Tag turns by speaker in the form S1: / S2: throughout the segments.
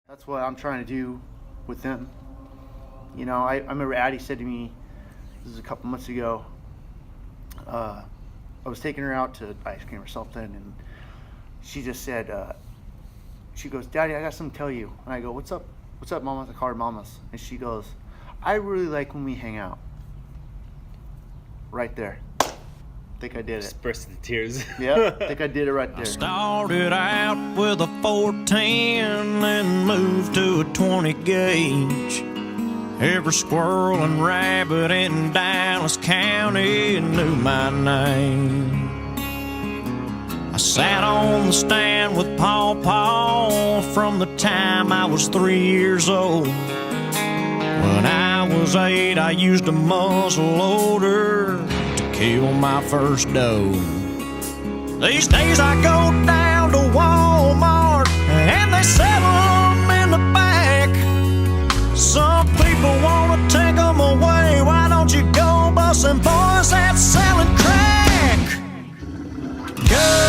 S1: That's what I'm trying to do with them. You know, I remember Addie said to me, this is a couple months ago, I was taking her out to ice cream or something, and she just said, she goes, Daddy, I got something to tell you. And I go, what's up? What's up, Mama? I call her Mamas. And she goes, I really like when we hang out. Right there. Think I did it.
S2: Just burst into tears.
S1: Yeah, think I did it right there.
S3: Started out with a 410 and moved to a 20 gauge. Every squirrel and rabbit in Dallas County knew my name. I sat on the stand with Paw from the time I was 3 years old. When I was 8, I used a muzzle loader to kill my first doe. These days I go down to Walmart and they settle them in the back. Some people want to take them away. Why don't you go busting boys that's selling crack? Guns,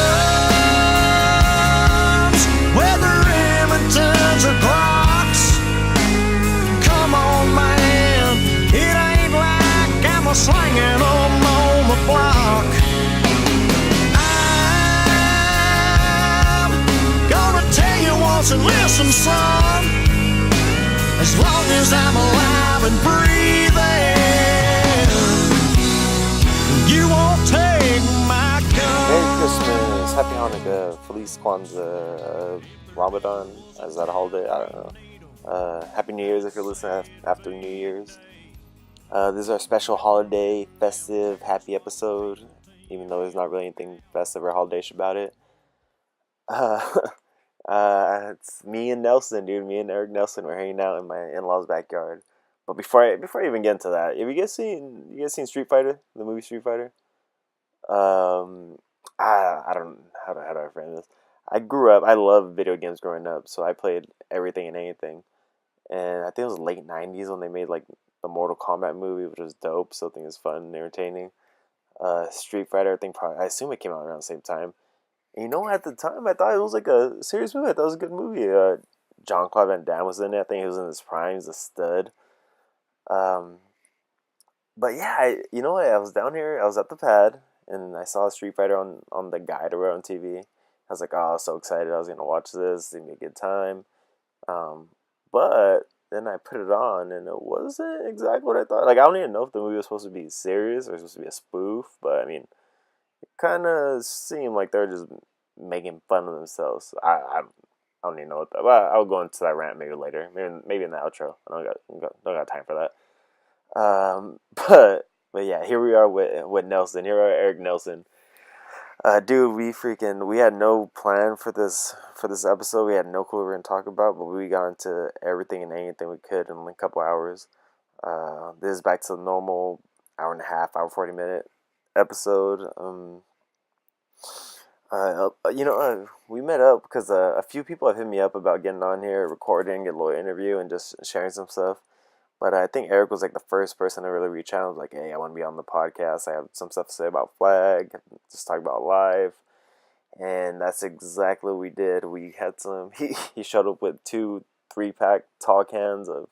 S3: whether Remingtons or Glocks. Come on, man, it ain't like I'm slinging them on the block. I'm gonna tell you once and listen, son. As long as I'm alive and breathing, you won't take my gun.
S4: Merry Christmas, Happy Hanukkah, Feliz Kwanzaa, Ramadan. Is that a holiday? I don't know. Happy New Year's if you're listening after New Year's. This is our special holiday, festive, happy episode, even though there's not really anything festive or holiday-ish about it. It's me and Nelson, dude. Me and Eric Nelson. We're hanging out in my in-laws' backyard. But before I even get into that, have you guys seen Street Fighter, the movie Street Fighter? I don't how do I frame this? I love video games growing up, so I played everything and anything. And I think it was late 90s when they made like the Mortal Kombat movie, which was dope. So I think it's fun and entertaining. Street Fighter, I assume it came out around the same time. And you know, at the time, I thought it was like a serious movie. I thought it was a good movie. Jean-Claude Van Damme was in it. I think he was in his prime. He's a stud. But yeah, you know what? I was down here. I was at the pad, and I saw Street Fighter on the guide or on TV. I was like, oh, I was so excited. I was going to watch this. It's going to be a good time. But then I put it on, and it wasn't exactly what I thought. Like, I don't even know if the movie was supposed to be serious or supposed to be a spoof. But, I mean, it kind of seemed like they were just making fun of themselves. I don't even know what that. Well, I'll go into that rant maybe later. Maybe in the outro. I don't got time for that. But yeah, here we are with Nelson. Here are Eric Nelson. Dude, we had no plan for this episode. We had no clue what we were gonna talk about, but we got into everything and anything we could in like a couple hours. This is back to the normal hour and a half, 40-minute episode. We met up because a few people have hit me up about getting on here, recording, get a little interview, and just sharing some stuff. But I think Eric was like the first person to really reach out. I was like, hey, I want to be on the podcast. I have some stuff to say about Flag, just talk about live. And that's exactly what we did. We had he showed up with 2 3-pack tall cans of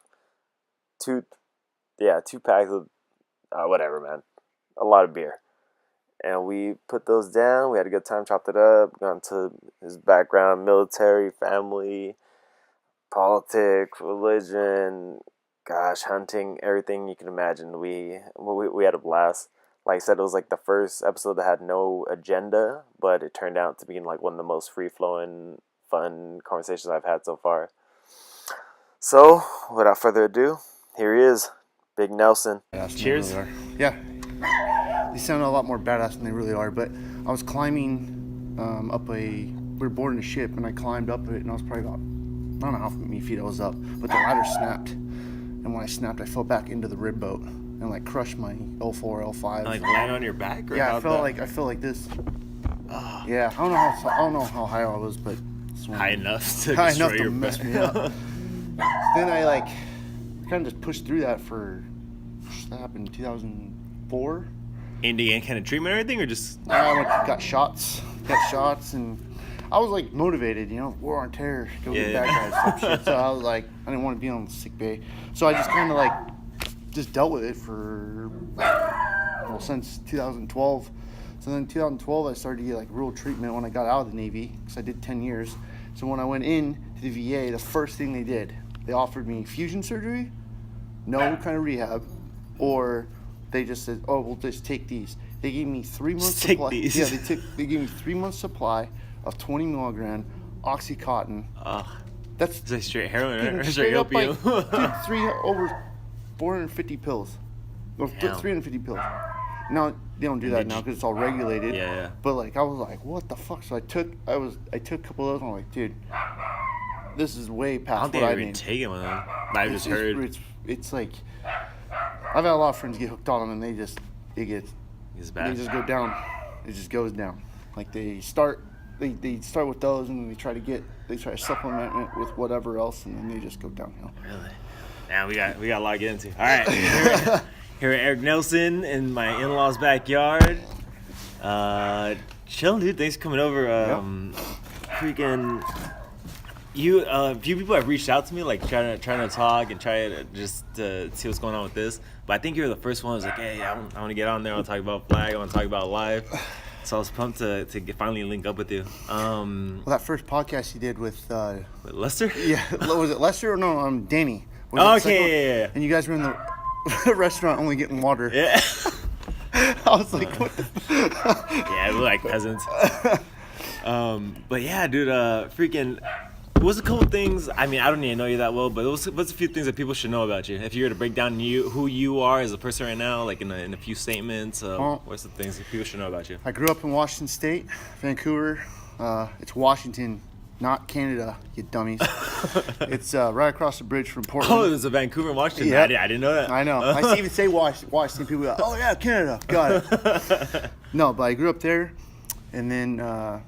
S4: 2 packs of, whatever, man. A lot of beer. And we put those down. We had a good time, chopped it up, got into his background, military, family, politics, religion, hunting, everything you can imagine. We had a blast. Like I said, it was like the first episode that had no agenda, but it turned out to be like one of the most free-flowing, fun conversations I've had so far. So, without further ado, here he is, Big Nelson.
S2: Cheers.
S1: Yeah. They sound a lot more badass than they really are, but I was climbing we were boarding a ship, and I climbed up it, and I was probably about, I don't know how many feet I was up, but the ladder snapped, and when I snapped, I fell back into the rib boat, and like crushed my L4, L5.
S2: Like land on your back? Or
S1: yeah, I felt like this. Yeah, I don't know how high I was, but
S2: high enough to destroy your back.
S1: Mess me up. Then I like kind of just pushed through that that happened in 2004.
S2: Indian kind of treatment or anything, or just?
S1: I got shots, and I was like motivated, war on terror, go get bad guys, some shit. So I was like, I didn't want to be on sick bay. So I just kind of like just dealt with it for since 2012. So then in 2012 I started to get like real treatment when I got out of the Navy because I did 10 years. So when I went in to the VA, the first thing they did, they offered me fusion surgery, no kind of rehab, or they just said, oh, we'll just take these. They gave me 3 months supply.
S2: These.
S1: Yeah, they gave me 3 months supply of 20 milligram Oxycontin. That's
S2: It's like straight heroin, or
S1: straight
S2: straight
S1: up like
S2: opium.
S1: over 450 pills, or
S2: Damn.
S1: 350 pills. Now they don't do that now because it's all regulated.
S2: Yeah.
S1: But like I was like, what the fuck? So I took a couple of those. And I'm like, dude, this is way
S2: I
S1: past
S2: don't think
S1: what
S2: I've
S1: I
S2: even
S1: need.
S2: taken one of them. I just heard
S1: It's like I've had a lot of friends get hooked on them and they just
S2: it's
S1: they
S2: bad.
S1: just go down. It just goes down. Like they start with those and then they try to supplement it with whatever else and then they just go downhill.
S2: Really? Now we got a lot to get into. All right, here at Eric Nelson in my in-laws' backyard. Chilling, dude. Thanks for coming over. Freaking. A few people have reached out to me, like trying to talk and try to just see what's going on with this. But I think you're the first one who's like, hey, I want to get on there. I want to talk about flag. I want to talk about live. So I was pumped to finally link up with you.
S1: Well, that first podcast you did with
S2: With Lester?
S1: yeah, was it Lester or no? Danny. Was
S2: Oh,
S1: it the second one?
S2: okay, yeah.
S1: And you guys were in the restaurant only getting water.
S2: Yeah.
S1: I was like, what the
S2: Yeah, we're like peasants. But yeah, dude, freaking. What's a couple things? I mean, I don't even know you that well, but what's a few things that people should know about you? If you were to break down who you are as a person right now, like in a few statements, what's the things that people should know about you?
S1: I grew up in Washington State, Vancouver. It's Washington, not Canada, you dummies. It's right across the bridge from Portland.
S2: Oh, there's a Vancouver and Washington.
S1: Yeah.
S2: I didn't know that.
S1: I know. I even say Washington. People go, oh yeah, Canada. Got it. No, but I grew up there, and then I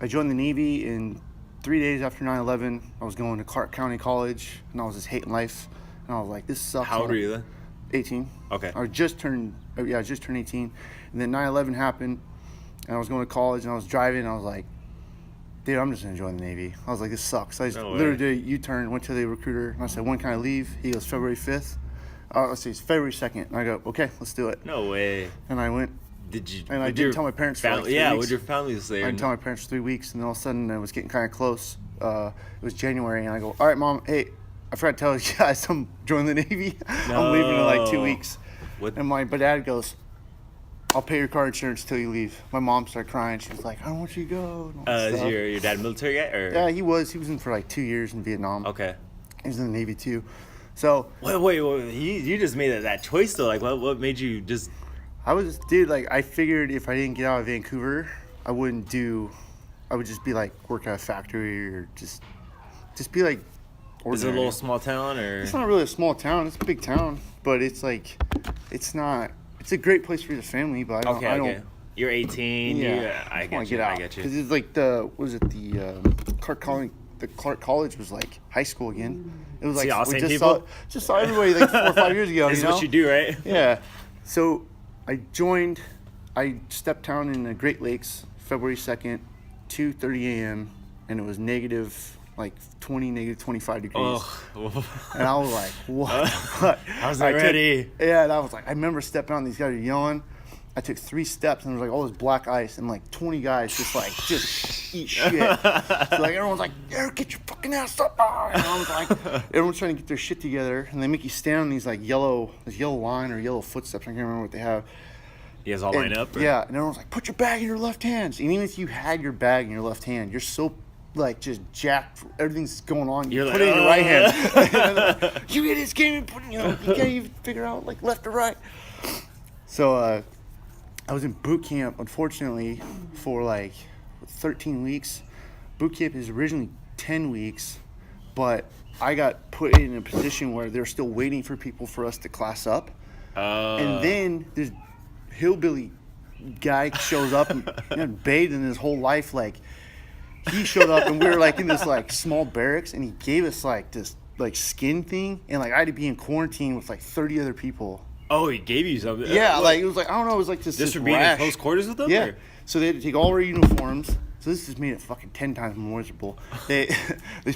S1: joined the Navy in 3 days after 9/11. I was going to Clark County College, and I was just hating life. And I was like, this sucks.
S2: How old were you then?
S1: 18.
S2: Okay.
S1: I just turned 18. And then 9/11 happened, and I was going to college, and I was driving, and I was like, dude, I'm just going to join the Navy. I was like, this sucks. I just
S2: No way.
S1: literally did a U-turn, went to the recruiter, and I said, when can I leave? He goes, February 5th. Let's see, it's February 2nd. And I go, okay, let's do it.
S2: No way.
S1: And I went,
S2: Did you?
S1: and I
S2: would
S1: didn't
S2: your
S1: tell my parents for like
S2: family?
S1: 3
S2: Yeah,
S1: weeks.
S2: would your family say?
S1: I didn't tell my parents for 3 weeks, and then all of a sudden it was getting kind of close. It was January, and I go, all right, Mom, hey, I forgot to tell you guys I'm joining the Navy. I'm leaving in like 2
S2: No.
S1: weeks.
S2: What?
S1: And my dad goes, I'll pay your car insurance till you leave. My mom started crying. She was like, I don't want you to go. And all this
S2: Is
S1: stuff.
S2: your dad a military guy or?
S1: Yeah, he was. He was in for like 2 years in Vietnam.
S2: Okay.
S1: He was in the Navy too. So
S2: Wait. You just made that choice though. Like, what made you just?
S1: I was, dude, like I figured if I didn't get out of Vancouver, I would just be like work at a factory or just be like ordinary.
S2: Is it a little small town or?
S1: It's not really a small town. It's a big town, but it's like, it's not. It's a great place for your family, but I don't.
S2: Okay. You're 18.
S1: Yeah,
S2: I
S1: wanna
S2: get you. I get
S1: Because
S2: you.
S1: it's like Clark College. The Clark College was like high school again. It was like
S2: See, all
S1: we
S2: same
S1: just
S2: people?
S1: saw everybody like 4 or 5 years ago.
S2: This is
S1: you know?
S2: what you do, right?
S1: Yeah. So I stepped down in the Great Lakes February 2nd, 2:30 a.m. and it was negative like 25 degrees.
S2: Oh.
S1: And I was like, what?
S2: I was not ready.
S1: Yeah, and I was like, I remember stepping on, these guys were yelling. I took 3 steps and there was like all this black ice and like 20 guys just eat shit. So like everyone's like, Eric, get your fucking ass up. And I was like, everyone's trying to get their shit together and they make you stand on these like yellow line or yellow footsteps. I can't remember what they have.
S2: You guys all line up? Or?
S1: Yeah, and everyone's like, put your bag in your left hand. And even if you had your bag in your left hand, you're so like just jacked. Everything's going on. You
S2: You're
S1: put
S2: like,
S1: it in your right hand. You idiots can't even put, you can't even figure out like left or right. So I was in boot camp, unfortunately, for like 13 weeks. Boot camp is originally 10 weeks, but I got put in a position where they're still waiting for people for us to class up. And then this hillbilly guy shows up and bathed in his whole life. Like, he showed up and we were like in this like small barracks and he gave us like this like skin thing. And like I had to be in quarantine with like 30 other people.
S2: Oh, he gave you something.
S1: Yeah,
S2: What?
S1: like it was like, I don't know, it was like this
S2: Just for being
S1: rash.
S2: in close quarters with them?
S1: Yeah.
S2: Or?
S1: So they had to take all our uniforms, So this just made it fucking 10 times more miserable. They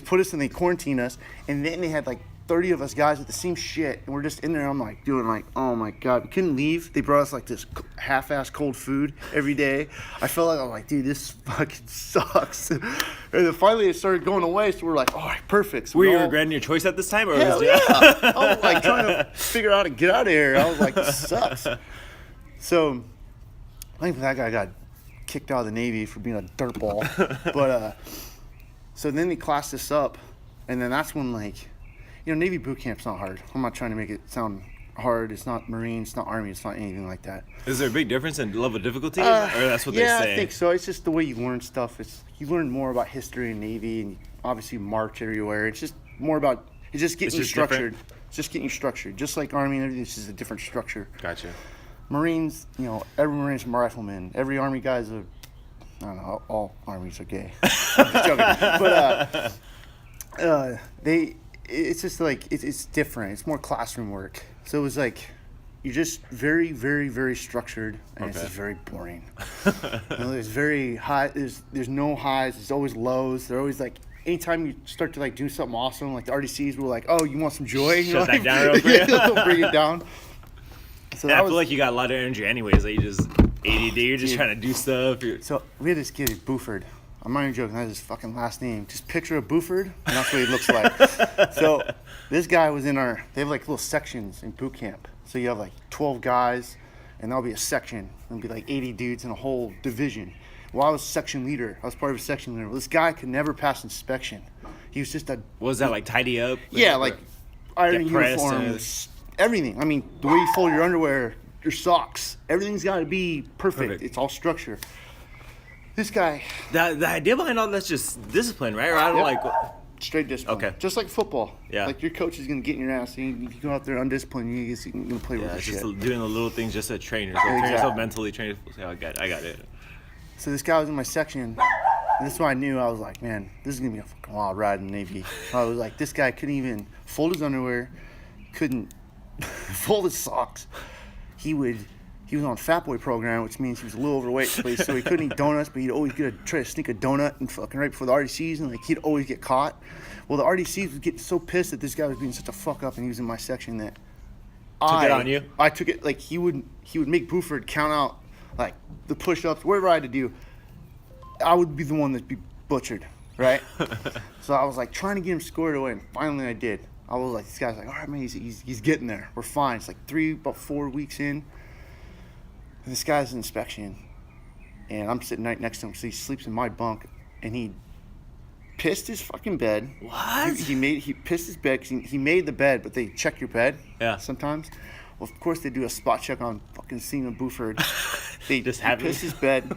S1: put us and they quarantine us, and then they had like 30 of us guys with the same shit, and we're just in there. I'm like doing like, oh my god, we couldn't leave. They brought us like this half-ass cold food every day. I felt like, I'm like, dude, this fucking sucks. And then finally it started going away, so we're like, all right, perfect. So
S2: Were
S1: we
S2: you
S1: all-
S2: regretting your choice at this time, or
S1: Hell
S2: was
S1: yeah. I was like trying to figure out how to get out of here. I was like, this sucks. So I think that guy got kicked out of the Navy for being a dirtball. But so then they classed us up, and then that's when, like, you know, Navy boot camp's not hard. I'm not trying to make it sound hard. It's not Marine, it's not Army, it's not anything like that.
S2: Is there a big difference in level of difficulty, or that's what
S1: Yeah,
S2: they say?
S1: I think so. It's just the way you learn stuff. You learn more about history and Navy, and you obviously march everywhere. It's just more about, it's just getting you
S2: just
S1: structured.
S2: different?
S1: It's just getting you structured. Just like Army and everything, it's just a different structure.
S2: Gotcha.
S1: Marines, you know, every Marine's a rifleman. Every Army guy's a, I don't know, all Armies are gay. I'm just joking. But it's just like, it's different. It's more classroom work. So it was like, you're just very, very, very structured, and it's
S2: Okay.
S1: just very boring. You know, there's very high, there's no highs, there's always lows. They're always like, anytime you start to like do something awesome, like the RDCs were like, oh, you want some joy? You
S2: Shut
S1: know,
S2: that down real quick.
S1: They'll bring it down. So
S2: And I
S1: that
S2: feel
S1: was,
S2: like you got a lot of energy anyways. Like you just ADD, you're just
S1: Dude.
S2: trying to do stuff.
S1: so we had this kid, Buford. I'm not even joking. That's his fucking last name. Just picture a Buford, and that's what he looks like. So this guy was in they have like little sections in boot camp. So you have like 12 guys, and that'll be a section. There'll be like 80 dudes in a whole division. Well, I was section leader. I was part of a section leader. Well, this guy could never pass inspection. He was just a,
S2: What was that like? Tidy up?
S1: yeah, like ironing
S2: pressed and-
S1: uniforms, everything. I mean, the way you fold your underwear, your socks, everything's got to be perfect.
S2: Perfect.
S1: It's all structure. This guy,
S2: The idea behind all that's just discipline, right? Or I don't
S1: Yep.
S2: like.
S1: straight discipline.
S2: Okay.
S1: Just like football.
S2: Yeah.
S1: Like your coach is gonna get in your ass. And if you go out there undisciplined, you're gonna play with
S2: Yeah,
S1: your
S2: it's
S1: shit.
S2: just doing the little things just to train yourself. Train
S1: Exactly.
S2: yourself mentally. Train yourself. Yeah, I got it.
S1: So this guy was in my section, and this is why I knew. I was like, man, this is gonna be a fucking wild ride in the Navy. I was like, this guy couldn't even fold his underwear, couldn't fold his socks. He was on Fat Boy program, which means he was a little overweight, so he couldn't eat donuts, but he'd always try to sneak a donut and fucking right before the RDCs, and like he'd always get caught. Well, the RDCs would get so pissed that this guy was being such a fuck up, and he was in my section that
S2: it on you?
S1: I took it like he would make Buford count out like the push-ups, whatever I had to do. I would be the one that'd be butchered, right? So I was like trying to get him squared away, and finally I did. I was like, this guy's like, all right, man, he's getting there. We're fine. It's like about 4 weeks in. And this guy's in inspection, and I'm sitting right next to him, so he sleeps in my bunk, and he pissed his fucking bed.
S2: What?
S1: He pissed his bed because he made the bed, but they check your bed.
S2: Yeah.
S1: Sometimes. Well, of course they do a spot check on fucking Cena Buford. They
S2: Just
S1: he
S2: have
S1: pissed
S2: it.
S1: his bed.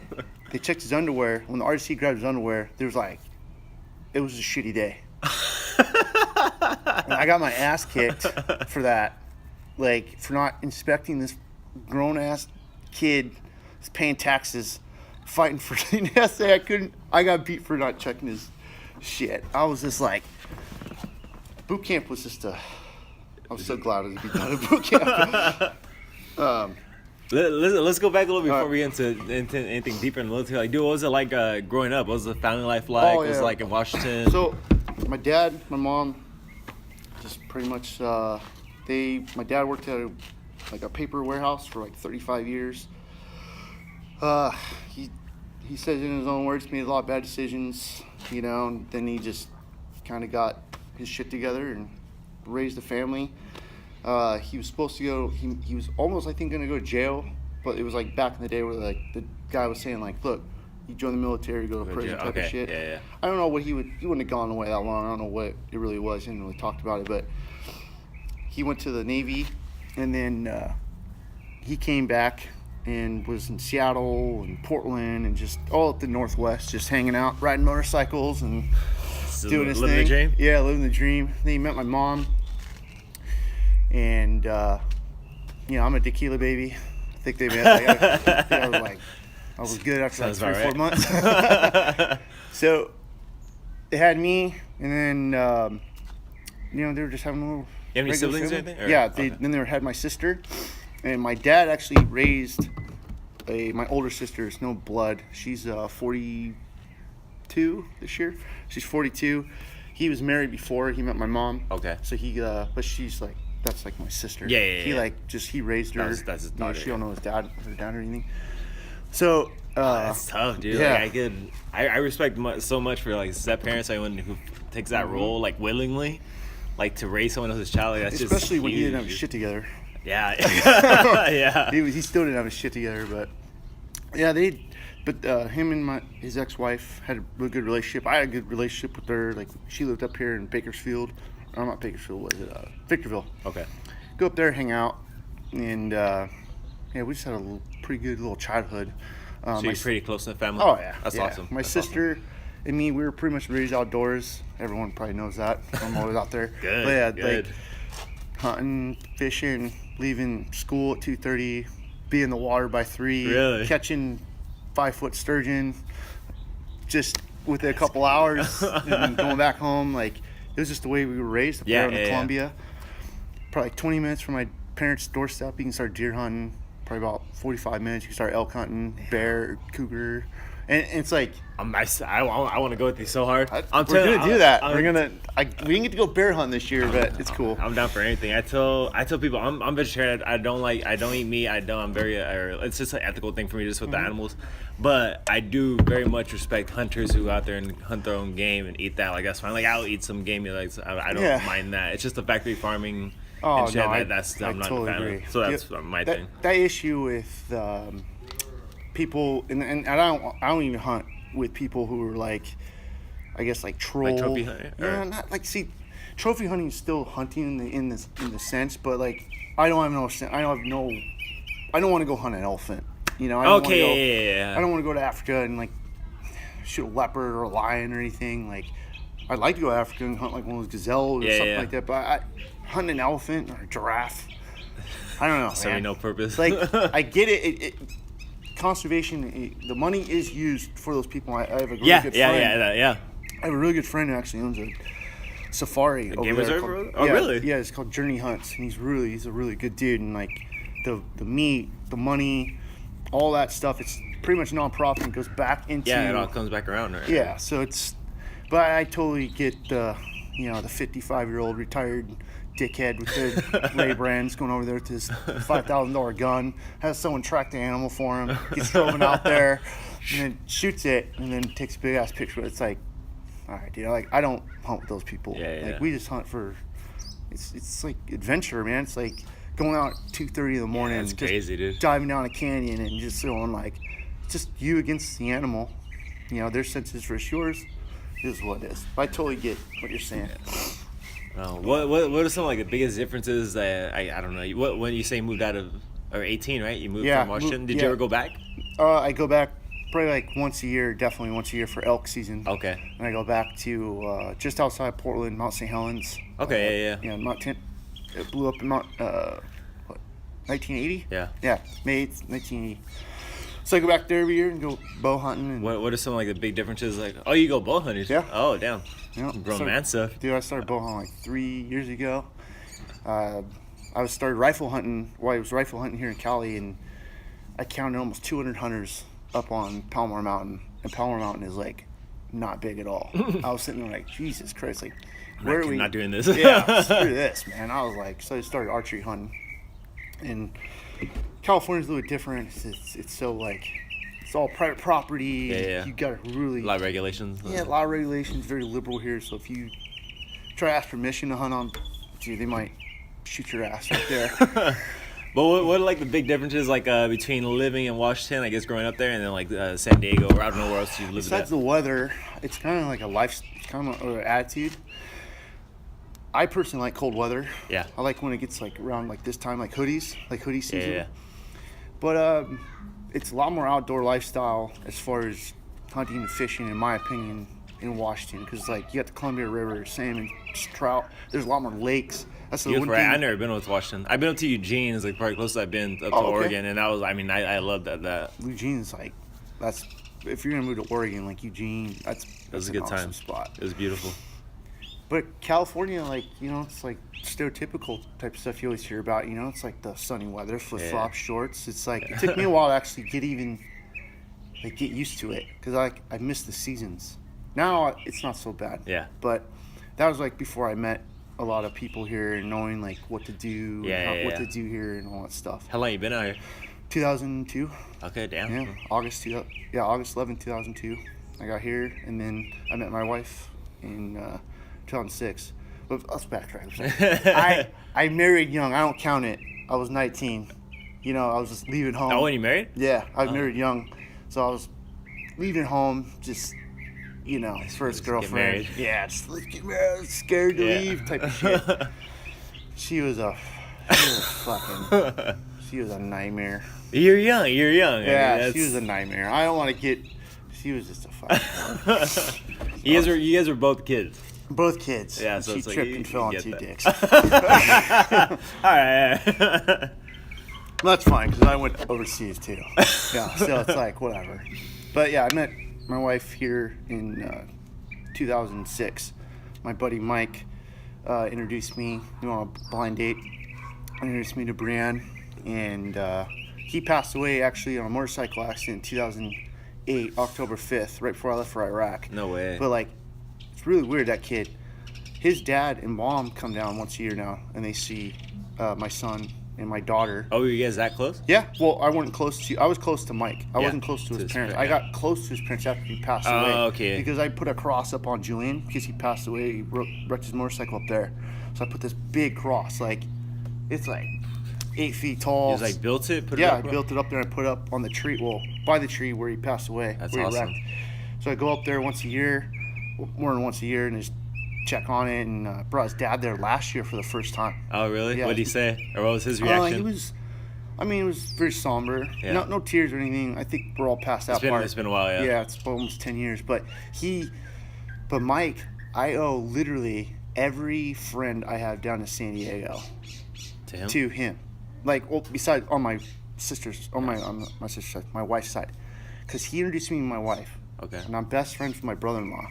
S1: They checked his underwear. When the RC grabbed his underwear, there was like, it was a shitty day. And I got my ass kicked for that, like for not inspecting this grown ass kid who's paying taxes, fighting for NSA. I got beat for not checking his shit. I was just like, boot camp was just I was so glad to be done at boot camp.
S2: Let's go back a little before
S1: Alright.
S2: we get into anything deeper in the military. Like, dude, what was it like growing up? What was the family life like?
S1: Oh,
S2: What was it
S1: yeah.
S2: like in Washington?
S1: So, my dad, my mom, just pretty much, my dad worked at a paper warehouse for like 35 years. He says in his own words, made a lot of bad decisions, you know, and then he just kind of got his shit together and raised a family. He was supposed to go, he was almost, I think, going to go to jail, but it was like back in the day where like the guy was saying like, look, you join the military, go to prison type
S2: okay,
S1: of shit.
S2: yeah.
S1: I don't know what he wouldn't have gone away that long. I don't know what it really was. He didn't really talk about it, but he went to the Navy, and then he came back and was in Seattle and Portland and just all up the Northwest, just hanging out, riding motorcycles and doing his
S2: living
S1: thing.
S2: the dream?
S1: Yeah, living the dream. Then he met my mom, and you know, I'm a tequila baby. I think they met. I was good after like
S2: Sounds
S1: 3 or
S2: about
S1: 4 months. So they had me, and then you know, they were just having a little.
S2: You have any
S1: regular
S2: siblings or
S1: family.
S2: anything? Or-
S1: Yeah,
S2: okay.
S1: then they had my sister, and my dad actually raised my older sister. It's no blood. She's 40 42 this year. She's 42. He was married before he met my mom.
S2: Okay.
S1: So he, but she's like, that's like my sister.
S2: Yeah.
S1: He he raised her.
S2: That's his
S1: You know,
S2: daughter,
S1: she don't know her dad or anything. So.
S2: That's tough, dude.
S1: Yeah.
S2: Like, I respect so much for like step parents, anyone who takes that role like willingly, like to raise someone else's child. Like, that's
S1: Especially
S2: just
S1: when he didn't have
S2: huge.
S1: his shit together.
S2: Yeah, yeah.
S1: He still didn't have his shit together, but yeah, him and his ex-wife had a really good relationship. I had a good relationship with her. Like, she lived up here in Bakersfield. Or not Bakersfield, what is it? Victorville.
S2: Okay.
S1: Go up there, hang out, and yeah, we just had a pretty good little childhood.
S2: So you're pretty close in the family.
S1: Oh yeah,
S2: That's
S1: yeah.
S2: awesome.
S1: My
S2: That's
S1: sister and me, we were pretty much raised outdoors. Everyone probably knows that. I'm always out there.
S2: Good.
S1: But yeah,
S2: good.
S1: like hunting, fishing, leaving school at 2:30, be in the water by 3,
S2: Really?
S1: catching 5-foot sturgeon, just within a couple hours, and then going back home. Like, it was just the way we were raised up there in the Columbia. Probably like 20 minutes from my parents' doorstep, you can start deer hunting. Probably about 45 minutes, you can start elk hunting, bear, cougar, and it's like
S2: I want to go with you so hard.
S1: we're gonna do that. We didn't get to go bear hunt this year, but it's cool.
S2: I'm down for anything. I tell people I'm vegetarian. I don't eat meat. I'm very. It's just an ethical thing for me, just with the animals. But I do very much respect hunters who go out there and hunt their own game and eat that. Like, that's fine. Like, I'll eat some game. Like, I don't mind that. It's just the factory farming.
S1: Oh,
S2: and shit,
S1: no,
S2: I'm
S1: I
S2: not
S1: totally
S2: a fan
S1: agree.
S2: of. So that's my thing.
S1: That issue with people, and I don't even hunt with people who are like, I guess like troll.
S2: Like trophy hunting?
S1: Yeah,
S2: Or-
S1: not like, see, trophy hunting is still hunting in the sense, but like I don't want to go hunt an elephant. You know, I don't wanna go,
S2: Yeah.
S1: I don't want to go to Africa and like shoot a leopard or a lion or anything. Like, I'd like to go to Africa and hunt like one of those gazelles or something like that, but hunting an elephant or a giraffe, I don't know.
S2: Serving no purpose.
S1: Like, I get it. Conservation, the money is used for those people. I have a really good friend.
S2: Yeah.
S1: I have a really good friend who actually owns a safari over
S2: game
S1: there.
S2: reserve?
S1: called-
S2: Oh,
S1: yeah,
S2: really?
S1: Yeah, it's called Journey Hunts, and he's a really good dude. And like the meat, the money, all that stuff, it's pretty much nonprofit and goes back into
S2: Yeah, it all comes back around, right?
S1: yeah. So it's, but I totally get the 55-year-old retired dickhead with the Ray Brands going over there with his $5,000 gun, has someone track the animal for him, gets driven out there, and then shoots it, and then takes a big ass picture. It's like, all right, dude. Like, I don't hunt with those people.
S2: Yeah.
S1: Like, we just hunt for. It's like adventure, man. It's like going out at 2:30 in the morning,
S2: That's
S1: just
S2: crazy, dude.
S1: diving down a canyon and just going like, just you against the animal. You know, their senses versus yours. This is what it is. I totally get what you're saying.
S2: What are some like the biggest differences? I don't know. When you say you moved out of, or 18, right? You moved
S1: Yeah,
S2: from Washington. Did
S1: yeah.
S2: you ever go back?
S1: I go back probably like once a year, definitely once a year for elk season.
S2: Okay.
S1: And I go back to just outside Portland, Mount St. Helens.
S2: Okay, yeah.
S1: Yeah, it blew up in 1980?
S2: Yeah.
S1: Yeah, May 8th, 1980. So I go back there every year and go bow hunting. And,
S2: What are some like the big differences? Like, oh, you go bow hunting?
S1: Yeah.
S2: Oh, damn.
S1: you know,
S2: Grown man stuff.
S1: Dude, I started bow hunting like 3 years ago. I started rifle hunting while I was rifle hunting here in Cali, and I counted almost 200 hunters up on Palomar Mountain. And Palomar Mountain is like not big at all. I was sitting there like, Jesus Christ, like, where are we?
S2: Not doing this.
S1: Yeah, screw this, man. I was like, so I started archery hunting. And California's a little different. It's so like, it's all private property.
S2: Yeah.
S1: You got to really.
S2: A lot of regulations.
S1: Yeah, a lot of regulations, very liberal here. So if you try to ask permission to hunt on, gee, they might shoot your ass right there.
S2: But what are like the big differences like between living in Washington, I guess growing up there, and then like San Diego, or I don't know where else you lived
S1: Besides
S2: at?
S1: the weather, it's kind of like a life, kind of an attitude. I personally like cold weather.
S2: Yeah.
S1: I like when it gets like around like this time, like hoodies, like hoodie season.
S2: Yeah.
S1: But it's a lot more outdoor lifestyle as far as hunting and fishing, in my opinion, in Washington. Because like you got the Columbia River, salmon, trout. There's a lot more lakes. That's the one
S2: Beautiful,
S1: thing.
S2: right? I've never been with Washington. I've been up to Eugene. It's like probably closest I've been up to
S1: Oh, okay.
S2: Oregon, and that was. I mean, I love that.
S1: Eugene's like, that's, if you're gonna move to Oregon, like Eugene, that's
S2: was a
S1: an
S2: good
S1: awesome
S2: time.
S1: spot.
S2: It was beautiful.
S1: But California, like, you know, it's like stereotypical type of stuff you always hear about. You know, it's like the sunny weather, flip flops, shorts. It's like it took me a while to actually get used to it, because I miss the seasons. Now it's not so bad.
S2: Yeah.
S1: But that was like before I met a lot of people here and knowing like what to do, what to do here and all that stuff.
S2: How long you been out here?
S1: 2002.
S2: Okay, damn.
S1: Yeah, August 11, 2002. I got here, and then I met my wife in 2006. But let's backtrack. I married young. I don't count it. I was 19. You know, I was just leaving home.
S2: Oh, when you married?
S1: Yeah, I was married young, so I was leaving home, just, you know, first girlfriend.
S2: married.
S1: Yeah, just let's get married, scared to leave type of shit. She was a nightmare.
S2: You're young.
S1: Yeah,
S2: I mean,
S1: she was a nightmare. I don't want to get. She was just a fucking.
S2: You guys were both kids.
S1: Both kids.
S2: Yeah, so
S1: she
S2: it's like
S1: tripped
S2: you
S1: and fell on
S2: get
S1: 2
S2: that.
S1: dicks.
S2: All right.
S1: That's fine because I went overseas too. Yeah, so it's like whatever. But yeah, I met my wife here in 2006. My buddy Mike introduced me on a blind date. Introduced me to Brianne, and he passed away actually on a motorcycle accident in 2008, October 5th, right before I left for Iraq.
S2: No way.
S1: But like, it's really weird, that kid. His dad and mom come down once a year now, and they see my son and my daughter.
S2: Oh, were you guys that close?
S1: Yeah, well, I was close to Mike. I
S2: Yeah,
S1: wasn't close to his parents.
S2: yeah.
S1: I got close to his parents after he passed
S2: Oh,
S1: away.
S2: okay.
S1: Because I put a cross up on Julian because he passed away. He wrecked his motorcycle up there. So I put this big cross, like, it's like 8 feet tall.
S2: You just like built it, put it
S1: Yeah,
S2: up?
S1: I built it up there and put it up on the tree, well, by the tree where he passed away.
S2: That's
S1: where he
S2: awesome.
S1: wrecked. So I go up there once a year, more than once a year, and just check on it. And brought his dad there last year for the first time.
S2: Oh, really?
S1: Yeah.
S2: What did he say? Or what was his reaction?
S1: It was very somber.
S2: Yeah.
S1: No tears or anything. I think we're all past that part.
S2: It's been a while, yeah.
S1: Yeah, it's almost 10 years. But Mike, I owe literally every friend I have down in San Diego
S2: To him?
S1: to him. Like, well, besides on my sister's, on my sister's side, my wife's side, because he introduced me to my wife.
S2: Okay.
S1: And I'm best friends with my brother-in-law,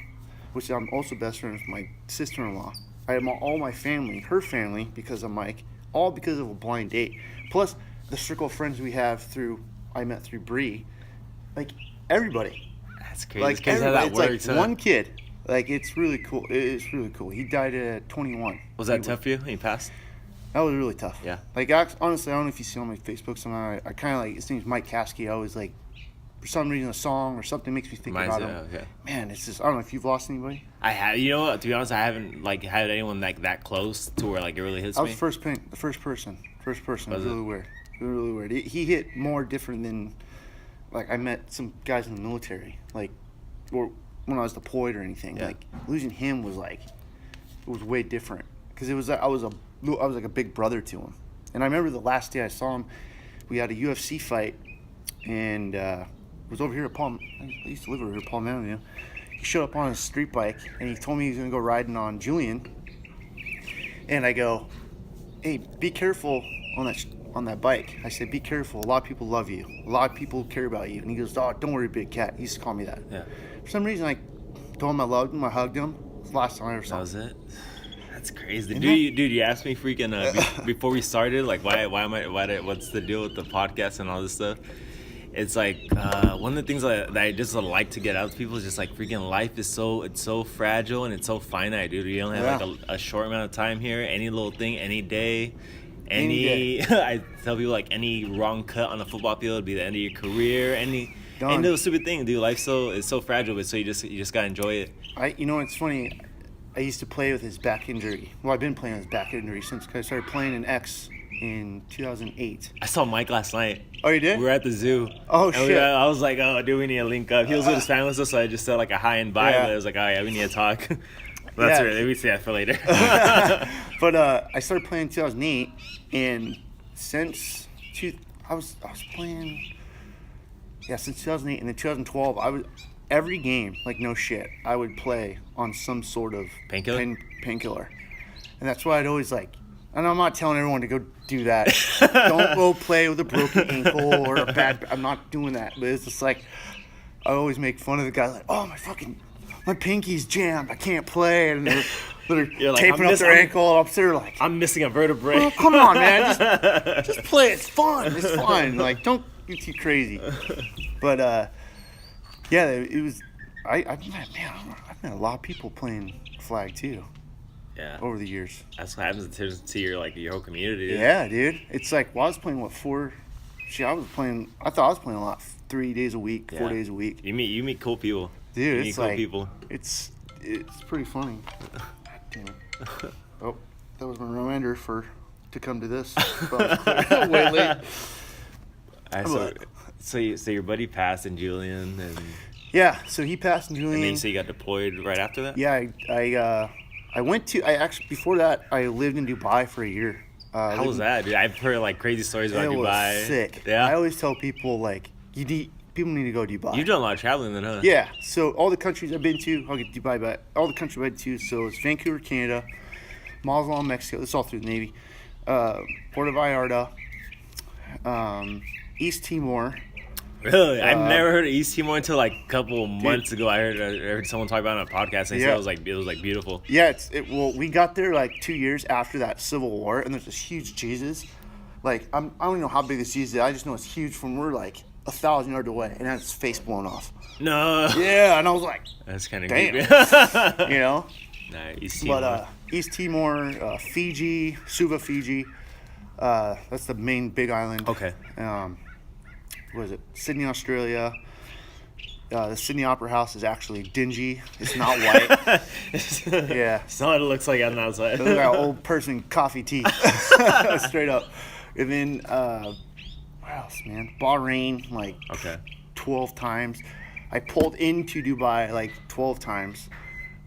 S1: which I'm also best friends with my sister-in-law. I have all my family, her family, because of Mike, all because of a blind date. Plus, the circle of friends we have I met through Bree, like everybody.
S2: That's crazy.
S1: Like
S2: It's crazy how
S1: everybody.
S2: that
S1: It's
S2: works,
S1: like
S2: huh?
S1: one kid. Like, it's really cool. It's really cool. He died at 21.
S2: Was that tough for you when you passed?
S1: That was really tough.
S2: Yeah.
S1: Like, honestly, I don't know if you see on my Facebook somehow. I kind of like, his name's Mike Caskey. I always like, for some reason, a song or something makes me think about him.
S2: Okay.
S1: Man, it's just, I don't know if you've lost anybody.
S2: I have, you know what, to be honest, I haven't like had anyone like that close to where like it really hits
S1: I
S2: me.
S1: was the first person. It was
S2: Was it?
S1: really weird. It was really weird. He hit more different than, like, I met some guys in the military, like, or when I was deployed or anything.
S2: Yeah.
S1: Like, losing him was like, it was way different. Because it was, I was like a big brother to him. And I remember the last day I saw him, we had a UFC fight, and it was over here at Palm, I used to live over here at Palm Avenue. He showed up on his street bike, and he told me he was going to go riding on Julian. And I go, hey, be careful on that bike. I said, be careful. A lot of people love you. A lot of people care about you. And he goes, oh, don't worry, big cat. He used to call me that.
S2: Yeah.
S1: For some reason, I told him I loved him. I hugged him. It's the last time I ever saw
S2: That
S1: him.
S2: was it. That's crazy,
S1: Isn't
S2: dude. You asked me freaking before we started, like what's the deal with the podcast and all this stuff. It's like one of the things that I just like to get out to people is just like freaking life is so fragile and it's so finite, dude. You only have like a short amount of time here. Any little thing, any day. I tell people like any wrong cut on a football field would be the end of your career. Any little stupid thing, dude. Life is so fragile, but so you just gotta enjoy it.
S1: You know, it's funny. I used to play with his back injury. Well, I've been playing with his back injury since I started playing in X in 2008.
S2: I saw Mike last night.
S1: Oh, you did?
S2: We were at the zoo.
S1: Oh,
S2: and
S1: shit.
S2: I was like, oh, dude, we need to link up. He was with his family, so I just said like a hi and bye.
S1: Yeah.
S2: But I was like, oh yeah, we need to talk. That's
S1: Yeah.
S2: right. We see that for later.
S1: But I started playing in 2008, and since I was playing, since 2008, and in 2012, every game, like no shit, I would play on some sort of painkiller, and that's why I'd always like. And I'm not telling everyone to go do that. Don't go play with a broken ankle or a bad. I'm not doing that. But it's just like I always make fun of the guy, like, oh my pinky's jammed. I can't play, and they're
S2: You're like,
S1: taping up their ankle. I'm there like,
S2: I'm missing a vertebrae.
S1: oh, come on, man, just play. It's fun. It's fun. Like, don't get too crazy. But it was. I've met a lot of people playing flag too
S2: Yeah.
S1: over the years.
S2: That's what happens to your your whole community.
S1: Yeah, dude. It's like, well, I was playing I thought I was playing a lot, 3 days a week, 4
S2: Yeah.
S1: days a week.
S2: You meet cool people.
S1: Dude,
S2: you
S1: it's
S2: meet cool
S1: like,
S2: people.
S1: it's pretty funny. God damn it. Oh, that was my reminder to come to this. But I was clear- way late.
S2: So your buddy passed in Julian, and
S1: Yeah, so he passed in
S2: then you
S1: Julian.
S2: say you got deployed right after that.
S1: Yeah, I went to, before that, I lived in Dubai for a year.
S2: How was that, dude? I've heard like crazy stories about
S1: It
S2: Dubai.
S1: was sick.
S2: Yeah.
S1: I always tell people, like, people need to go to Dubai.
S2: You've done a lot of traveling then, huh?
S1: Yeah, so all the countries I've been to, I'll get Dubai back. All the countries I've been to, so it's Vancouver, Canada, Mazatlan, Mexico. It's all through the Navy. Puerto Vallarta, East Timor.
S2: Really? I've never heard of East Timor until like a couple months ago. I heard someone talk about it on a podcast and they said it was like beautiful.
S1: Yeah, well, we got there like 2 years after that Civil War, and there's this huge Jesus. Like, I don't even know how big this Jesus is. I just know it's huge from we're like 1,000 yards away, and had his face blown off.
S2: No.
S1: Yeah, and I was like,
S2: That's kind of
S1: damn.
S2: creepy.
S1: you know?
S2: Nah, East Timor.
S1: But East Timor, Fiji, Suva, Fiji. That's the main big island.
S2: Okay.
S1: What is it? Sydney, Australia. The Sydney Opera House is actually dingy. It's not white. Yeah.
S2: It's not what it looks like on the outside.
S1: It looks like an old person coffee tea. Straight up. And then, what else, man? Bahrain, like
S2: Okay.
S1: 12 times. I pulled into Dubai like 12 times.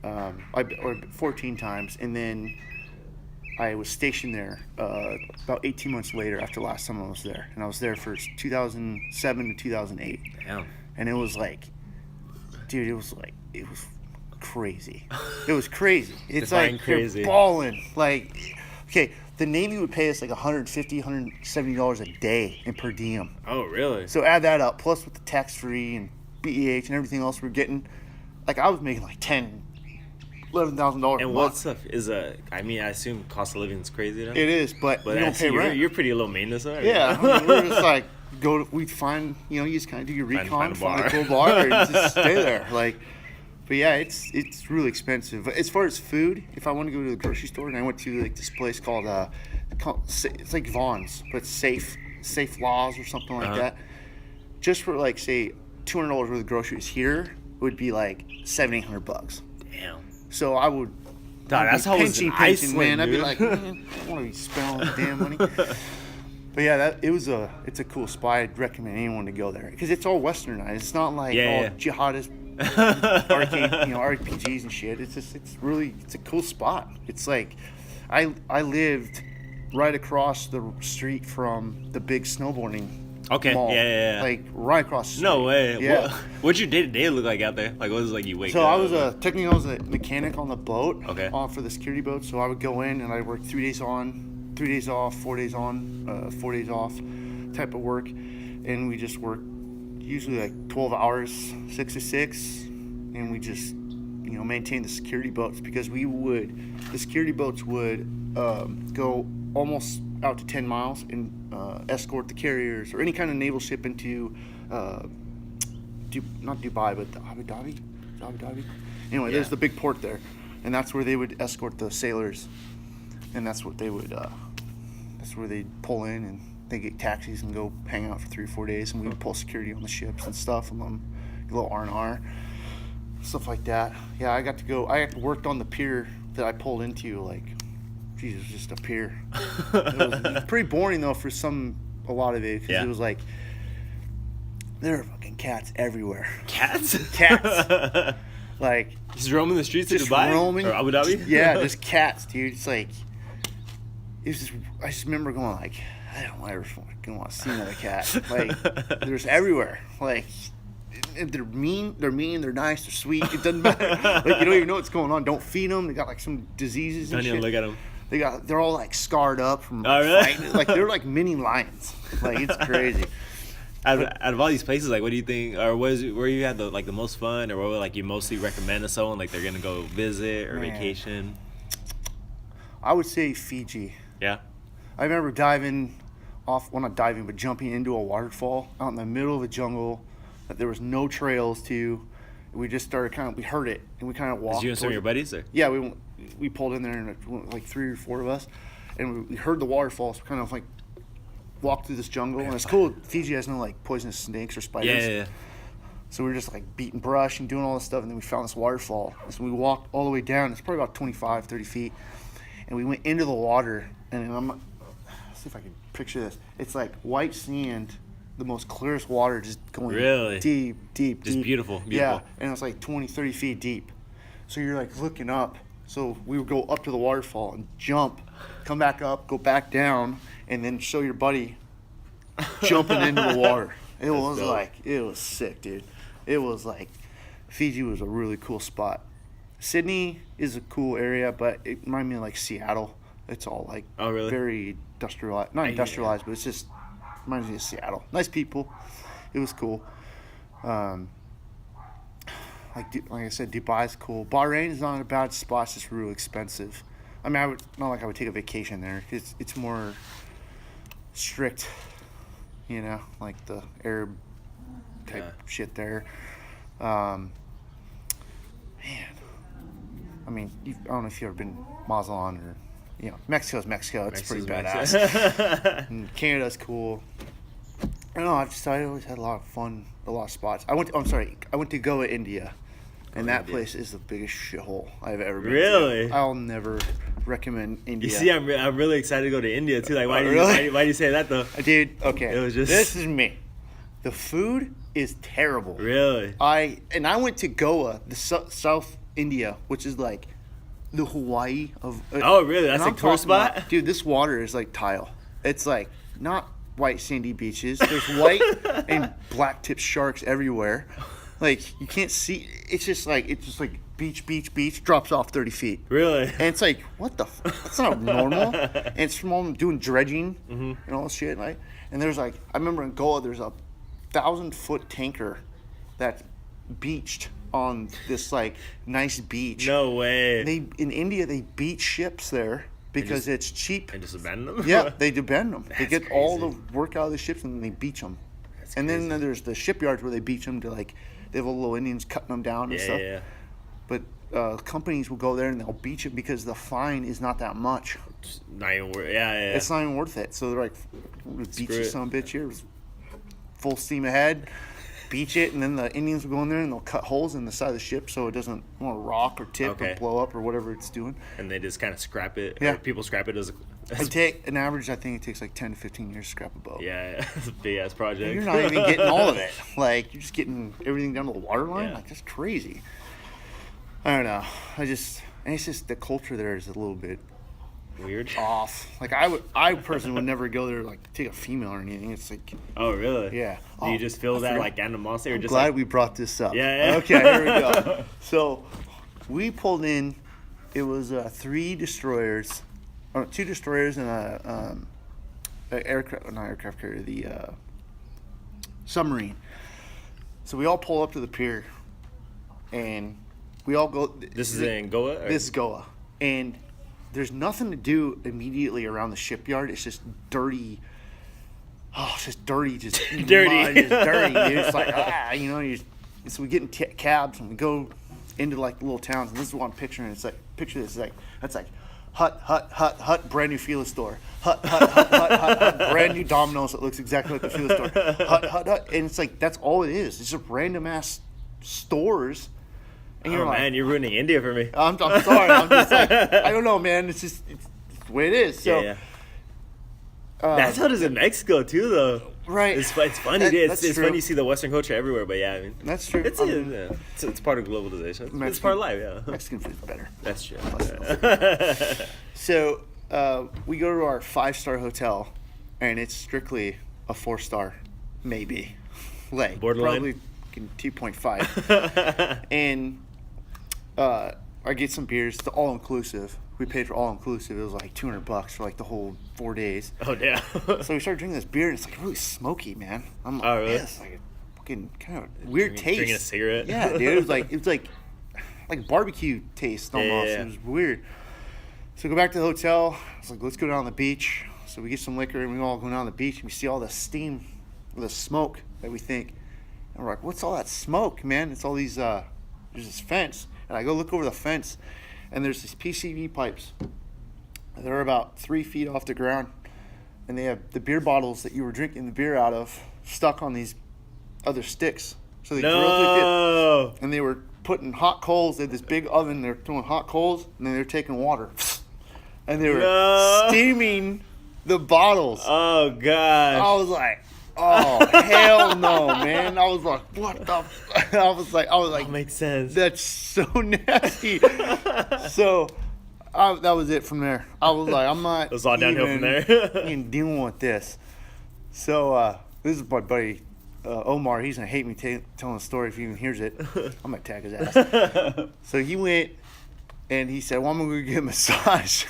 S1: Or 14 times. And then I was stationed there about 18 months later after last time I was there. And I was there for 2007 to 2008.
S2: Damn.
S1: And it was like, dude, it was crazy. It was crazy. It's
S2: Define
S1: like
S2: crazy.
S1: you're balling. Like, okay, the Navy would pay us like $150, $170 a day in per diem.
S2: Oh, really?
S1: So add that up, plus with the tax-free and BEH and everything else we're getting. Like, I was making like $11,000 a
S2: And what
S1: month.
S2: stuff is I assume cost of living is crazy though.
S1: It is, but we don't pay rent.
S2: You're pretty low maintenance though.
S1: Yeah, I mean, we're just like we'd find, you just kind of do your recon,
S2: find a
S1: find a
S2: bar.
S1: cool bar, and just stay there. Like, but yeah, it's really expensive. As far as food, if I want to go to the grocery store, and I went to like this place called it's like Vaughn's, but it's Safe Laws or something like that. Just for like say $200 worth of groceries here would be like $700-800.
S2: Damn.
S1: So I would.
S2: Dog, that's how it was in Iceland,
S1: man. I'd be
S2: dude.
S1: like, man, I don't want to be spending all this damn money. But yeah, it's a cool spot. I'd recommend anyone to go there because it's all westernized. It's not like all jihadist arcade, RPGs and shit. It's a cool spot. It's like, I lived right across the street from the big snowboarding.
S2: Okay.
S1: Mall.
S2: Yeah.
S1: Like right across the street.
S2: No way.
S1: Yeah.
S2: What'd your day to day look like out there? Like, what was it like you wake
S1: So
S2: up?
S1: I was a mechanic on the boat.
S2: Okay.
S1: For the security boat. So I would go in and I work 3 days on, 3 days off, 4 days on, 4 days off, type of work, and we just work usually like 12 hours, 6 to 6, and we just maintain the security boats because the security boats would go almost out to 10 miles and escort the carriers or any kind of naval ship into not Dubai, but Abu Dhabi. Anyway, there's the big port there, and that's where they would escort the sailors, and that's what they would. That's where they'd pull in and they get taxis and go hang out for 3 or 4 days, and we would pull security on the ships and stuff, and then a little R&R, stuff like that. Yeah, I got to work on the pier that I pulled into. Like, geez, it was just a pier. It was pretty boring though for a lot of it because it was like there were fucking cats everywhere.
S2: Cats?
S1: Cats. Like
S2: Just roaming the streets of
S1: just
S2: Dubai?
S1: roaming.
S2: Or Abu Dhabi?
S1: Yeah, just cats, dude. It's like I just remember going like, I don't ever want to see another cat. Like there's everywhere. Like they're mean, they're nice, they're sweet. It doesn't matter. Like you don't even know what's going on. Don't feed them. They got like some diseases and
S2: Don't
S1: shit.
S2: even look at them.
S1: They're all like scarred up from
S2: Oh, really?
S1: fighting. Like they're like mini lions. Like it's crazy.
S2: Out of all these places, like, what do you think, or where you had the most fun, or what would like you mostly recommend to someone, like they're gonna go visit or
S1: Man.
S2: vacation?
S1: I would say Fiji.
S2: Yeah.
S1: I remember jumping into a waterfall out in the middle of a jungle that there was no trails to. We just started we heard it, and we kind of walked.
S2: Did you and some of your buddies? Or?
S1: Yeah, we pulled in there, and it went like 3 or 4 of us, and we heard the waterfall. So we kind of like walked through this jungle, and it's cool. Fiji has no like poisonous snakes or spiders.
S2: Yeah.
S1: So we were just like beating brush and doing all this stuff, and then we found this waterfall. So we walked all the way down. It's probably about 25, 30 feet, and we went into the water. And let's see if I can picture this. It's like white sand, the most clearest water, just going
S2: Really?
S1: deep, deep,
S2: Just
S1: deep.
S2: beautiful.
S1: Yeah, and it's like 20, 30 feet deep. So you're like looking up. So we would go up to the waterfall and jump, come back up, go back down, and then show your buddy jumping into the water. It was
S2: dope.
S1: it was sick, dude. It was like, Fiji was a really cool spot. Sydney is a cool area, but it reminded me of like Seattle. It's all like
S2: Oh, really?
S1: very industrialized. Not industrialized, but it's just reminds me of Seattle. Nice people. It was cool. Like I said, Dubai's cool. Bahrain is not a bad spot. It's just real expensive. I mean, not like I would take a vacation there. It's more strict, like the Arab type shit there. Man, I mean, I don't know if you've ever been Mazatlan or, Mexico's Mexico. It's pretty
S2: Mexico's
S1: badass. And Canada's cool. I don't know. I always had a lot of fun, a lot of spots. I went to Goa, India, and that place is the biggest shithole I've ever been
S2: Really?
S1: to. I'll never recommend India.
S2: You see, I'm really excited to go to India too. Like, why
S1: Really?
S2: why do you say that though?
S1: Dude, okay.
S2: It was just-
S1: This is me. The food is terrible.
S2: Really?
S1: I went to Goa, the South India, which is like the Hawaii of.
S2: Oh, really? That's
S1: and
S2: a
S1: I'm
S2: tourist
S1: talking about-
S2: spot?
S1: Dude, this water is like tile. It's like not white sandy beaches. There's white and black tipped sharks everywhere. Like you can't see. It's just like beach, drops off 30 feet.
S2: Really?
S1: And it's like, what the? That's not normal. And it's from all doing dredging and all this shit, right? And there's like, I remember in Goa, there's a 1,000-foot tanker that's beached on this like nice beach.
S2: No way.
S1: In India they beach ships there because it's cheap.
S2: And just abandon them?
S1: Yeah, they abandon them. They
S2: That's
S1: get all the
S2: crazy.
S1: work out of the ships and then they beach them.
S2: That's
S1: And
S2: crazy.
S1: then there's the shipyards where they beach them to like, they have little Indians cutting them down and stuff.
S2: Yeah.
S1: But companies will go there and they'll beach it because the fine is not that much.
S2: Just not even worth. Yeah.
S1: It's not even worth it. So they're like, we'll beach
S2: Screw
S1: you
S2: it.
S1: son of a bitch here. Full steam ahead. Beach it, and then the Indians will go in there and they'll cut holes in the side of the ship so it doesn't want to rock or tip
S2: Okay.
S1: or blow up or whatever it's doing.
S2: And they just kind of scrap it.
S1: Yeah.
S2: Or people scrap it as
S1: I take an average. I think it takes like 10 to 15 years to scrap a boat.
S2: yeah. It's a big ass project.
S1: You're not even getting all of it. Like you're just getting everything down to the water line.
S2: Yeah.
S1: Like that's crazy. I don't know. And it's just the culture there is a little bit
S2: Weird.
S1: off. Like I personally would never go there like take a female or anything. It's like
S2: Oh, really?
S1: yeah.
S2: Do you just feel
S1: I
S2: that
S1: forgot.
S2: like animosity or
S1: I'm
S2: just
S1: glad
S2: like,
S1: we brought this up.
S2: Yeah.
S1: Okay, here we go. So we pulled in. It was 3 destroyers, or 2 destroyers and a aircraft carrier, the submarine. So we all pull up to the pier, and we all go.
S2: this is in Goa? Or?
S1: This is Goa, and there's nothing to do immediately around the shipyard. It's just dirty. Oh, it's just dirty, just
S2: Dirty.
S1: mud, just dirty. Dude. It's like so we get in cabs and we go into like little towns, and this is what I'm picturing. It's like picture this, that's like hut, brand new Fila store. Hut, brand new Domino's that looks exactly like the Fila store. Hut, and it's like that's all it is. It's just random ass stores. And
S2: Oh, man, you're ruining India for me.
S1: I'm sorry. I'm just like, I don't know, man. It's the way it is. So,
S2: yeah. That's how it is in Mexico too, though.
S1: right.
S2: It's funny,
S1: That-
S2: dude.
S1: that's
S2: It's
S1: true.
S2: funny to see the Western culture everywhere, but yeah, I mean,
S1: That's true.
S2: it's it's part of globalization. It's
S1: Mexican-
S2: part of life, yeah.
S1: Mexican food's better.
S2: That's true.
S1: So we go to our 5-star hotel, and it's strictly a 4-star, maybe, like
S2: Borderline?
S1: probably 2.5. And I get some beers. It's all inclusive. We paid for all inclusive. It was like $200 for like the whole 4 days.
S2: Oh, damn.
S1: So we started drinking this beer, and it's like really smoky, man. I'm like,
S2: Oh, really?
S1: man, it's like a fucking kind of weird taste.
S2: Drinking a cigarette?
S1: Yeah, dude. It was like barbecue taste almost.
S2: yeah.
S1: It was weird. So we go back to the hotel. I was like, let's go down the beach. So we get some liquor, and we all go down the beach, and we see all the steam, the smoke that we think. And we're like, what's all that smoke, man? It's all these there's this fence, and I go look over the fence, and there's these PCV pipes. They're about 3 feet off the ground, and they have the beer bottles that you were drinking the beer out of stuck on these other sticks. So they drilled it, and they were putting hot coals. They had this big oven. They're throwing hot coals, and then they're taking water, and they were steaming the bottles.
S2: Oh gosh.
S1: I was like, oh hell no, man. I was like, what the? I was like,
S2: That makes sense.
S1: that's so nasty. So that was it from there. I was like, I'm not.
S2: It was all downhill from there.
S1: even dealing with this. So this is my buddy Omar. He's gonna hate me telling the story if he even hears it. I'm gonna tag his ass. So he went and he said, well, I'm gonna go get a massage.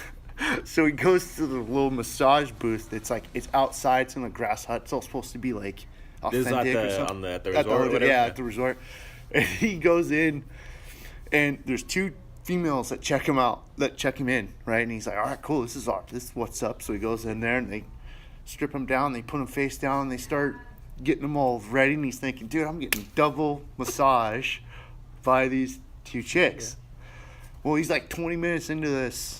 S1: So he goes to the little massage booth. It's outside. It's in a grass hut. It's all supposed to be like
S2: This
S1: authentic
S2: is
S1: or something.
S2: at the resort or
S1: hotel,
S2: whatever?
S1: yeah, at the resort. And he goes in, and there's 2 females that check him in, right? And he's like, all right, cool. This is what's up. So he goes in there, and they strip him down. They put him face down. And they start getting him all ready. And he's thinking, dude, I'm getting double massage by these 2 chicks. Well, he's like 20 minutes into this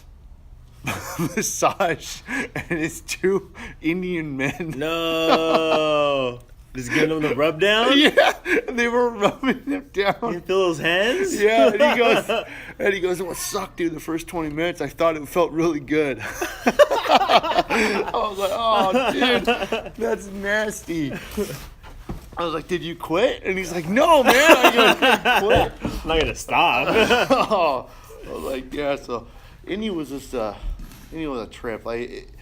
S1: massage, and it's 2 Indian men.
S2: No. Just giving them the rub down?
S1: Yeah, and they were rubbing him
S2: You
S1: down.
S2: feel those hands?
S1: Yeah, and he goes, it sucked, dude. The first 20 minutes, I thought it felt really good. I was like, oh, dude, that's nasty. I was like, did you quit? And he's like, no, man, I gotta quit.
S2: I'm not gonna stop.
S1: Oh, I was like, yeah. So India was just India was a trip. Like,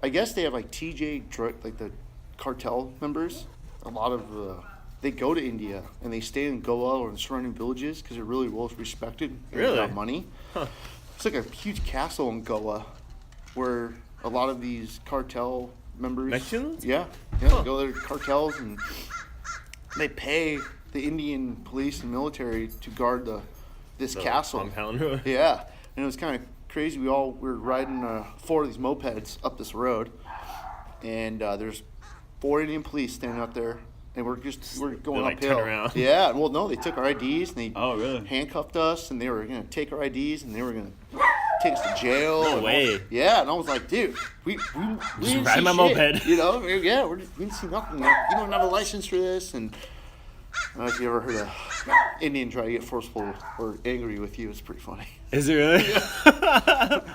S1: I guess they have like TJ drug, like the cartel members. A lot of they go to India and they stay in Goa or in surrounding villages because they're really well respected. And
S2: Really?
S1: they got money.
S2: Huh.
S1: It's like a huge castle in Goa where a lot of these cartel members.
S2: Mexicans?
S1: Yeah,
S2: Huh.
S1: go there cartels and they pay the Indian police and military to guard this castle.
S2: Compound.
S1: Yeah, and it was kind of crazy. We were riding 4 of these mopeds up this road, and there's 4 Indian police standing up there, and we're going
S2: like,
S1: uphill.
S2: turn around.
S1: Yeah, well, no, they took our IDs and they
S2: Oh, really?
S1: handcuffed us, and they were gonna take our IDs and they were gonna take us to jail.
S2: No
S1: and
S2: way.
S1: Yeah, and I was like, dude, we didn't
S2: ride
S1: see
S2: my
S1: shit,
S2: moped.
S1: You know, yeah, we didn't see nothing. Like, you don't have a license for this, and I don't know if you ever heard a Indian try to get forceful or angry with you. It's pretty funny.
S2: Is it really?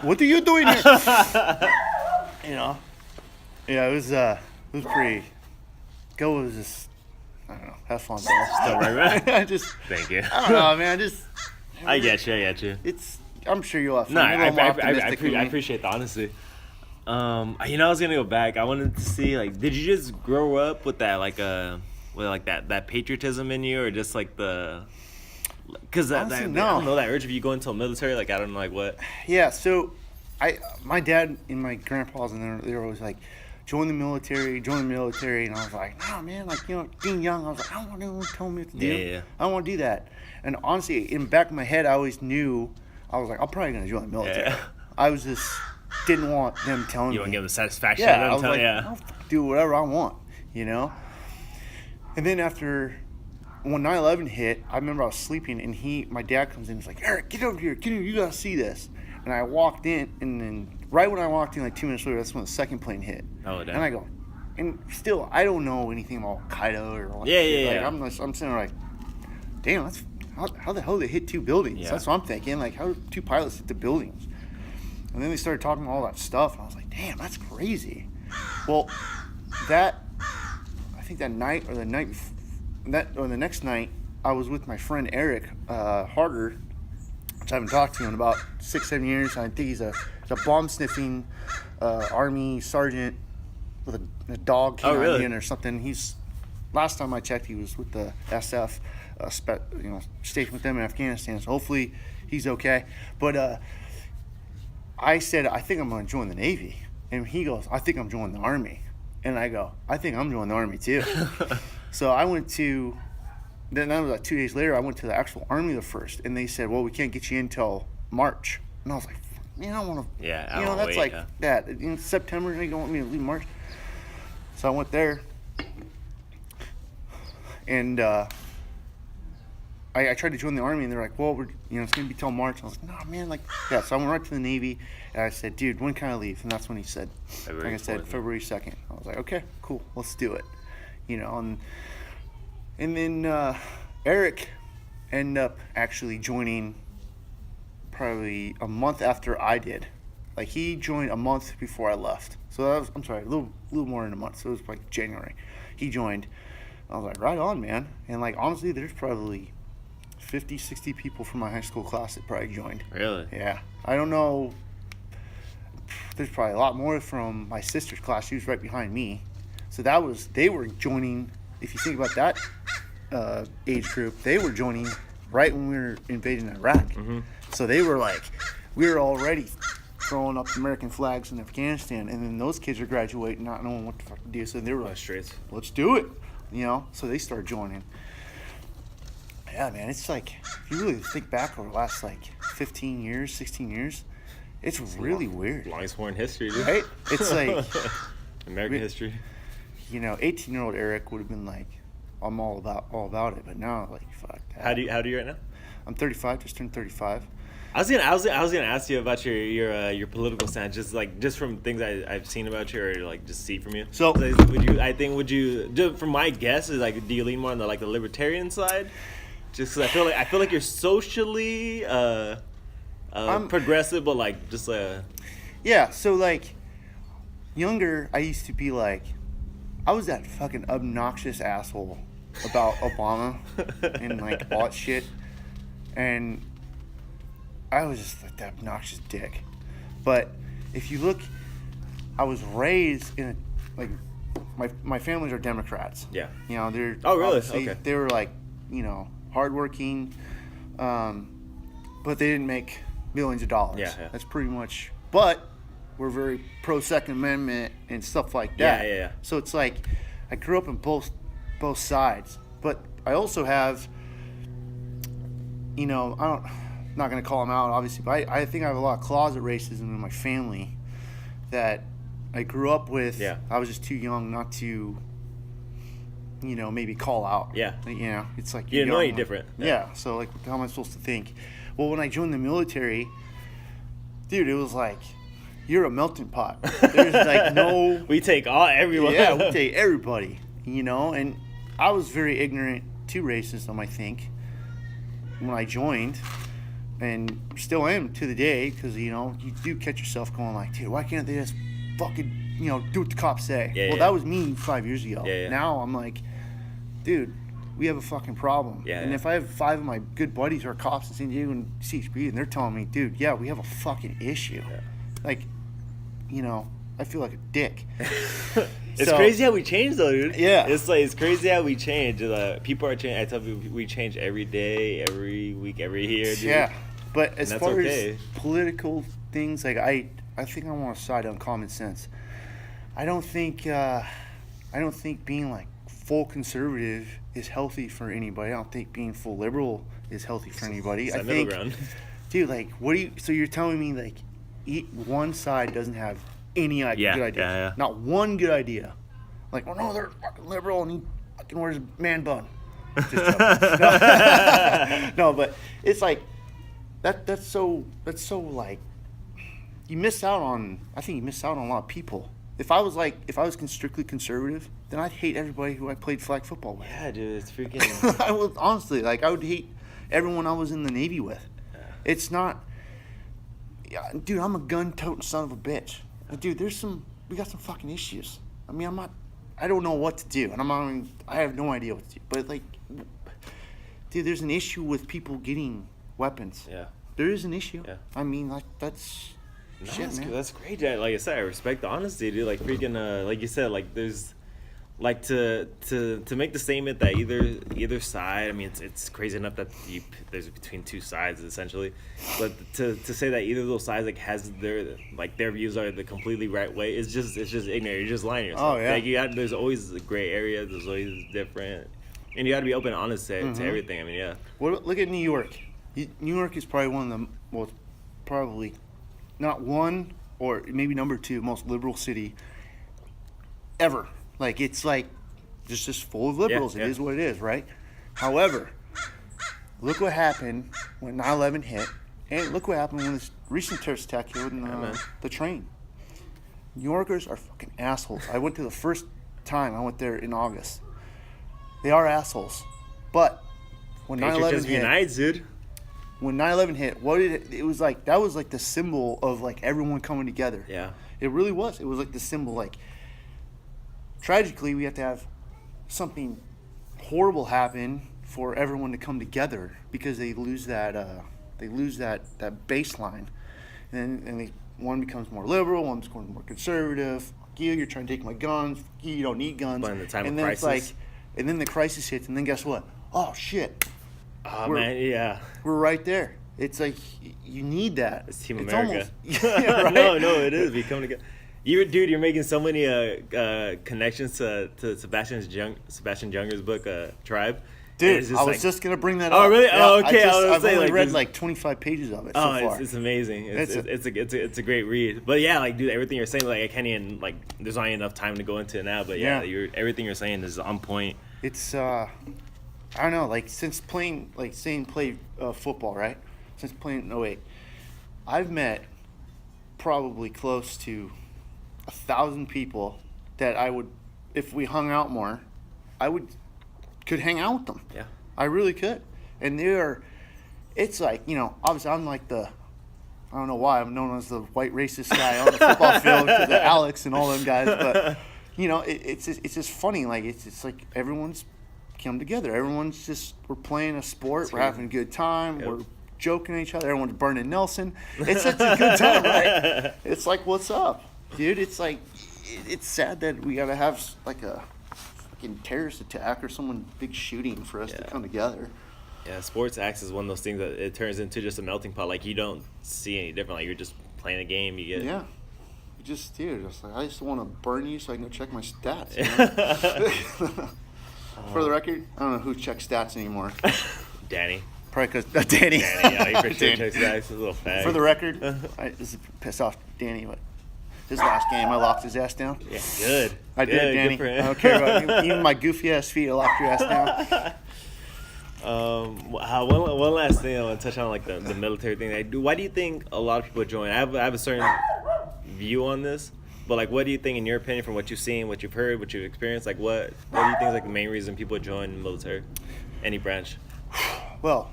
S1: What are you doing here? You know? Yeah, it was pretty. Go was just, I don't know, have fun.
S2: Still right,
S1: I just,
S2: Thank you.
S1: I don't know, man.
S2: I get you.
S1: I'm sure you'll have fun.
S2: No,
S1: You're a little more optimistic than
S2: I
S1: me.
S2: appreciate the honesty. I was gonna go back. I wanted to see, like, did you just grow up with that, like, that patriotism in you, or just like because
S1: Honestly,
S2: I
S1: no.
S2: don't know, that urge of you going to a military, like, I don't know, like, what?
S1: Yeah, so my dad and my grandpas and they were always like, join the military, and I was like, nah, man, like, you know, being young, I was like, I don't want anyone to tell me what to do.
S2: Yeah.
S1: I don't want to do that. And honestly, in the back of my head, I always knew, I was like, I'm probably gonna join the military.
S2: Yeah.
S1: I was just didn't want them telling
S2: You
S1: me.
S2: want to give them the satisfaction
S1: Yeah, I
S2: of
S1: was
S2: them
S1: like,
S2: telling,
S1: I'll do whatever I want, you know? And then when 9/11 hit, I remember I was sleeping, and my dad comes in and he's like, Eric, get over here, you gotta see this. And I walked in, and then right when I walked in, like 2 minutes later, that's when the second plane hit.
S2: Oh, damn.
S1: And I go, and still, I don't know anything about Al-Qaeda or all that
S2: Yeah,
S1: shit.
S2: yeah,
S1: Like,
S2: yeah.
S1: I'm sitting there like, damn, that's, how the hell did they hit 2 buildings?
S2: Yeah.
S1: That's what I'm thinking, like, how did 2 pilots hit the buildings? And then they started talking about all that stuff, and I was like, damn, that's crazy. Well, I think that night or the next night, I was with my friend Eric Harder, which I haven't talked to in about 6-7 years. I think he's a bomb sniffing Army sergeant with a dog
S2: Oh, really?
S1: canine or something. Last time I checked, he was with the SF, stationed with them in Afghanistan. So hopefully he's okay. But I said, I think I'm going to join the Navy. And he goes, I think I'm joining the Army. And I go, I think I'm joining the Army too. So I went to, then that was like 2 days later, I went to the actual Army the first. And they said, well, we can't get you in until March. And I was like, man, I don't want to.
S2: Yeah, I
S1: you know,
S2: don't
S1: that's
S2: wait,
S1: like
S2: yeah.
S1: that. In September, they don't want me to leave March. So I went there. And I tried to join the Army, and they're like, well, it's going to be till March. I was like, no, man, like, yeah. So I went right to the Navy, and I said, dude, when can I leave? And that's when he said,
S2: February
S1: like I said,
S2: 4th.
S1: February 2nd. I was like, okay, cool, let's do it. And then Eric ended up actually joining probably a month after I did. Like, he joined a month before I left. So that was, I'm sorry, a little more than a month. So it was like January. He joined. I was like, right on, man. And like, honestly, there's probably 50, 60 people from my high school class that probably joined.
S2: Really?
S1: Yeah. I don't know. There's probably a lot more from my sister's class. She was right behind me. So they were joining, if you think about that age group, they were joining right when we were invading Iraq.
S2: Mm-hmm.
S1: So they were like, we were already throwing up American flags in Afghanistan. And then those kids are graduating, not knowing what the fuck to do. So they were like,
S2: Straight.
S1: let's do it. So they started joining. Yeah, man, it's like, if you really think back over the last like 15 years, 16 years, it's really weird.
S2: Longest war in history, dude.
S1: Right? It's like,
S2: American history.
S1: 18-year-old Eric would have been like, I'm all about it. But now, like, fuck that.
S2: How do you right now?
S1: I'm 35, just turned 35.
S2: I was gonna ask you about your political stance, just from things I've seen about you, or like just see from you.
S1: So-
S2: would you just from my guess is like, do you lean more on the libertarian side? Just 'cause I feel like you're socially progressive, but like just
S1: Yeah, so like, younger, I used to be like, I was that fucking obnoxious asshole about Obama and like all that shit. And I was just like that obnoxious dick. But if you look, I was raised in my families are Democrats.
S2: Yeah.
S1: They're
S2: Oh, really?
S1: obviously-
S2: Okay.
S1: They were like, hardworking, but they didn't make millions of dollars.
S2: Yeah.
S1: That's pretty much. But we're very pro Second Amendment and stuff like that.
S2: Yeah.
S1: So it's like I grew up in both sides, but I also have, I'm not gonna call them out obviously, but I think I have a lot of closet racism in my family that I grew up with.
S2: Yeah.
S1: I was just too young not to, maybe call out.
S2: Yeah.
S1: It's like
S2: You know
S1: young.
S2: you're different.
S1: Yeah. So like, how am I supposed to think? Well, when I joined the military, dude, it was like, you're a melting pot. There's like no.
S2: we take everyone.
S1: Yeah, we take everybody. And I was very ignorant to racism, I think, when I joined, and still am to the day, because you do catch yourself going like, dude, why can't they just fucking do what the cops say?
S2: Yeah,
S1: well,
S2: yeah.
S1: that was me 5 years ago.
S2: Yeah.
S1: Now I'm like, dude, we have a fucking problem.
S2: Yeah,
S1: and
S2: yeah.
S1: if I have 5 of my good buddies who are cops in San Diego and CHP, and they're telling me, dude, yeah, we have a fucking issue.
S2: Yeah.
S1: Like, I feel like a dick.
S2: It's
S1: So-
S2: crazy how we change, though, dude.
S1: Yeah.
S2: It's crazy how we change. People are changing. I tell people we change every day, every week, every year, dude.
S1: Yeah, but as
S2: that's
S1: far
S2: okay.
S1: as political things, like I think I want to side on common sense. I don't think being like full conservative is healthy for anybody. I don't think being full liberal is healthy for anybody.
S2: It's
S1: I
S2: that middle
S1: think,
S2: ground.
S1: dude, like, so you're telling me like, one side doesn't have any
S2: Yeah,
S1: good idea,
S2: yeah.
S1: not one good idea. Like, well, no, they're fucking liberal and he fucking wears a man bun. Just joking. No, but it's like that's so like you miss out on. I think you miss out on a lot of people. If I was strictly conservative, then I'd hate everybody who I played flag football with.
S2: Yeah, dude, it's freaking.
S1: I would honestly I would hate everyone I was in the Navy with. It's not. Yeah, dude, I'm a gun-toting son of a bitch. Dude, we got some fucking issues. I mean, I don't know what to do, and I have no idea what to do. But like, dude, there's an issue with people getting weapons.
S2: Yeah.
S1: There is an issue.
S2: Yeah.
S1: I mean, like, that's
S2: No,
S1: shit, man.
S2: that's great, Jack. Like I said, I respect the honesty, dude. Like freaking, like you said, like there's, like to make the statement that either side. I mean, it's crazy enough that there's between two sides essentially, but to say that either of those sides like has their views are the completely right way is just ignorant. You're just lying to yourself.
S1: Oh, yeah.
S2: Like there's always a gray area. There's always different, and you got to be open and honest to everything. I mean, yeah.
S1: Well, look at New York. New York is probably one of the, well, probably not one or maybe number 2 most liberal city ever. Like, it's like just full of liberals.
S2: Yeah.
S1: It is what it is, right? However, look what happened when 9/11 hit, and look what happened when this recent terrorist attack hit in
S2: man.
S1: the train. New Yorkers are fucking assholes. I went to the first time I went there in August. They are assholes. But when 9/11
S2: Patriotism
S1: hit,
S2: unites, dude.
S1: when 9/11 hit, what did it was like, that was like the symbol of like everyone coming together.
S2: Yeah.
S1: It really was. It was like the symbol, like, tragically we have to have something horrible happen for everyone to come together, because they lose that baseline, and one becomes more liberal, one becomes more conservative. Fuck you, you're trying to take my guns. Fuck you don't need guns.
S2: But in the time
S1: and
S2: of
S1: then
S2: crisis.
S1: it's like, and then the crisis hits, and then guess what? Oh shit,
S2: Oh
S1: We're-
S2: man, yeah.
S1: we're right there. It's like you need that.
S2: It's Team
S1: It's
S2: America.
S1: almost, yeah, right?
S2: No, it is. We come together. Dude, you're making so many connections to Sebastian Junger's book, Tribe. And
S1: Dude,
S2: it's just
S1: I was
S2: like-
S1: just gonna bring that
S2: Oh,
S1: up.
S2: really? Oh, okay, I was
S1: I've
S2: saying,
S1: only
S2: like,
S1: read
S2: this-
S1: like 25 pages of it so
S2: Oh,
S1: far.
S2: it's amazing. It's
S1: It's
S2: a great read. But yeah, like dude, everything you're saying, like I can't even like. There's not enough time to go into it now. But yeah,
S1: Yeah.
S2: everything you're saying is on point.
S1: It's I don't know, like since playing, like saying play football, right? Since playing in 08, I've met probably close to 1,000 people that I would, if we hung out more, could hang out with them.
S2: Yeah.
S1: I really could. And it's like, you know, obviously I'm like I don't know why I'm known as the white racist guy on the football field because of Alex and all them guys, but you know, it's just funny. Like it's like everyone's come together. Everyone's just, we're playing a sport. We're having a good time.
S2: Yep.
S1: We're joking at each other. Everyone's burning Nelson. It's such a good time, right? It's like, what's up, dude? It's like, it's sad that we gotta have like a fucking terrorist attack or someone big shooting for us to
S2: Yeah.
S1: come together.
S2: Yeah, sports acts is one of those things that it turns into just a melting pot. Like you don't see any different. Like you're just playing a game. You get
S1: Yeah. You just, dude, it's like, I just want to burn you so I can go check my stats. You know? For the record, I don't know who checks stats anymore.
S2: Danny.
S1: Probably because Danny.
S2: Danny, yeah, he for sure
S1: Danny.
S2: checks guys. He's a little fag.
S1: For the record, this is piss off Danny, but his last game I locked his ass down.
S2: Yeah, good.
S1: I
S2: Good,
S1: did,
S2: good
S1: Danny.
S2: for
S1: I
S2: him.
S1: don't care about even my goofy ass feet. I locked your ass down.
S2: One last thing I want to touch on, like the military thing. Like, why do you think a lot of people join? I have a certain view on this, but like, what do you think, in your opinion, from what you've seen, what you've heard, what you've experienced? Like, what do you think is like the main reason people join the military, any branch?
S1: Well,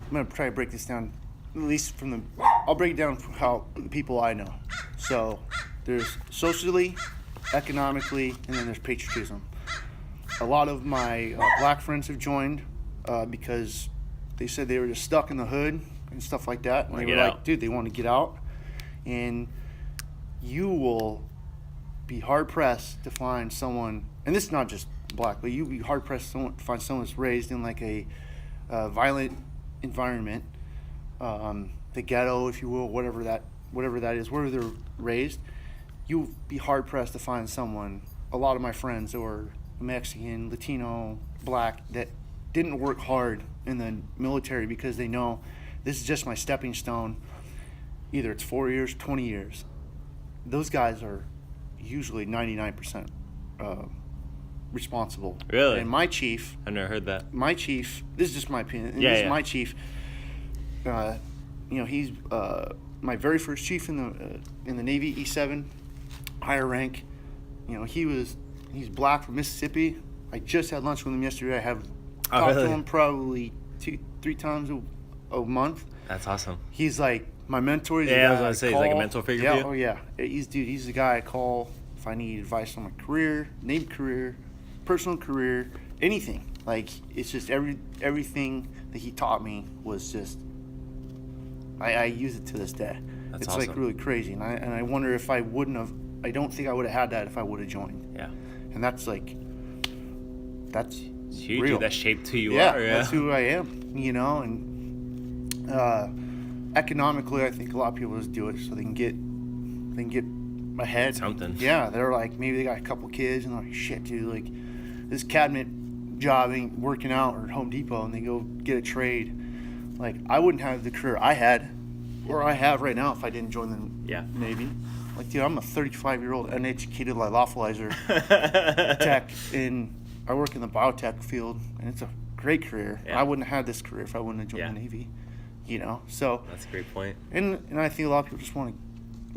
S1: I'm gonna try to break this down, at least I'll break it down from how the people I know. So there's socially, economically, and then there's patriotism. A lot of my black friends have joined because they said they were just stuck in the hood and stuff like that. And
S2: Wanna
S1: they were
S2: get
S1: like,
S2: out.
S1: dude, they want to get out. And you will be hard pressed to find someone, and this is not just black, but you'll be hard pressed to find someone that's raised in like a violent environment, the ghetto, if you will, whatever that is, wherever they're raised. You'll be hard pressed to find someone. A lot of my friends that were Mexican, Latino, black, that didn't work hard in the military because they know this is just my stepping stone. Either it's 4 years, 20 years. Those guys are usually 99% responsible.
S2: Really?
S1: And my chief,
S2: I've never heard that.
S1: this is just my opinion.
S2: Yeah,
S1: This is
S2: yeah.
S1: my chief. He's my very first chief in the Navy, E7, higher rank. You know, he's black from Mississippi. I just had lunch with him yesterday. I have talked
S2: really?
S1: to him probably 2-3 times a month.
S2: That's awesome.
S1: He's like my mentor. He's the
S2: Yeah, I was
S1: guy
S2: gonna say, he's like a
S1: call.
S2: mentor figure
S1: Yeah,
S2: for you?
S1: oh yeah. He's the guy I call if I need advice on my career, Navy career, personal career, anything. Like, it's just everything that he taught me was just, I use it to this day.
S2: That's
S1: it's like
S2: awesome.
S1: really crazy, and I wonder if I wouldn't have. I don't think I would have had that if I would have joined.
S2: Yeah.
S1: And that's like, that's
S2: It's huge.
S1: real.
S2: That shaped who you
S1: Yeah,
S2: are. Yeah.
S1: that's who I am, you know, and economically, I think a lot of people just do it so they can get ahead.
S2: Something.
S1: Yeah, they're like, maybe they got a couple kids and they're like, shit, dude, like this cabinet job ain't working out, or Home Depot, and they go get a trade. Like, I wouldn't have the career I had or I have right now if I didn't join the
S2: Yeah.
S1: Navy. Like, dude, I'm a 35-year-old uneducated lyophilizer tech, and I work in the biotech field, and it's a great career.
S2: Yeah.
S1: I wouldn't have had this career if I wouldn't have joined
S2: Yeah.
S1: the Navy. You know, so
S2: That's a great point.
S1: and I think a lot of people just want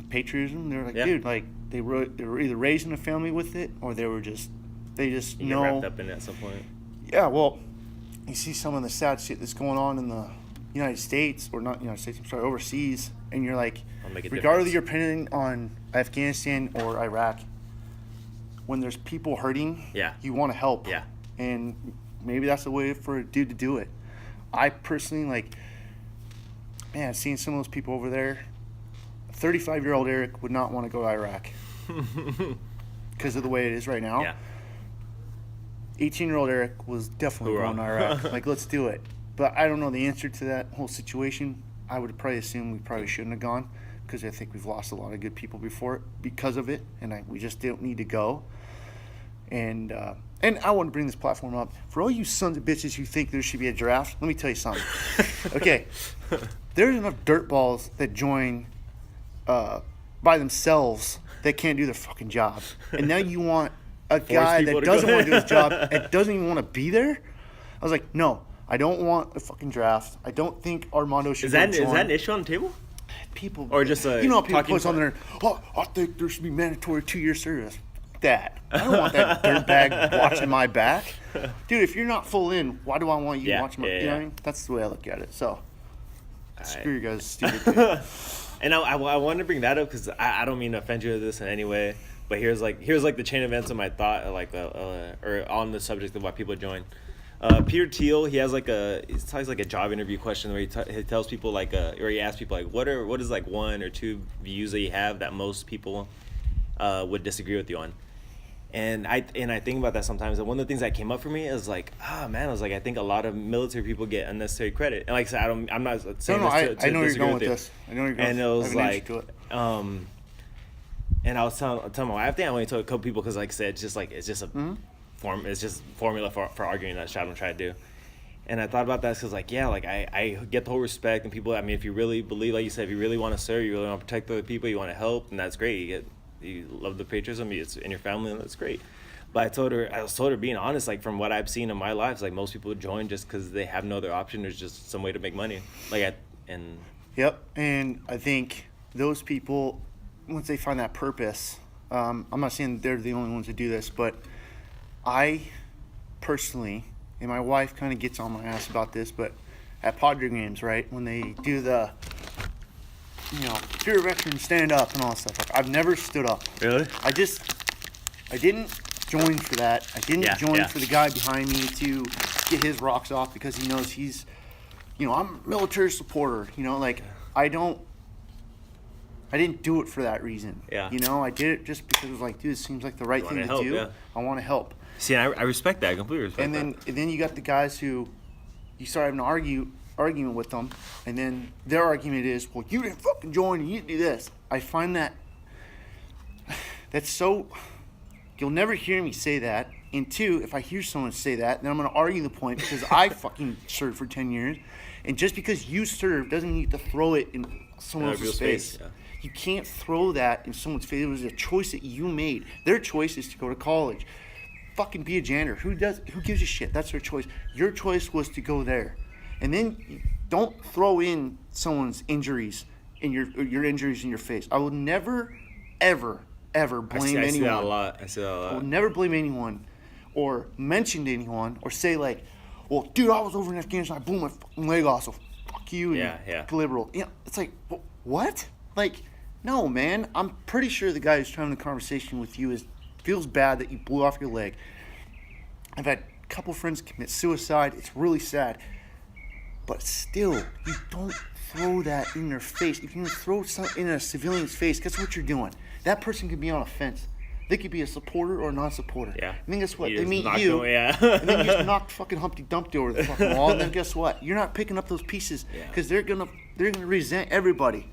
S1: patriotism. They're like,
S2: Yeah.
S1: dude, like they were either raised in a family with it, or they just
S2: You get
S1: know.
S2: wrapped up in it at some point.
S1: Yeah, well, you see some of the sad shit that's going on in the United States, or not United States, I'm sorry, overseas, and you're like,
S2: I'll make a
S1: regardless
S2: difference.
S1: of your opinion on Afghanistan or Iraq, when there's people hurting,
S2: Yeah.
S1: you want to help.
S2: Yeah.
S1: And maybe that's the way for a dude to do it. I personally, like, man, seeing some of those people over there, 35-year-old Eric would not want to go to Iraq because of the way it is right now.
S2: Yeah.
S1: 18-year-old Eric was definitely
S2: Hoorah.
S1: going to Iraq. Like, let's do it. But I don't know the answer to that whole situation. I would probably assume we probably shouldn't have gone because I think we've lost a lot of good people before because of it, and we just don't need to go. And I want to bring this platform up. For all you sons of bitches who think there should be a draft, let me tell you something. Okay, there's enough dirtballs that join by themselves that can't do their fucking job. And now you want a guy
S2: people
S1: that
S2: to go.
S1: doesn't want to do his job and doesn't even want to be there? I was like, no, I don't want a fucking draft. I don't think Armando should
S2: Is that
S1: join.
S2: an issue on the table?
S1: People,
S2: Or just a
S1: you know how people
S2: talking
S1: post on there, oh, I think there should be mandatory 2-year service. That I don't want that dirtbag watching my back, dude. If you're not full in, why do I want you
S2: Yeah,
S1: watching my?
S2: yeah,
S1: You know what I
S2: yeah.
S1: mean? That's the way I look at it. So screw you guys, stupid.
S2: And I wanted to bring that up because I don't mean to offend you with this in any way, but here's like the chain of events of my thought, or on the subject of why people join. Peter Thiel, he talks like a job interview question where he tells people or he asks people like, what is like 1 or 2 views that you have that most people would disagree with you on. And I think about that sometimes. And one of the things that came up for me is like, man, I was like, I think a lot of military people get unnecessary credit. And like I said, I'm not saying
S1: No,
S2: this to
S1: I know where you're
S2: disagree
S1: going with
S2: you.
S1: this. I know where you're going.
S2: And it
S1: I
S2: was
S1: have an answer
S2: like,
S1: to it.
S2: and I was telling my wife, I think I only told a couple people because, like I said, it's just a form. It's just formula for arguing that shit I'm trying to do. And I thought about that because, like, yeah, like I get the whole respect and people. I mean, if you really believe, like you said, if you really want to serve, you really want to protect other people, you want to help, and that's great. You love the patriotism, it's in your family, and that's great. But I was told her being honest, like from what I've seen in my life, like most people join just because they have no other option. There's just some way to make money.
S1: Yep, and I think those people, once they find that purpose, I'm not saying they're the only ones that do this, but I personally, and my wife kind of gets on my ass about this, but at Padre games, right, when they do the, if you're a veteran, stand up and all that stuff. Like, I've never stood up.
S2: Really?
S1: I didn't join for that. I didn't join for the guy behind me to get his rocks off because he knows he's, I'm a military supporter. I didn't do it for that reason.
S2: Yeah.
S1: I did it just because it was like, dude, it seems like the right thing to
S2: help,
S1: do.
S2: yeah.
S1: I want to help.
S2: See, I respect that. I completely respect
S1: And
S2: that.
S1: then you got the guys who, you start having an argument with them, and then their argument is, well, you didn't fucking join and you didn't do this. I find that's so, you'll never hear me say that. And 2, if I hear someone say that, then I'm going to argue the point because I fucking served for 10 years. And just because you served doesn't mean you have to throw it in someone
S2: other
S1: else's
S2: people's
S1: face.
S2: face, yeah.
S1: You can't throw that in someone's face. It was a choice that you made. Their choice is to go to college. Fucking be a janitor. Who gives a shit? That's their choice. Your choice was to go there. And then don't throw in someone's injuries in your injuries in your face. I will never, ever, ever blame
S2: I see that
S1: anyone.
S2: a lot. I see that a lot.
S1: I will never blame anyone or mention to anyone or say like, well, dude, I was over in Afghanistan. I blew my fucking leg off, so fuck you.
S2: Yeah.
S1: Liberal. It's like, what? Like, no, man. I'm pretty sure the guy who's having the conversation with you feels bad that you blew off your leg. I've had a couple friends commit suicide. It's really sad. But still, you don't throw that in their face. If you throw something in a civilian's face, guess what you're doing? That person could be on a fence. They could be a supporter or a non-supporter.
S2: Yeah.
S1: And then guess what?
S2: You
S1: They
S2: just
S1: meet
S2: knocked
S1: you,
S2: them,
S1: and then you just knocked fucking Humpty Dumpty over the fucking wall. And then guess what? You're not picking up those pieces because they're gonna resent everybody.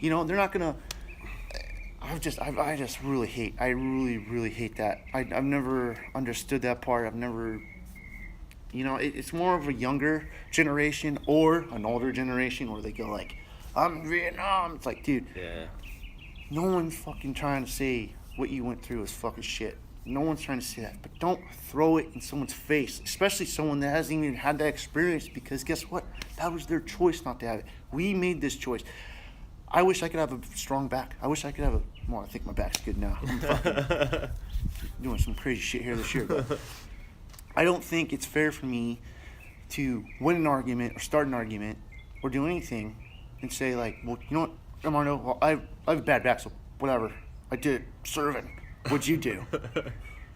S1: They're not gonna. I just really hate. I really hate that. I've never understood that part. I've never. It's more of a younger generation or an older generation where they go like, I'm in Vietnam. It's like, dude,
S2: Yeah.
S1: no one's fucking trying to say what you went through is fucking shit. No one's trying to say that. But don't throw it in someone's face, especially someone that hasn't even had that experience, because guess what? That was their choice not to have it. We made this choice. I wish I could have a strong back. I wish I could have well, I think my back's good now. I'm fucking doing some crazy shit here this year. But I don't think it's fair for me to win an argument or start an argument or do anything and say, like, well, you know what, Armando, well, I have a bad back, so whatever. I did it serving. What'd you do?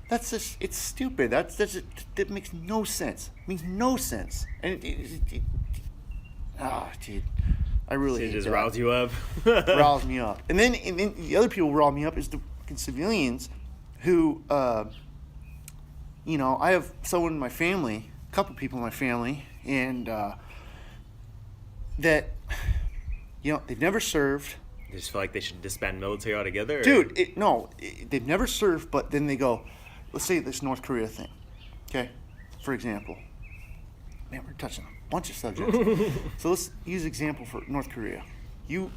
S1: That's just, it's stupid. That makes no sense. It makes no sense. And dude, I really
S2: It
S1: hate
S2: just
S1: that.
S2: riles you up.
S1: Riles me up. And then the other people rile me up is the fucking civilians who, you know, I have someone in my family, a couple people in my family, and that, you know, they've never served.
S2: You just feel like they should disband military altogether? Or?
S1: Dude, they've never served, but then they go, let's say this North Korea thing, okay, for example. Man, we're touching a bunch of subjects. So let's use example for North Korea.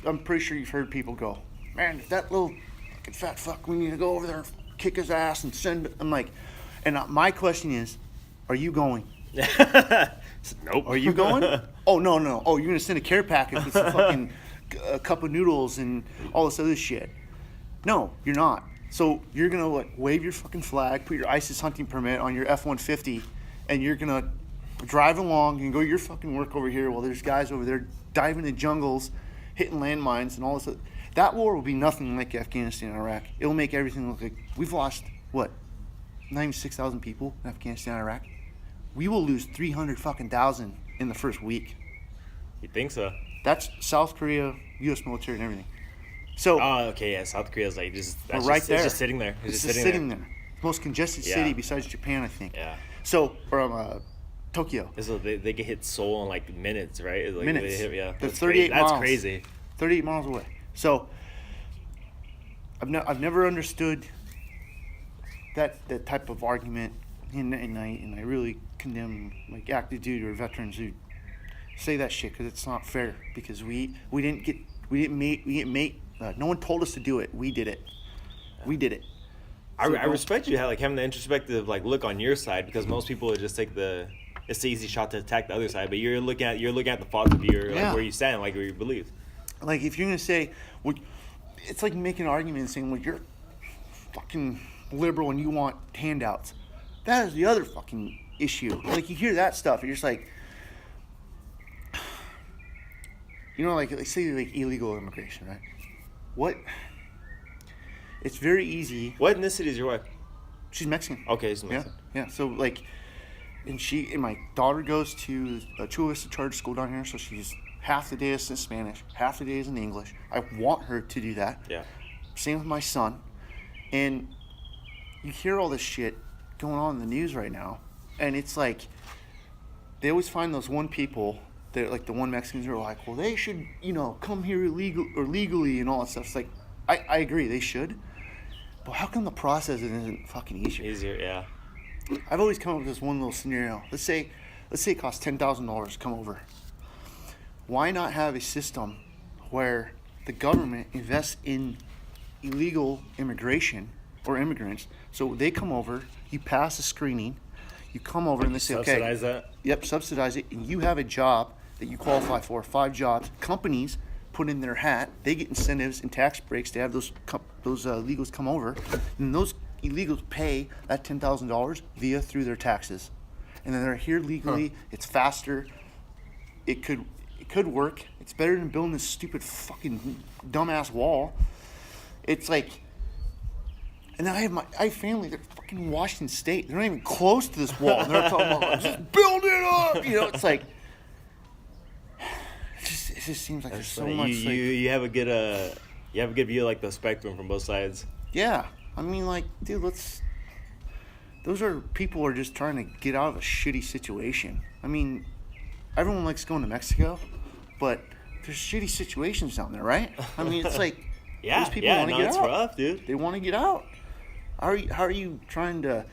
S1: I'm pretty sure you've heard people go, man, if that little fucking fat fuck, we need to go over there and kick his ass and send. I'm like, and my question is, are you going?
S2: Nope.
S1: Are you going? Oh, no. Oh, you're going to send a care package with some fucking a cup of noodles and all this other shit. No, you're not. So you're going to like wave your fucking flag, put your ISIS hunting permit on your F-150, and you're going to drive along and go your fucking work over here while there's guys over there diving in jungles, hitting landmines and all this. That war will be nothing like Afghanistan and Iraq. It'll make everything look like we've lost, what, 96,000 people in Afghanistan and Iraq? We will lose 300,000 in the first week.
S2: You think so?
S1: That's South Korea, U.S. military, and everything. So
S2: Oh, okay, yeah. South Korea's like just that's
S1: right
S2: just,
S1: there.
S2: It's just sitting there.
S1: It's just sitting there. Most congested
S2: Yeah.
S1: city besides Japan, I think.
S2: Yeah.
S1: So from Tokyo,
S2: So they get hit Seoul in like minutes, right? Like,
S1: minutes.
S2: They hit, yeah.
S1: That's 38
S2: crazy.
S1: miles.
S2: That's crazy.
S1: 38 miles away. So I've never understood that type of argument, and I really condemn like active duty or veterans who say that shit, because it's not fair, because we didn't make no one told us to do it. We did it.
S2: I
S1: So
S2: respect you like having the introspective like look on your side, because most people would just take it's the easy shot to attack the other side, but you're looking at the fault of your
S1: Yeah.
S2: like where you stand, like where you believe.
S1: Like if you're gonna say, well, it's like making an argument and saying, well, you're fucking liberal and you want handouts. That is the other fucking issue. Like you hear that stuff and you're just like, you know, like say like illegal immigration, right? What? It's very easy.
S2: What ethnicity is your wife?
S1: She's Mexican.
S2: Okay, so
S1: Yeah. So like, and my daughter goes to a Chula Vista charter school down here, so she's half the day is in Spanish, half the day is in English. I want her to do that.
S2: Yeah.
S1: Same with my son. And you hear all this shit going on in the news right now, and it's like they always find those one people that like the one Mexicans are like, well, they should, you know, come here legally and all that stuff. It's like I agree, they should. But how come the process isn't fucking easier?
S2: Easier, yeah.
S1: I've always come up with this one little scenario. Let's say it costs $10,000 to come over. Why not have a system where the government invests in illegal immigration or immigrants, so they come over, you pass a screening, you come over and they say, okay,
S2: Subsidize that.
S1: yep, subsidize it, and you have a job that you qualify for, 5 jobs. Companies put in their hat, they get incentives and tax breaks to have those illegals come over, and those illegals pay that $10,000 through their taxes, and then they're here legally. It's faster. It could work. It's better than building this stupid fucking dumbass wall. It's like, and then I have family. They're fucking Washington State. They're not even close to this wall. They're talking about just build it up. You know, it's like. It just seems like there's so much.
S2: You have a good view of like the spectrum from both sides.
S1: Yeah, I mean, like, dude, those are people who are just trying to get out of a shitty situation. I mean, everyone likes going to Mexico, but there's shitty situations down there, right? I mean, it's like
S2: Yeah,
S1: these people
S2: yeah,
S1: want to
S2: no,
S1: get
S2: it's
S1: out.
S2: rough, dude.
S1: They want to get out. How are you trying to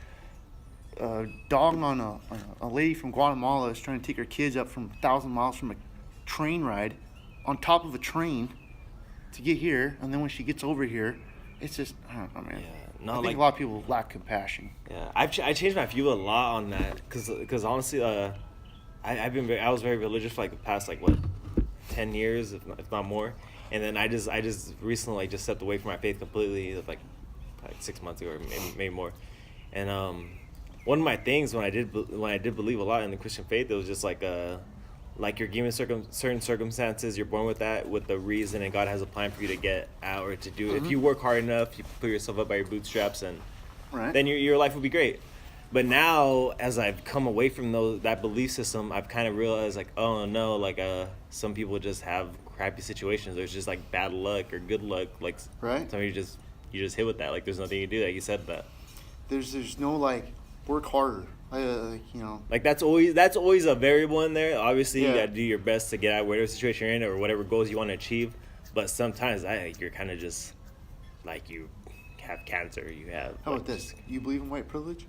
S1: dog on a lady from Guatemala who's trying to take her kids up from 1,000 miles from a train ride on top of a train to get here, and then when she gets over here, it's just, I don't know, man.
S2: Yeah. No,
S1: I think
S2: like
S1: a lot of people lack compassion.
S2: yeah, I changed my view a lot on that because honestly, I was very religious for like the past like what 10 years if not more, and then I just recently like just stepped away from my faith completely like 6 months ago or maybe more, and one of my things when I did believe a lot in the Christian faith, it was just like you're given certain circumstances, you're born with that, with the reason, and God has a plan for you to get out or to do. If you work hard enough, you put yourself up by your bootstraps, and
S1: Right.
S2: then your life will be great. But now, as I've come away from that belief system, I've kind of realized like, oh no, like some people just have crappy situations. There's just like bad luck or good luck. Like
S1: Right.
S2: some you just hit with that. Like there's nothing you do. Like you said that.
S1: There's no like work harder. You know.
S2: Like that's always a variable in there. Obviously, you
S1: Yeah.
S2: gotta do your best to get out of whatever situation you're in or whatever goals you want to achieve. But sometimes you're kind of just like you have cancer. You have.
S1: How
S2: like,
S1: about this? You believe in white privilege?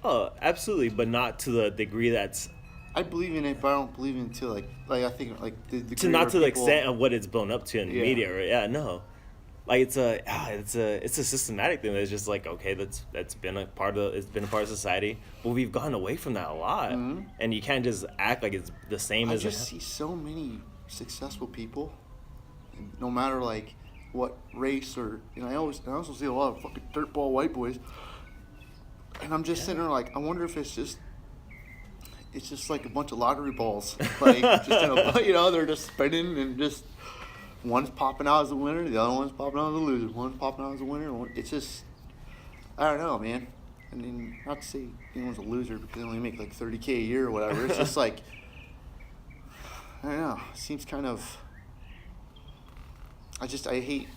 S2: Oh, absolutely, but not to the degree that's
S1: I believe in it, but I don't believe in it to like I think like the
S2: to not to the extent of what it's blown up to in the
S1: Yeah.
S2: media. Right? Yeah, no. Like it's a systematic thing that's just like okay, that's been a part of society, but we've gone away from that a lot, and you can't just act like it's the same
S1: I
S2: as
S1: just see so many successful people, no matter like what race or I also see a lot of fucking dirtball white boys, and I'm just sitting there like I wonder if it's just like a bunch of lottery balls, like just in a they're just spinning and just one's popping out as a winner, the other one's popping out as a loser, one's popping out as a winner. It's just I don't know, man. I mean, not to say anyone's a loser because they only make like $30K a year or whatever. It's just like I don't know. It seems kind of. I hate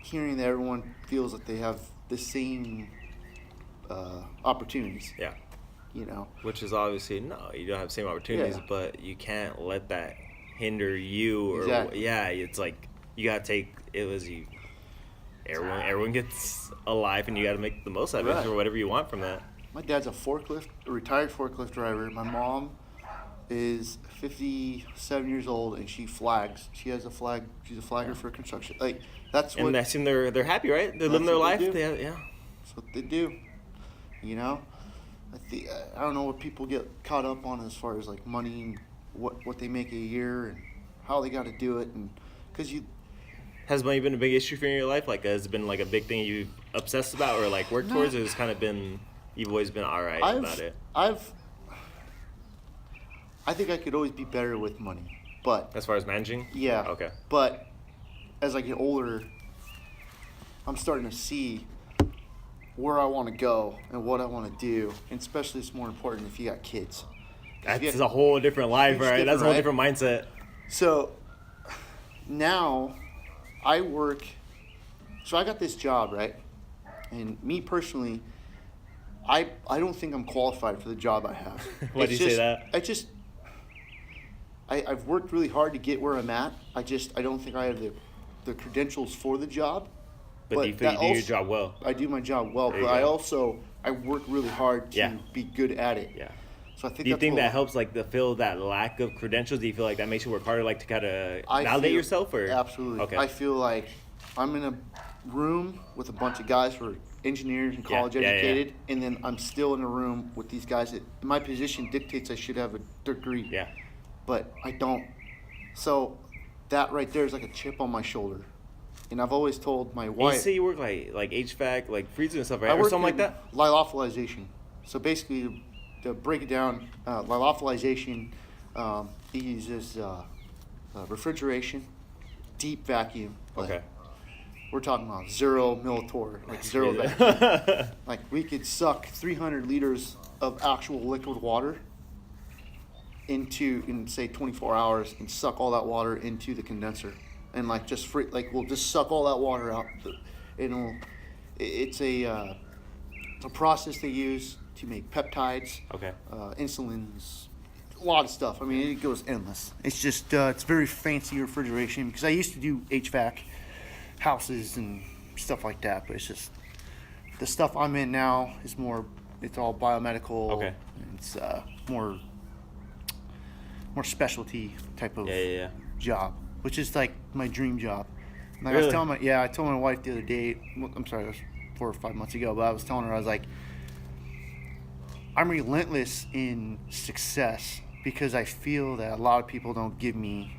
S1: hearing that everyone feels that they have the same opportunities.
S2: yeah.
S1: You know.
S2: Which is obviously no, you don't have the same opportunities,
S1: Yeah.
S2: but you can't let that hinder you. Or
S1: Exactly.
S2: yeah, it's like you gotta take it as you. Everyone gets a life, and you gotta make the most of it
S1: Right.
S2: or whatever you want from that.
S1: My dad's a retired forklift driver. My mom is 57 years old and she flags. She has a flag. She's a flagger for construction. Like that's what.
S2: And I assume they're happy, right? They're
S1: That's
S2: living their
S1: what
S2: life.
S1: they do.
S2: Yeah.
S1: That's what they do. You know, I don't know what people get caught up on as far as like money and what they make a year and how they got to do it, and because
S2: Has money been a big issue for you in your life? Like, has it been like a big thing you obsessed about or like worked towards, or has it kind of been you've always been all right about it?
S1: I think I could always be better with money, but
S2: As far as managing?
S1: yeah.
S2: Okay.
S1: But as I get older, I'm starting to see where I want to go and what I want to do, and especially it's more important if you got kids. 'Cause if you
S2: That's
S1: got-
S2: a whole different life,
S1: It's
S2: right? That's a whole
S1: different,
S2: different mindset.
S1: So now I work. So I got this job, right? And me personally, I don't think I'm qualified for the job I have.
S2: Why'd
S1: It's
S2: you say
S1: just-
S2: that?
S1: I've worked really hard to get where I'm at. I don't think I have the credentials for the job.
S2: But do you feel you
S1: that
S2: do your
S1: also-
S2: job well?
S1: I do my job well,
S2: There
S1: but
S2: you
S1: I work really hard to
S2: Yeah.
S1: be good at it.
S2: Yeah.
S1: So I think
S2: Do you
S1: that's
S2: think
S1: what-
S2: that helps, like, to fill that lack of credentials? Do you feel like that makes you work harder, like, to kind of
S1: I
S2: validate
S1: feel-
S2: yourself, or
S1: Absolutely.
S2: Okay.
S1: I feel like I'm in a room with a bunch of guys who are engineers and college
S2: Yeah, yeah, yeah.
S1: educated, and then I'm still in a room with these guys that my position dictates I should have a degree,
S2: Yeah.
S1: but I don't. So that right there is like a chip on my shoulder. And I've always told my
S2: And you
S1: wife.
S2: say you work like HVAC, like freezing and stuff, right?
S1: I
S2: Or
S1: work
S2: something like
S1: in
S2: that?
S1: Lyophilization. So basically, to break it down, lyophilization it uses refrigeration, deep vacuum. Like,
S2: Okay.
S1: we're talking about 0 millitorr, like
S2: That's
S1: zero
S2: crazy.
S1: vacuum. Like we could suck 300 liters of actual liquid water in say 24 hours and suck all that water into the condenser and like just free, like we'll just suck all that water out. It's a process they use to make peptides,
S2: Okay.
S1: insulins, a lot of stuff. I mean, it goes endless. It's just it's very fancy refrigeration because I used to do HVAC houses and stuff like that, but it's just the stuff I'm in now is more. It's all biomedical.
S2: Okay.
S1: It's more specialty type of
S2: Yeah.
S1: job, which is like my dream job. Like I was telling I told my wife the other day. I'm sorry, it was 4 or 5 months ago, but I was telling her, I was like, I'm relentless in success because I feel that a lot of people don't give me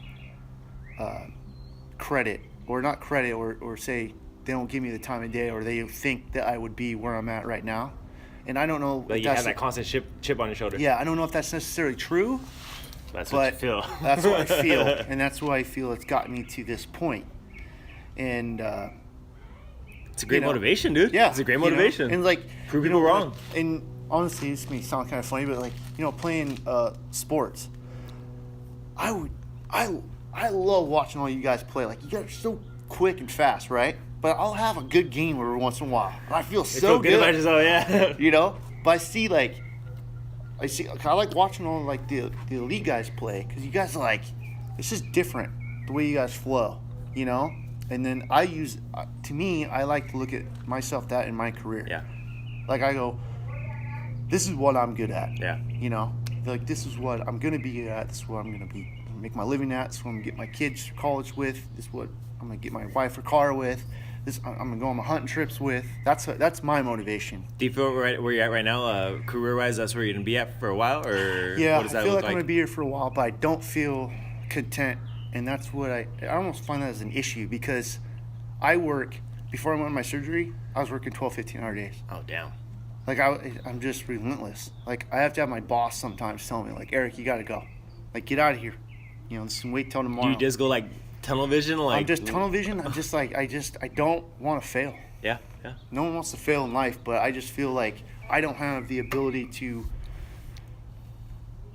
S1: credit, or not credit, or say they don't give me the time of day, or they think that I would be where I'm at right now. And I don't know.
S2: Like you have that constant chip on your shoulder.
S1: Yeah, I don't know if that's necessarily true.
S2: That's what you feel.
S1: That's what I feel, and that's why I feel it's gotten me to this point. And
S2: it's a great motivation, dude.
S1: Yeah,
S2: it's a great motivation.
S1: And like
S2: prove people wrong.
S1: And honestly, this may sound kind of funny, but like playing sports, I love watching all you guys play. Like you guys are so quick and fast, right? But I'll have a good game every once in a while, and I feel so good
S2: about yourself, yeah.
S1: But I like watching all like the elite guys play, because you guys are like, it's just different the way you guys flow, And then I like to look at myself that in my career.
S2: Yeah.
S1: Like I go, this is what I'm good at.
S2: Yeah.
S1: Like this is what I'm gonna be good at. This is what I'm gonna make my living at. This is what I'm gonna get my kids to college with. This is what I'm gonna get my wife a car with. I'm gonna go on my hunting trips with. That's my motivation.
S2: Do you feel right where you're at right now, career-wise? That's where you're gonna be at for a while, or
S1: yeah,
S2: what does that
S1: I feel
S2: look
S1: like I'm gonna be here for a while, but I don't feel content, and that's what I almost find that as an issue, because I work before I went on my surgery. I was working 12, 15-hour days.
S2: Oh damn.
S1: Like I'm just relentless. Like I have to have my boss sometimes tell me, like, Eric, you gotta go. Like get out of here. This can wait till tomorrow.
S2: Do you just go like tunnel vision? Like
S1: I'm just tunnel vision. I'm just like I don't want to fail.
S2: Yeah.
S1: No one wants to fail in life, but I just feel like I don't have the ability to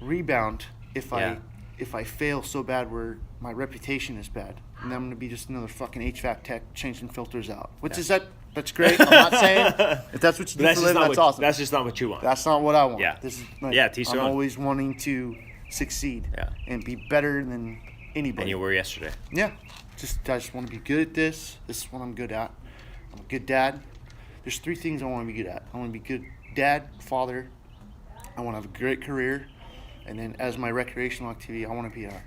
S1: rebound if I fail so bad where my reputation is bad, and then I'm gonna be just another fucking HVAC tech changing filters out. Which is that's great. I'm not saying if that's what you do for a living, that's awesome.
S2: That's just not what you want.
S1: That's not what I want.
S2: Yeah.
S1: This is like,
S2: T-shirt
S1: I'm
S2: on.
S1: always wanting to succeed and be better than anybody.
S2: And you were yesterday.
S1: Yeah. I just want to be good at this. This is what I'm good at. I'm a good dad. There's 3 things I want to be good at. I want to be good dad, father. I want to have a great career. And then as my recreational activity, I want to be a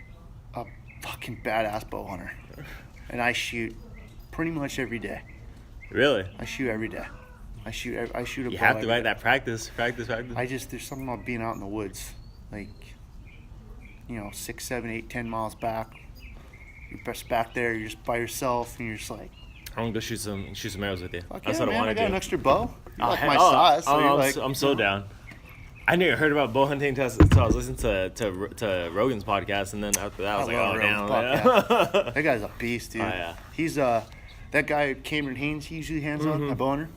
S1: fucking badass bow hunter. And I shoot pretty much every day.
S2: Really?
S1: I shoot every day. I shoot a bow.
S2: You have to, right?
S1: day.
S2: That practice.
S1: There's something about being out in the woods. Like, 6, 7, 8, 10 miles back. You're just back there, you're just by yourself, and you're just like,
S2: I want to go shoot some arrows with you.
S1: That's
S2: what I want to
S1: I
S2: do.
S1: got an extra bow. You're like my size. So
S2: I'm so down. I never heard about bow hunting until I was listening to Rogan's podcast, and then after that I was like, oh damn.
S1: Yeah. That guy's a beast, dude.
S2: Oh, yeah.
S1: He's that guy Cameron Haynes. He usually hands on a bow hunter.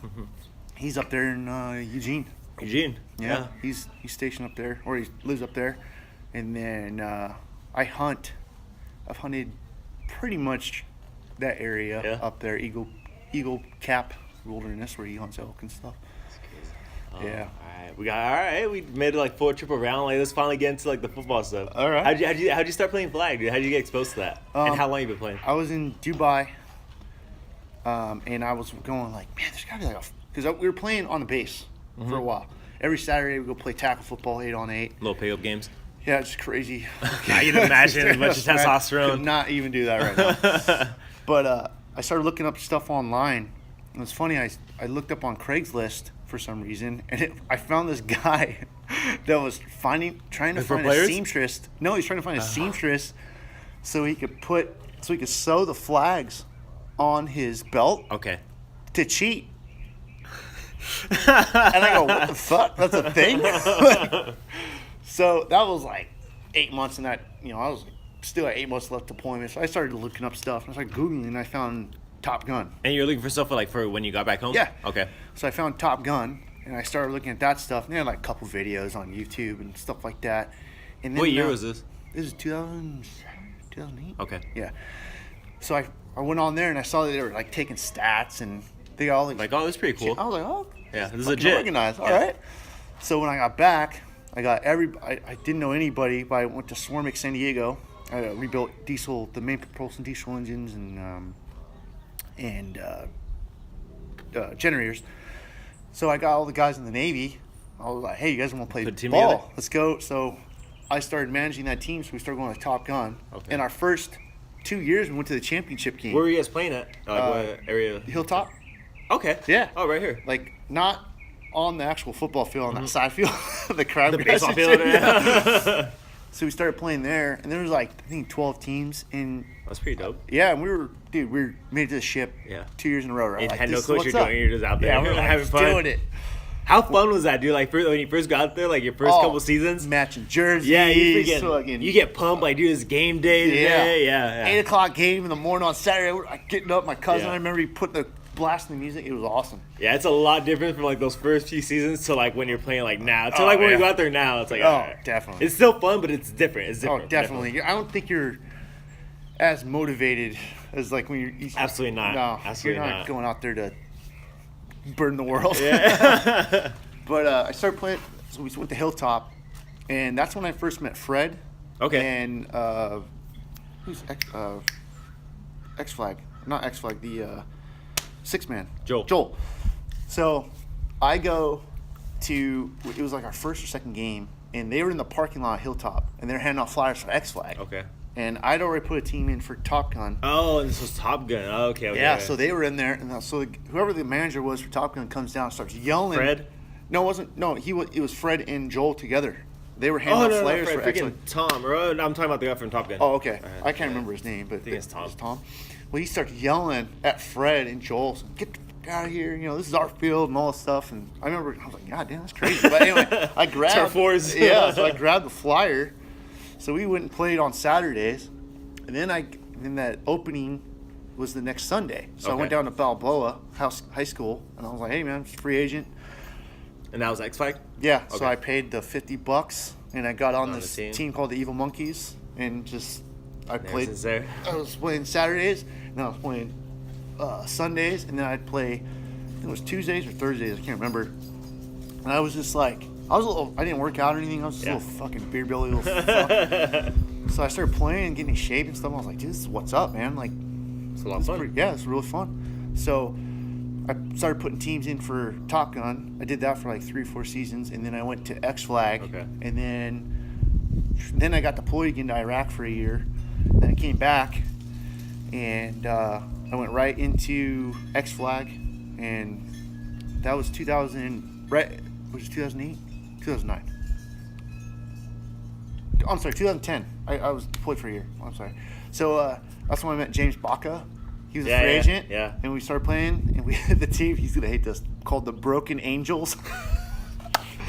S1: He's up there in Eugene. Yeah. He's stationed up there, or he lives up there. And then I hunt. I've hunted pretty much that area up there, Eagle Cap Wilderness, where he hunts elk and stuff. Yeah.
S2: All right. We made it like 4 trip around. Like, let's finally get into like the football stuff.
S1: All right.
S2: How'd you start playing flag, dude? How'd you get exposed to that? And how long you been playing?
S1: I was in Dubai, and I was going like, man, there's gotta be like because we were playing on the base for a while. Every Saturday we go play tackle football 8-on-8.
S2: Little pay-up games.
S1: Yeah, it's crazy.
S2: I can imagine as much as testosterone.
S1: Could not even do that right now. But I started looking up stuff online. And it's funny, I looked up on Craigslist for some reason, and I found this guy that was trying to find a seamstress. No, he's trying to find a seamstress so he could sew the flags on his belt.
S2: Okay.
S1: To cheat. And I go, what the fuck? That's a thing? So that was like 8 months in that, I was still at 8 months left deployment. So I started looking up stuff. I started Googling, and I found Top Gun.
S2: And you're looking for stuff for when you got back home?
S1: Yeah.
S2: Okay.
S1: So I found Top Gun, and I started looking at that stuff. And they had like a couple videos on YouTube and stuff like that. And then,
S2: what year was this?
S1: This is 2008.
S2: Okay.
S1: Yeah. So I went on there, and I saw that they were like taking stats, and they got all these.
S2: Like, oh, that's pretty cool.
S1: I was like, oh.
S2: Yeah, this is
S1: fucking
S2: legit.
S1: Organized. All right. So when I got back, I didn't know anybody, but I went to Swarmic San Diego. I rebuilt the main propulsion diesel engines and generators. So I got all the guys in the Navy. I was like, hey, you guys want to play ball?
S2: Together?
S1: Let's go. So I started managing that team, so we started going to Top Gun.
S2: Okay.
S1: And our first 2 years we went to the championship game.
S2: Where were you guys playing at? Like what area?
S1: Hilltop.
S2: Okay.
S1: Yeah.
S2: Oh, right here.
S1: Like not on the actual football field, on that side field, the crowd.
S2: The baseball field.
S1: Yeah. So we started playing there, and there was like I think 12 teams, and
S2: That's pretty dope.
S1: yeah, and we were made it to the ship.
S2: Yeah.
S1: 2 years in a row, right?
S2: And
S1: Like,
S2: had no
S1: this is
S2: clue what
S1: what's
S2: you're
S1: up.
S2: doing. You're just out there
S1: Yeah, we were like,
S2: having
S1: just
S2: fun.
S1: doing it.
S2: How fun was that, dude? Like when you first got there, like your first
S1: Oh,
S2: couple seasons.
S1: matching jerseys.
S2: Yeah, you
S1: fucking-
S2: you get pumped like, dude, it's game day today. Yeah.
S1: 8 o'clock game in the morning on Saturday. We're like, getting up. My cousin,
S2: Yeah.
S1: I remember he put the blasting the music. It was awesome.
S2: Yeah, it's a lot different from like those first few seasons to like when you're playing like now. To
S1: Oh,
S2: like when
S1: yeah.
S2: you go out there now, it's like
S1: Oh,
S2: alright.
S1: definitely.
S2: It's still fun, but it's different. It's
S1: Oh,
S2: different.
S1: definitely. I don't think you're as motivated as like when you're.
S2: Absolutely not.
S1: No,
S2: Absolutely
S1: you're
S2: not.
S1: going out there to burn the world.
S2: Yeah.
S1: But I started playing. So we went to Hilltop, and that's when I first met Fred.
S2: Okay.
S1: And who's X Flag? Not X Flag. The Six Man.
S2: Joel.
S1: Joel. So I go to. It was like our first or second game, and they were in the parking lot at Hilltop, and they're handing out flyers for X Flag.
S2: Okay.
S1: And I'd already put a team in for Top Gun.
S2: Oh, and this was Top Gun. Oh, okay.
S1: Yeah, so they were in there, and so whoever the manager was for Top Gun comes down and starts yelling.
S2: Fred?
S1: No, it wasn't. No, it was Fred and Joel together. They were handing
S2: Oh
S1: out
S2: no,
S1: flyers
S2: Fred,
S1: for
S2: freaking
S1: X-Flag.
S2: Tom. Or, no, I'm talking about the guy from Top Gun.
S1: Oh, okay.
S2: Alright,
S1: I can't
S2: yeah.
S1: remember his name, but
S2: I think it's Tom.
S1: Well, he starts yelling at Fred and Joel, saying, "Get the fuck out of here! You know, this is our field and all this stuff." And I remember I was like, "God damn, that's crazy." But anyway, I grabbed.
S2: Turf wars.
S1: Yeah, so I grabbed the flyer. So we went and played on Saturdays, and then that opening was the next Sunday. So I went
S2: Okay.
S1: down to Balboa High School, and I was like, "Hey man, I'm just a free agent."
S2: And that was X Flag?
S1: Yeah, so
S2: Okay.
S1: I paid the $50, and I got on
S2: On
S1: this
S2: the team?
S1: team called the Evil Monkeys, and just I played.
S2: Since there.
S1: I was playing Saturdays, and then I was playing Sundays, and then I'd play. I think it was Tuesdays or Thursdays. I can't remember. And I was just like, I didn't work out or anything. I was just a
S2: Yeah.
S1: little fucking beer belly little fuck. So I started playing, getting in shape and stuff. I was like, dude, this is what's up, man. Like,
S2: It's a lot of fun.
S1: yeah, it's really fun. So I started putting teams in for Top Gun. I did that for like 3 or 4 seasons, and then I went to X Flag.
S2: Okay.
S1: And then I got deployed again to Iraq for a year. Then I came back, and I went right into X Flag, and that was 2000. Right? Was it 2008? 2009. I'm sorry, 2010. I was deployed for a year. I'm sorry. So that's when I met James Baca. He was a
S2: Yeah,
S1: free
S2: yeah,
S1: agent.
S2: yeah.
S1: And we started playing, and we had the team. He's gonna hate this. Called the Broken Angels.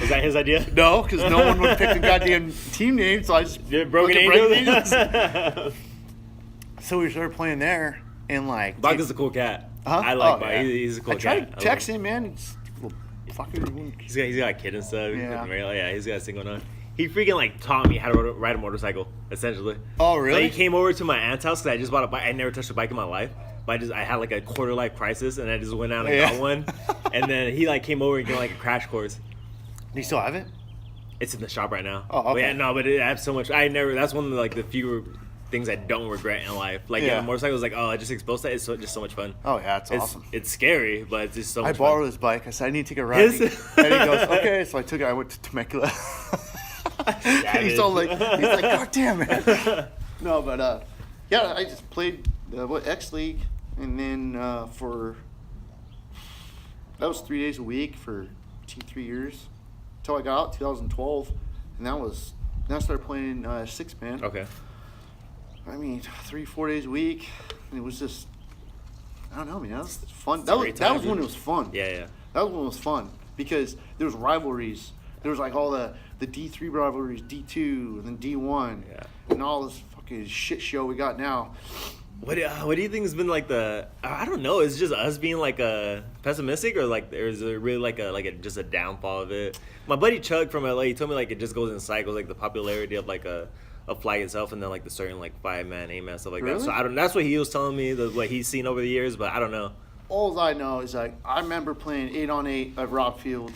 S2: Was that his idea?
S1: No, because no one would pick the goddamn team name, so I just
S2: Yeah, Broken
S1: looked at
S2: Angels?
S1: So we started playing there, and like
S2: Baca's a cool cat.
S1: Huh?
S2: I like
S1: Oh,
S2: Baca.
S1: yeah.
S2: He's a cool
S1: I tried
S2: cat.
S1: to text him, man. He's a little fucker.
S2: He's got a kid and stuff.
S1: Yeah.
S2: Yeah, he's got a thing going on. He freaking like taught me how to ride a motorcycle, essentially.
S1: Oh, really?
S2: Like, he came over to my aunt's house because I just bought a bike. I never touched a bike in my life, but I had like a quarter life crisis, and I just went out and
S1: Yeah.
S2: got one. And then he like came over and gave me like a crash course.
S1: Do you still have it?
S2: It's in the shop right now.
S1: Oh, okay.
S2: But yeah, no, but I have so much. That's one of the few things I don't regret in life. Like
S1: Yeah.
S2: the motorcycle is like, oh, I just exposed that. It's just so much fun.
S1: Oh yeah, it's
S2: It's
S1: awesome.
S2: It's scary, but it's just so
S1: I
S2: much
S1: borrowed
S2: fun.
S1: his bike. I said I need to take a ride.
S2: His?
S1: And he goes, okay. So I took it. I went to Temecula. he's all like, God damn it. No, but yeah, I just played X League, and then that was 3 days a week for 3 years, until I got out 2012, and then I started playing 6-man.
S2: Okay.
S1: I mean, 3-4 days a week, and it was just, I don't know, man. That was fun.
S2: a
S1: That
S2: great
S1: was
S2: time,
S1: when
S2: dude.
S1: it was fun.
S2: Yeah.
S1: That was when it was fun because there was rivalries. There was like all the D3 rivalries, D2, and then D1,
S2: Yeah.
S1: and all this fucking shit show we got now.
S2: What do you think has been like I don't know, is just us being like pessimistic, or like is there really like just a downfall of it? My buddy Chuck from LA, he told me like it just goes in cycles, like the popularity of like a flag itself, and then like the certain like 5-man, 8-man, stuff like that.
S1: Really?
S2: So that's what he was telling me, what he's seen over the years, but I don't know.
S1: All I know is like I remember playing 8-on-8 at Rob Field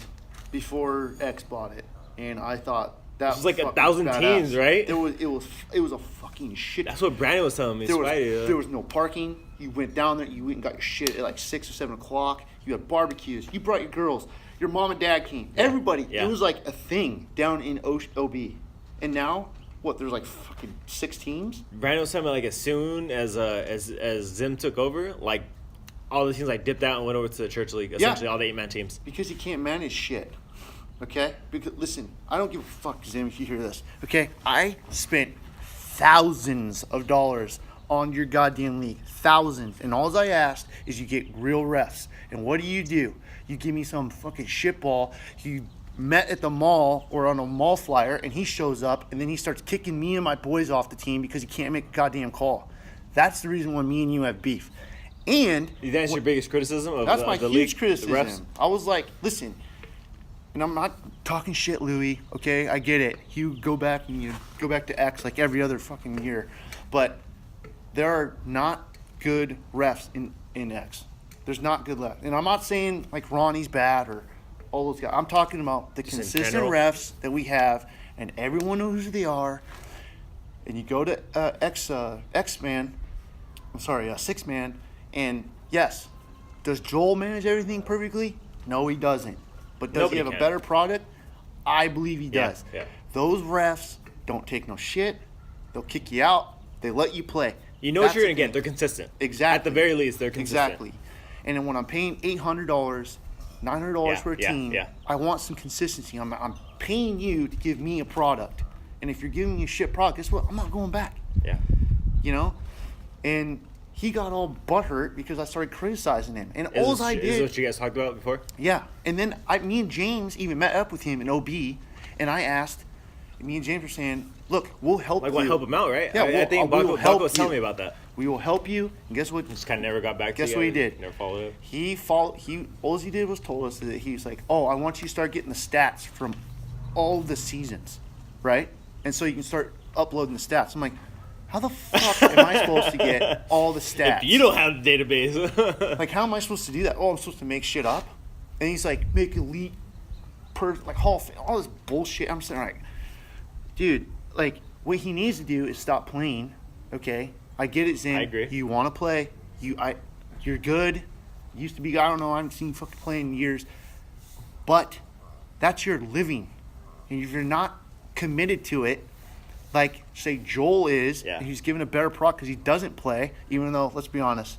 S1: before X bought it, and I thought that
S2: It was like
S1: fucking
S2: 1,000
S1: badass.
S2: teams, right?
S1: It was a fucking shit.
S2: That's what Brandon was telling me.
S1: There was no parking. You went down there. You went and got your shit at like 6 or 7 o'clock. You had barbecues. You brought your girls. Your mom and dad came. Everybody.
S2: Yeah.
S1: It was like a thing down in OB. And now what? There's like fucking 6 teams.
S2: Brandon was talking about like as soon as Zim took over, like all the teams like dipped out and went over to the church league. Essentially, all the 8-man teams.
S1: Because he can't manage shit. Okay? Because listen, I don't give a fuck, Zim, if you hear this. Okay? I spent thousands of dollars on your goddamn league. Thousands. And all I asked is you get real refs. And what do? You give me some fucking shitball. You met at the mall or on a mall flyer, and he shows up, and then he starts kicking me and my boys off the team because he can't make a goddamn call. That's the reason why me and you have beef. And
S2: That's your biggest criticism of
S1: that's
S2: the,
S1: my
S2: of the
S1: huge
S2: league,
S1: criticism.
S2: the refs?
S1: I was like, listen, and I'm not talking shit, Louis. Okay, I get it. You go back to X like every other fucking year, but there are not good refs in X. There's not good refs, and I'm not saying like Ronnie's bad or all those guys. I'm talking about the
S2: Just in
S1: consistent
S2: general?
S1: refs that we have, and everyone knows who they are. And you go to X-Man, I'm sorry, 6-man, and yes, does Joel manage everything perfectly? No, he doesn't. But does
S2: Nobody
S1: he have
S2: can.
S1: a better product? I believe he
S2: Yeah,
S1: does.
S2: yeah.
S1: Those refs don't take no shit. They'll kick you out. They let you play.
S2: You know what
S1: That's
S2: you're gonna
S1: the
S2: get.
S1: thing.
S2: They're consistent.
S1: Exactly.
S2: At the very least, they're consistent.
S1: Exactly. And then when I'm paying $800, $900
S2: Yeah,
S1: for a
S2: yeah,
S1: team,
S2: yeah.
S1: I want some consistency. I'm paying you to give me a product. And if you're giving me a shit product, guess what? I'm not going back.
S2: Yeah.
S1: You know? And he got all butthurt because I started criticizing him. And
S2: Is
S1: all
S2: this,
S1: I
S2: is this
S1: did,
S2: what you guys talked about before?
S1: yeah. And then me and James even met up with him in OB, and I asked, me and James were saying, look, we'll help
S2: Like,
S1: you.
S2: want to help him out, right?
S1: Yeah,
S2: I
S1: well,
S2: think
S1: we will
S2: Baco
S1: help
S2: was telling
S1: you.
S2: me about that.
S1: We will help you. And guess what?
S2: Just kind of never got back to
S1: Guess
S2: you.
S1: what he
S2: guys.
S1: did?
S2: Never followed up.
S1: All he did was told us that he was like, oh, I want you to start getting the stats from all the seasons, right? And so you can start uploading the stats. I'm like, how the fuck am I supposed to get all the stats?
S2: If you don't have the database.
S1: Like, how am I supposed to do that? Oh, I'm supposed to make shit up? And he's like, make elite like Hall of Fame, all this bullshit. I'm saying, like, dude, like, what he needs to do is stop playing, okay? I get it, Zin.
S2: I agree.
S1: You want to play. You're good. Used to be, I don't know, I haven't seen you fucking play in years. But that's your living. And if you're not committed to it, like, say, Joel is,
S2: Yeah.
S1: and he's given a better product because he doesn't play, even though, let's be honest,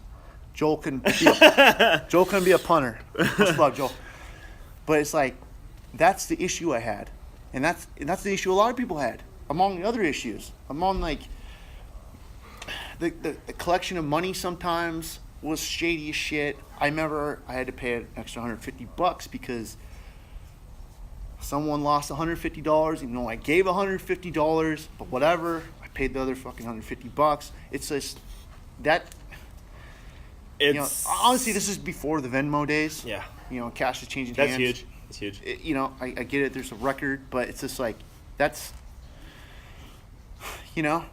S1: Joel couldn't be a punter. Let's love Joel. But it's like, that's the issue I had. And that's the issue a lot of people had, among the other issues. Among, like, the collection of money sometimes was shady as shit. I remember I had to pay an extra $150 because someone lost $150, even though I gave $150, but whatever. I paid the other fucking $150. It's just that,
S2: It's
S1: honestly, this is before the Venmo days.
S2: Yeah.
S1: Cash is changing
S2: That's
S1: hands.
S2: huge. It's huge.
S1: I get it. There's a record, but it's just like, that's,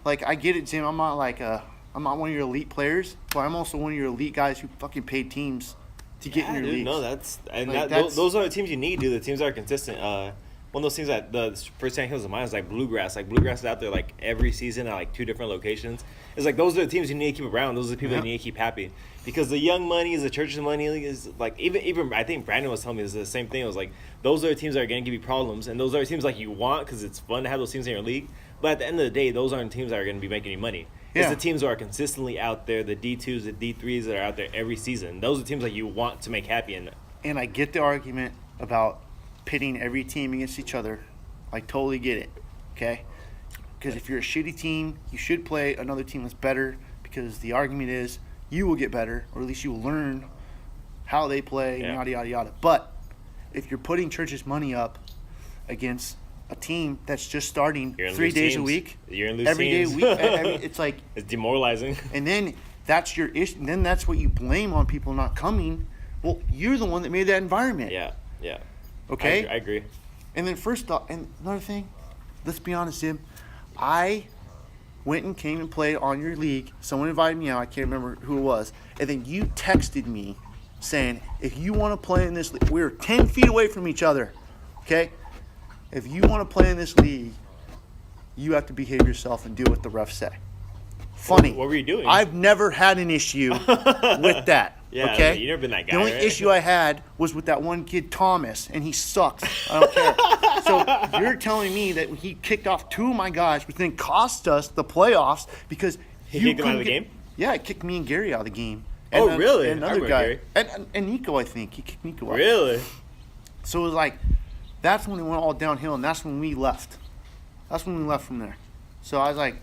S1: like, I get it, Jim. I'm not one of your elite players, but I'm also one of your elite guys who fucking paid teams to get in your
S2: dude,
S1: leagues.
S2: no, that's and
S1: Like,
S2: those are the teams you need, dude. The teams that are consistent. One of those things that the first thing that comes to mind is like Bluegrass. Like Bluegrass is out there like every season at like 2 different locations. It's like those are the teams you need to keep around. Those are the people
S1: Yeah.
S2: you need to keep happy. Because the young money is the church's money is like even I think Brandon was telling me the same thing. It was like those are the teams that are going to give you problems, and those are the teams like you want because it's fun to have those teams in your league. But at the end of the day, those aren't teams that are going to be making you money. It's
S1: Yeah.
S2: the teams who are consistently out there, the D2s, the D3s that are out there every season. Those are the teams that you want to make happy.
S1: And I get the argument about pitting every team against each other. I totally get it, okay? Because if you're a shitty team, you should play another team that's better because the argument is you will get better, or at least you will learn how they play,
S2: Yeah.
S1: yada, yada, yada. But if you're putting Church's money up against a team that's just starting
S2: You're in
S1: 3
S2: loose
S1: days a
S2: teams.
S1: week,
S2: You're in loose
S1: every day a
S2: teams.
S1: week, it's like,
S2: It's demoralizing.
S1: and then that's your issue. And then that's what you blame on people not coming. Well, you're the one that made that environment.
S2: Yeah, yeah.
S1: Okay?
S2: I agree.
S1: And then first off, and another thing, let's be honest, Jim. I went and came and played on your league. Someone invited me out. I can't remember who it was. And then you texted me saying, if you want to play in this league, we're 10 feet away from each other. Okay? If you want to play in this league, you have to behave yourself and do what the refs say. Funny.
S2: What were you doing?
S1: I've never had an issue with that.
S2: Yeah,
S1: Okay.
S2: you've never been that guy.
S1: The only
S2: right?
S1: issue I had was with that one kid Thomas, and he sucks. I don't care. So you're telling me that he kicked off 2 of my guys, which then cost us the playoffs because
S2: He
S1: you
S2: kicked him out of the
S1: couldn't
S2: game?
S1: Yeah, it kicked me and Gary out of the game.
S2: Oh,
S1: And
S2: really?
S1: And
S2: I
S1: another
S2: remember
S1: guy,
S2: Gary.
S1: and Nico, I think he kicked Nico out.
S2: Really?
S1: So it was like, that's when it went all downhill, and that's when we left. That's when we left from there. So I was like,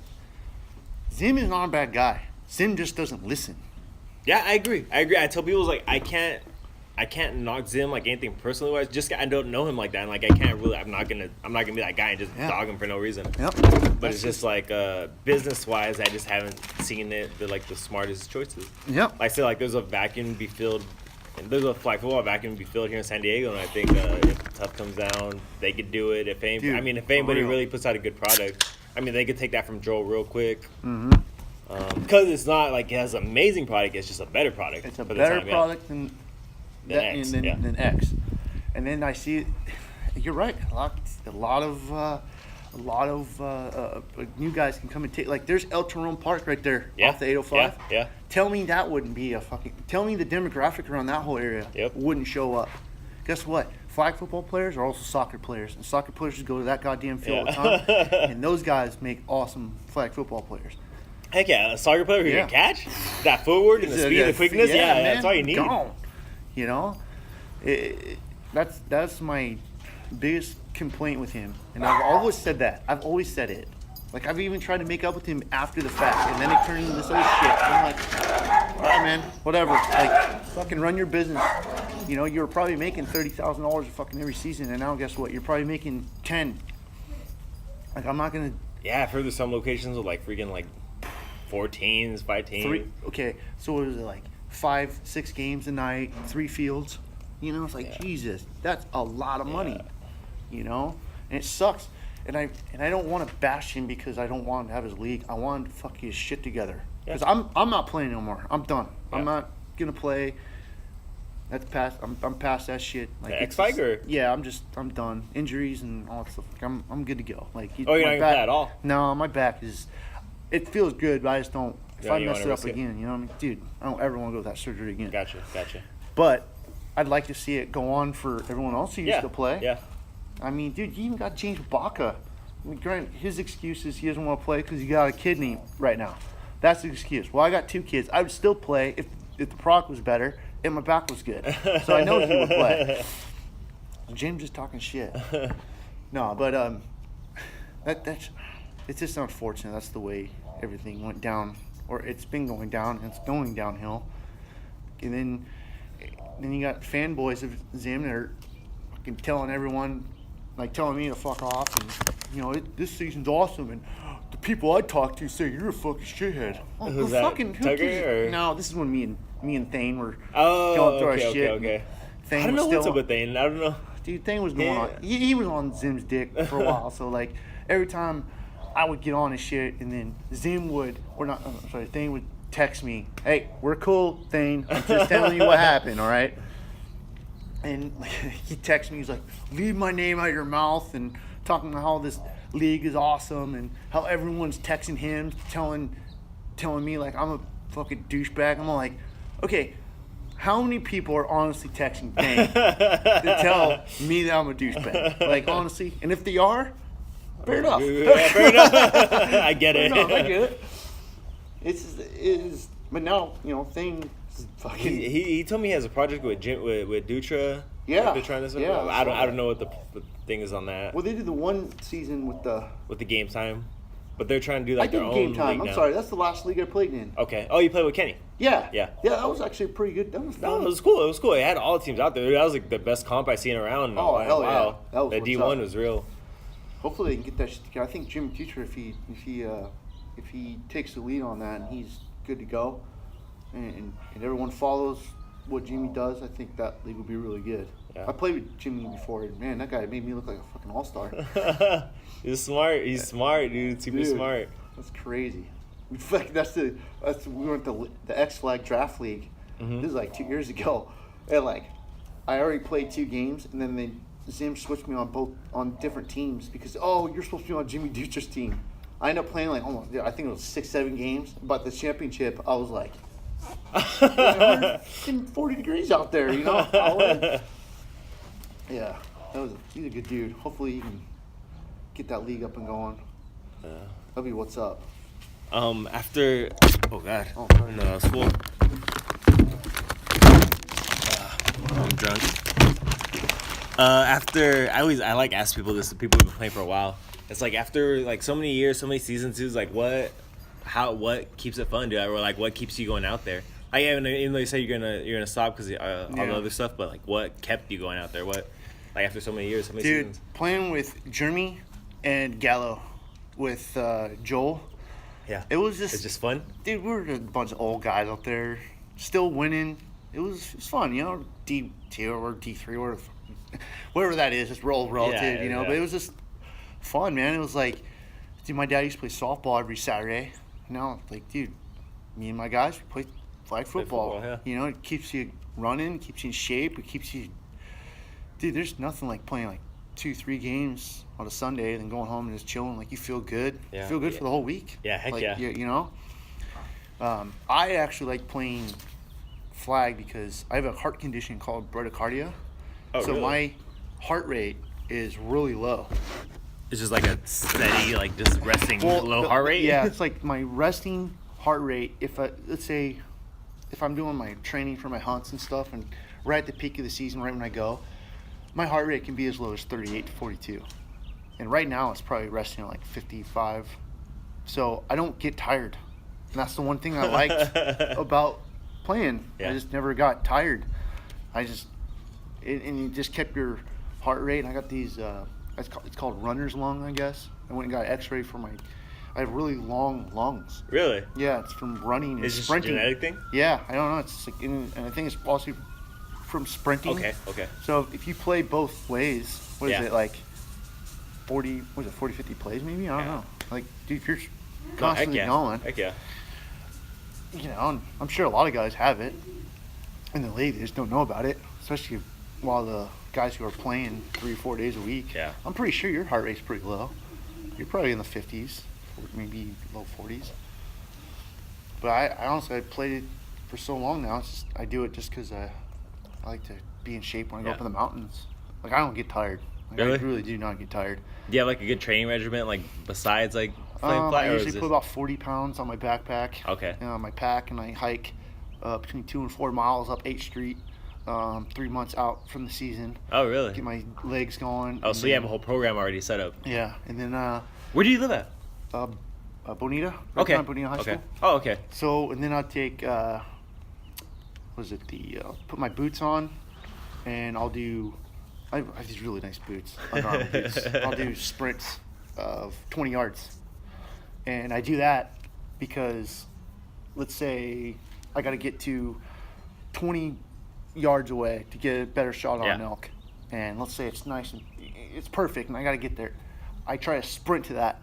S1: Zim is not a bad guy. Zim just doesn't listen.
S2: Yeah, I agree. I tell people like I can't knock Zim like anything personally wise. Just I don't know him like that. And, like I can't really. I'm not gonna be that guy and just
S1: Yeah.
S2: dog him for no reason.
S1: Yep.
S2: But it's just like business wise, I just haven't seen it. The like the smartest choices.
S1: Yep.
S2: Like I said, like there's a vacuum to be filled. And there's a flag football vacuum to be filled here in San Diego, and I think if Tough comes down, they could do it. If
S1: Dude,
S2: if anybody
S1: for real.
S2: really puts out a good product, I mean they could take that from Joel real quick.
S1: Mm-hmm.
S2: Because it's not like it has an amazing product, it's just a better product.
S1: It's a
S2: for the
S1: better
S2: time, yeah.
S1: product than
S2: X, yeah.
S1: than X. And then I see, you're right. A lot of new guys can come and take. Like there's El Torron Park right there
S2: Yeah,
S1: off the 805.
S2: Yeah.
S1: Tell me that wouldn't be a fucking. Tell me the demographic around that whole area
S2: Yep.
S1: wouldn't show up. Guess what? Flag football players are also soccer players, and soccer players just go to that goddamn field all the time. And those guys make awesome flag football players.
S2: Heck yeah, a soccer player who
S1: Yeah.
S2: can catch that footwork and the speed and the quickness. Yeah,
S1: man,
S2: that's all you need.
S1: Gone. You know, that's my biggest complaint with him, and I've always said that. I've always said it. Like I've even tried to make up with him after the fact, and then it turned into this other shit. I'm like, all right, man, whatever. Like, fucking run your business. You know, you were probably making $30,000 fucking every season, and now guess what? You're probably making 10. Like I'm not gonna.
S2: Yeah, I've heard there's some locations with like freaking like 4 teams, 5 teams.
S1: Okay, so what is it like 5, 6 games a night, 3 fields? You know, it's like Jesus, that's a lot of money. You know, and it sucks. And I don't want to bash him because I don't want him to have his league. I want him to fuck his shit together. Because I'm not playing no more. I'm done. I'm not gonna play. That's past. I'm past that shit. Like
S2: The
S1: it's
S2: X-Fight
S1: just-
S2: or?
S1: Yeah, I'm done. Injuries and all that stuff. Like, I'm good to go. Like
S2: Oh, you're
S1: my
S2: not gonna play at all?
S1: No, my back is. It feels good, but I just don't. If
S2: Yeah,
S1: I
S2: you
S1: mess
S2: wanna
S1: it up
S2: risk it?
S1: again, you know what I mean, dude, I don't ever want to go to that surgery again.
S2: Gotcha.
S1: But I'd like to see it go on for everyone else who used to play.
S2: Yeah.
S1: I mean, dude, you even got James Baca. I mean, granted, his excuse is he doesn't want to play because he got a kidney right now. That's the excuse. Well, I got 2 kids. I would still play if the product was better and my back was good. So I know he would play. James is talking shit. No, but that's it's just unfortunate. That's the way everything went down, or it's been going down. And it's going downhill. And then you got fanboys of Zim that are fucking telling everyone, like telling me to fuck off, and you know this season's awesome, and the people I talk to say you're a fucking shithead. Oh,
S2: Who's that,
S1: who
S2: Tucker,
S1: gives a-
S2: or-
S1: No, this is when me and Thane were
S2: Oh,
S1: going through our
S2: okay,
S1: shit.
S2: okay.
S1: Thane
S2: I don't
S1: was
S2: know what's
S1: still-
S2: up with Thane. I don't know.
S1: Dude, Thane was going
S2: Yeah.
S1: on. He was on Zim's dick for a while. So like every time I would get on his shit, and then Zim would, or not, sorry, Thane would text me, "Hey, we're cool, Thane. I'm just telling you what happened, all right?" And he texted me. He's like, "Leave my name out of your mouth," and talking about how this league is awesome and how everyone's texting him, telling me like I'm a fucking douchebag. I'm like, okay. How many people are honestly texting Thane to tell me that I'm a douchebag? Like, honestly? And if they are, fair enough.
S2: Yeah, fair enough. I get
S1: Fair
S2: it.
S1: enough, I get it. It's but now, you know, Thane is fucking...
S2: He told me he has a project with Dutra.
S1: Yeah,
S2: Like they're trying this.
S1: yeah,
S2: I don't know what the thing is on that
S1: Well, they did the one season with the...
S2: with the game time, but they're trying to do
S1: I
S2: like their
S1: did
S2: own
S1: Game Time.
S2: league
S1: I'm
S2: now.
S1: sorry, that's the last league I played in.
S2: Okay. Oh, you played with Kenny.
S1: Yeah.
S2: Yeah.
S1: Yeah, that was actually pretty good. That was fun.
S2: No, it was cool. It was cool. It had all the teams out there. That was like the best comp I've seen around. In a
S1: Oh,
S2: while.
S1: hell yeah.
S2: Wow.
S1: That was
S2: The
S1: what's
S2: D1
S1: up.
S2: was real.
S1: Hopefully they can get that shit together. I think Jimmy Teacher, if he takes the lead on that and he's good to go, and everyone follows what Jimmy does, I think that league will be really good.
S2: Yeah.
S1: I played with Jimmy before, and man, that guy made me look like a fucking all-star.
S2: He's smart. He's smart, dude. Super
S1: Dude,
S2: smart.
S1: That's crazy. We went to the X Flag Draft League.
S2: Mm-hmm.
S1: This is like 2 years ago, and like I already played 2 games, and then Zim switched me on different teams because you're supposed to be on Jimmy Dutra's team. I ended up playing like almost, I think it was 6-7 games, but the championship I was like, It's 40 degrees out there, you know. Yeah, he's a good dude. Hopefully he can get that league up and going. That'll be what's up.
S2: After, oh god,
S1: Oh, sorry.
S2: no, it's full. I'm drunk. After, I like ask people this, the people who've been playing for a while. It's like after like so many years, so many seasons, it's like what keeps it fun, dude? Or like what keeps you going out there? Like even though you say you're gonna stop because all the other stuff, but like what kept you going out there? What, like after so many years, so many
S1: Dude,
S2: seasons?
S1: playing with Jeremy and Gallo with Joel,
S2: Yeah,
S1: it was just,
S2: it's just fun.
S1: dude, we were a bunch of old guys out there, still winning. It was fun, you know, D2 or D3 or whatever that is. It's all relative, you know.
S2: Yeah.
S1: But it was just fun, man. It was like, dude, my dad used to play softball every Saturday. Now, like, dude, me and my guys, we play flag football.
S2: football, yeah.
S1: You know, it keeps you running, keeps you in shape, it keeps you. Dude, there's nothing like playing like 2-3 games on a Sunday and then going home and just chilling. Like, you feel good.
S2: Yeah.
S1: You feel good for the whole week.
S2: Yeah, heck
S1: like,
S2: yeah.
S1: You know? I actually like playing flag because I have a heart condition called bradycardia.
S2: Oh,
S1: so
S2: really?
S1: my heart rate is really low.
S2: It's just like a steady, like just resting low heart rate.
S1: Yeah, it's like my resting heart rate. Let's say, if I'm doing my training for my hunts and stuff, and right at the peak of the season, right when I go, my heart rate can be as low as 38 to 42, and right now it's probably resting at like 55. So I don't get tired, and that's the one thing I liked about playing.
S2: Yeah.
S1: I just never got tired. And it just kept your heart rate. And I got these. It's called runner's lung, I guess. I went and got X-ray for I have really long lungs.
S2: Really?
S1: Yeah, it's from running and
S2: Is this a
S1: sprinting.
S2: genetic thing?
S1: Yeah, I don't know. It's like, and I think it's also from sprinting.
S2: Okay.
S1: So if you play both ways, what is
S2: Yeah.
S1: it like? 40, 50 plays maybe? I don't
S2: Yeah.
S1: know. Like, dude, if you're
S2: No, heck
S1: constantly
S2: yeah.
S1: going,
S2: Heck yeah.
S1: you know, and I'm sure a lot of guys have it in the league. They just don't know about it, especially while the guys who are playing 3 or 4 days a week.
S2: Yeah.
S1: I'm pretty sure your heart rate's pretty low. You're probably in the 50s, or maybe low 40s. But I honestly, I played it for so long now. It's just, I do it just because I like to be in shape when I go
S2: Yeah.
S1: up in the mountains. Like, I don't get tired. Like,
S2: Really?
S1: I really do not get tired.
S2: Do you have like a good training regimen, like besides like playing flag?
S1: I
S2: or is
S1: usually
S2: this-
S1: put about 40 pounds on my backpack.
S2: Okay.
S1: My pack, and I hike between 2 and 4 miles up 8th Street. 3 months out from the season.
S2: Oh, really?
S1: Get my legs going.
S2: Oh,
S1: and
S2: so you have a
S1: then-
S2: whole program already set up.
S1: Yeah, and then
S2: Where do you live at?
S1: Bonita. Right
S2: Okay.
S1: behind Bonita High
S2: Okay.
S1: School.
S2: Oh, okay.
S1: So, and then I'll take, put my boots on, and I'll do, I have these really nice boots, Under Armour boots. I'll do sprints of 20 yards. And I do that because, let's say, I got to get to 20 yards away to get a better shot on
S2: Yeah.
S1: an elk. And let's say it's nice and it's perfect, and I got to get there. I try to sprint to that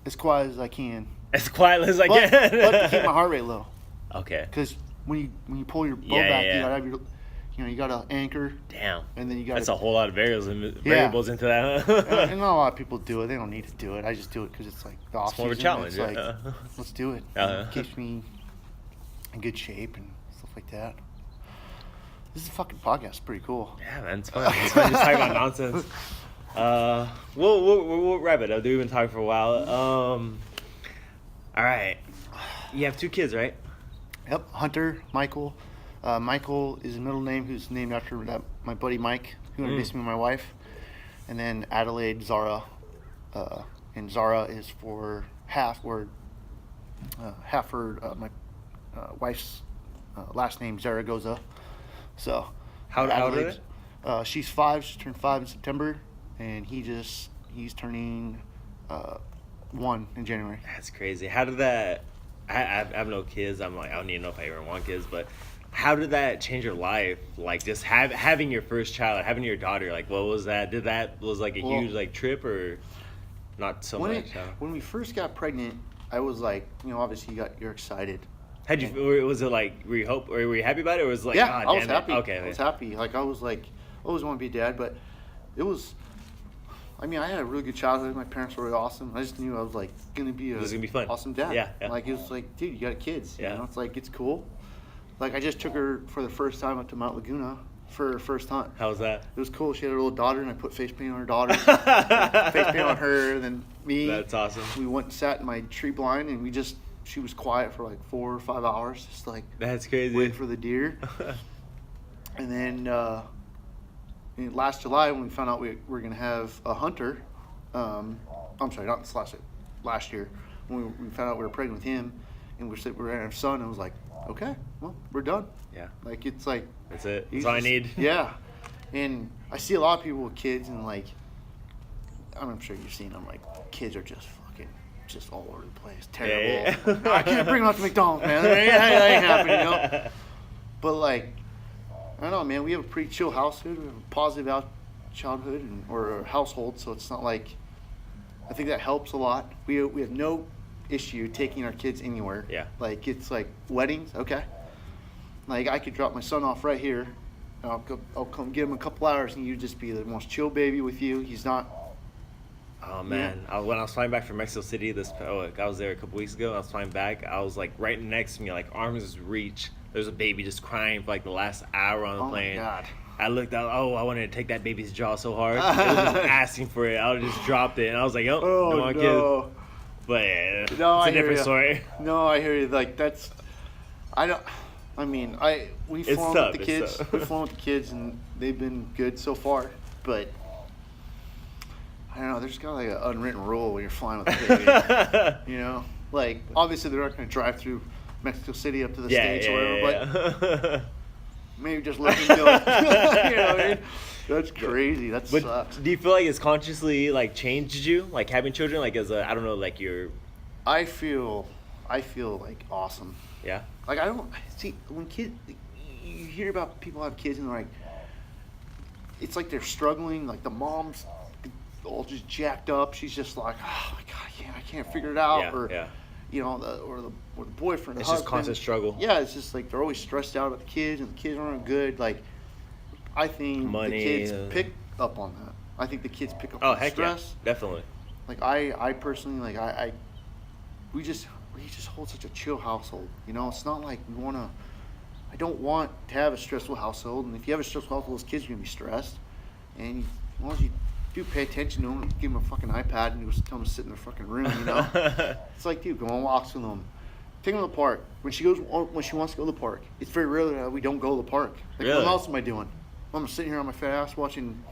S1: as quiet as I can,
S2: As quiet as I
S1: but
S2: can.
S1: to keep my heart rate low.
S2: Okay.
S1: Because when you pull your bow
S2: Yeah,
S1: back,
S2: yeah,
S1: you
S2: yeah.
S1: gotta have your, you gotta anchor,
S2: Damn.
S1: and then you gotta.
S2: That's a whole lot of variables into that.
S1: And not a lot of people do it. They don't need to do it. I just do it because it's like the off
S2: It's more of a
S1: season.
S2: challenge.
S1: It's like,
S2: Yeah.
S1: let's do it.
S2: Uh-huh.
S1: It keeps me in good shape and stuff like that. This is a fucking podcast. It's pretty cool.
S2: Yeah, man, it's fun. It's fun just talking about nonsense. We'll wrap it up. We've been talking for a while. All right. You have 2 kids, right?
S1: Yep, Hunter, Michael. Michael is a middle name who's named after my buddy Mike, who introduced me to my wife. And then Adelaide Zara. And Zara is for half her my wife's last name, Zaragoza. So,
S2: How old are
S1: Adelaide, she's 5. She turned 5 in September. And he's turning 1 in January.
S2: That's crazy. How did that? I have no kids. I'm like, I don't even know if I even want kids. But how did that change your life? Like just having your first child, having your daughter. Like, what was that? Was like a huge like trip or not so much?
S1: When we first got pregnant, I was like, obviously you're excited.
S2: How'd you? Was it like were you happy about it? Or was it like,
S1: Yeah,
S2: ah,
S1: I was
S2: damn it.
S1: happy.
S2: Okay.
S1: I was happy. Like, I was like, I always want to be a dad, but it was. I mean, I had a really good childhood. My parents were really awesome. I just knew I was like gonna be
S2: It was gonna be fun.
S1: awesome dad.
S2: Yeah, yeah.
S1: Like, it was like, dude, you got kids.
S2: Yeah.
S1: It's like, it's cool. Like I just took her for the first time up to Mount Laguna for her first time.
S2: How's that?
S1: It was cool. She had her little daughter, and I put face paint on her daughter, face paint on her, and then me.
S2: That's awesome.
S1: We went and sat in my tree blind, and she was quiet for like 4 or 5 hours, just like
S2: That's crazy.
S1: waiting for the deer. And then last July, when we found out we were going to have a hunter, I'm sorry, not this last year, when we found out we were pregnant with him, and we said we were going to have a son, I was like, okay, well, we're done.
S2: Yeah.
S1: Like, it's like...
S2: That's it.
S1: he's
S2: That's all I
S1: just-
S2: need.
S1: Yeah. And I see a lot of people with kids, and like, I'm sure you've seen them, like, kids are just fucking, just all over the place. Terrible.
S2: Yeah.
S1: I can't bring them out to McDonald's, man. That ain't happening, you know? But like, I don't know, man. We have a pretty chill household. We have a positive childhood or household, so it's not like. I think that helps a lot. We have no issue taking our kids anywhere.
S2: Yeah.
S1: Like it's like weddings, okay. Like I could drop my son off right here. And I'll come get him a couple hours, and you just be the most chill baby with you. He's not.
S2: Oh man, when I was flying back from Mexico City, I was there a couple weeks ago. I was flying back. I was like right next to me, like arms reach. There's a baby just crying for like the last hour on the plane.
S1: Oh my God.
S2: I looked out. Oh, I wanted to take that baby's jaw so hard. It was just asking for it. I just dropped it, and I was like,
S1: Oh
S2: no more kids.
S1: no.
S2: But yeah,
S1: No,
S2: it's
S1: I
S2: a
S1: hear
S2: different
S1: ya.
S2: story.
S1: No, I hear you. Like that's, I don't. I mean, we've
S2: It's
S1: flown
S2: tough,
S1: with the
S2: it's
S1: kids.
S2: tough.
S1: We've flown with the kids, and they've been good so far. But I don't know. There's kind of like an unwritten rule when you're flying with a baby. You know, like obviously they're not going to drive through Mexico City up to the States or whatever. But maybe just let them go. You know what I mean? That's crazy. That
S2: But
S1: sucks.
S2: do you feel like it's consciously like changed you, like having children, like as a I don't know, like you're
S1: I feel like awesome.
S2: yeah.
S1: Like I don't see when kids, you hear about people have kids and they're like, it's like they're struggling. Like the mom's all just jacked up. She's just like, oh my god, I can't figure it out.
S2: Yeah,
S1: or
S2: yeah.
S1: you know, or the boyfriend.
S2: It's
S1: the
S2: just
S1: husband.
S2: constant struggle.
S1: Yeah, it's just like they're always stressed out about the kids, and the kids aren't good. Like I think
S2: Money,
S1: the kids pick up on that. I think the kids pick up
S2: Oh
S1: on
S2: heck
S1: stress.
S2: yeah, definitely.
S1: Like I personally like we just hold such a chill household. You know, it's not like I don't want to have a stressful household. And if you have a stressful household, those kids are gonna be stressed. And as long as you do pay attention to them, give them a fucking iPad and just tell them to sit in their fucking room. You know, it's like, dude, go on walks with them. Take them to the park. When she wants to go to the park, it's very rare that we don't go to the park. Like,
S2: Really?
S1: what else am I doing? I'm sitting here on my fat ass watching,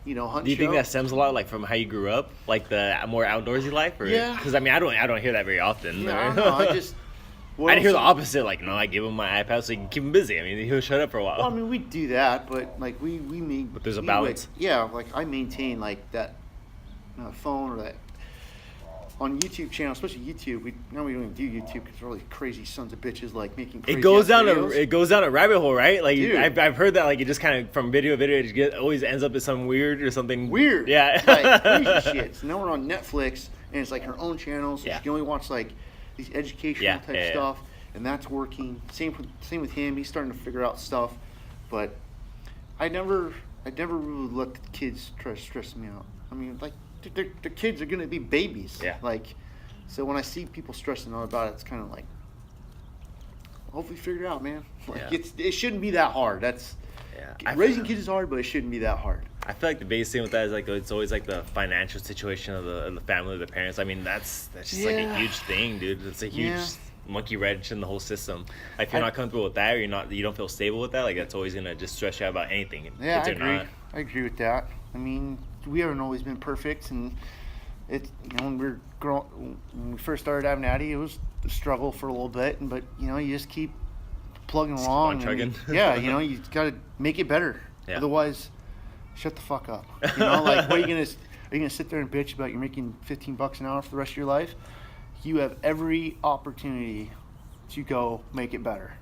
S1: hunting
S2: Do you think
S1: show.
S2: that stems a lot like from how you grew up, like the more outdoorsy life? Or,
S1: Yeah.
S2: Because I mean, I don't hear that very often.
S1: Yeah, I don't know. I just.
S2: I hear the opposite. Like, no, I give him my iPad so he can keep him busy. I mean, he'll shut up for a while.
S1: Well, I mean, we do that, but like we mean.
S2: But there's a balance.
S1: Like I maintain like that phone or that on YouTube channel, especially YouTube. We don't even do YouTube because we're all these crazy sons of bitches like making. Crazy
S2: It goes
S1: ass
S2: down
S1: videos.
S2: a rabbit hole, right? Like
S1: Dude.
S2: I've heard that like it just kind of from video to video it always ends up as something weird or something
S1: Weird.
S2: Yeah,
S1: Like crazy shit. So now we're on Netflix and it's like her own channel, so
S2: Yeah.
S1: she can only watch like these educational
S2: Yeah,
S1: type
S2: yeah.
S1: stuff, and that's working. Same with him. He's starting to figure out stuff, but I never really let the kids try to stress me out. I mean, like the kids are gonna be babies.
S2: Yeah.
S1: Like, so when I see people stressing out about it, it's kind of like, hopefully figure it out, man. Like
S2: Yeah.
S1: it shouldn't be that hard. That's
S2: Yeah.
S1: raising kids is hard, but it shouldn't be that hard.
S2: I feel like the biggest thing with that is like it's always like the financial situation of the family, of the parents. I mean, that's just like a
S1: Yeah.
S2: huge thing, dude. It's a huge
S1: Yeah.
S2: monkey wrench in the whole system. Like if you're
S1: I-
S2: not comfortable with that, or you don't feel stable with that, like that's always gonna just stress you out about anything.
S1: Yeah,
S2: kids
S1: I
S2: or
S1: agree.
S2: not.
S1: I agree with that. I mean, we haven't always been perfect, and when we first started having Addie, it was a struggle for a little bit, but you just keep plugging along.
S2: on trucking.
S1: You got to make it better.
S2: Yeah.
S1: Otherwise, shut the fuck up. Like, what are you gonna sit there and bitch about? You're making $15 an hour for the rest of your life. You have every opportunity to go make it better.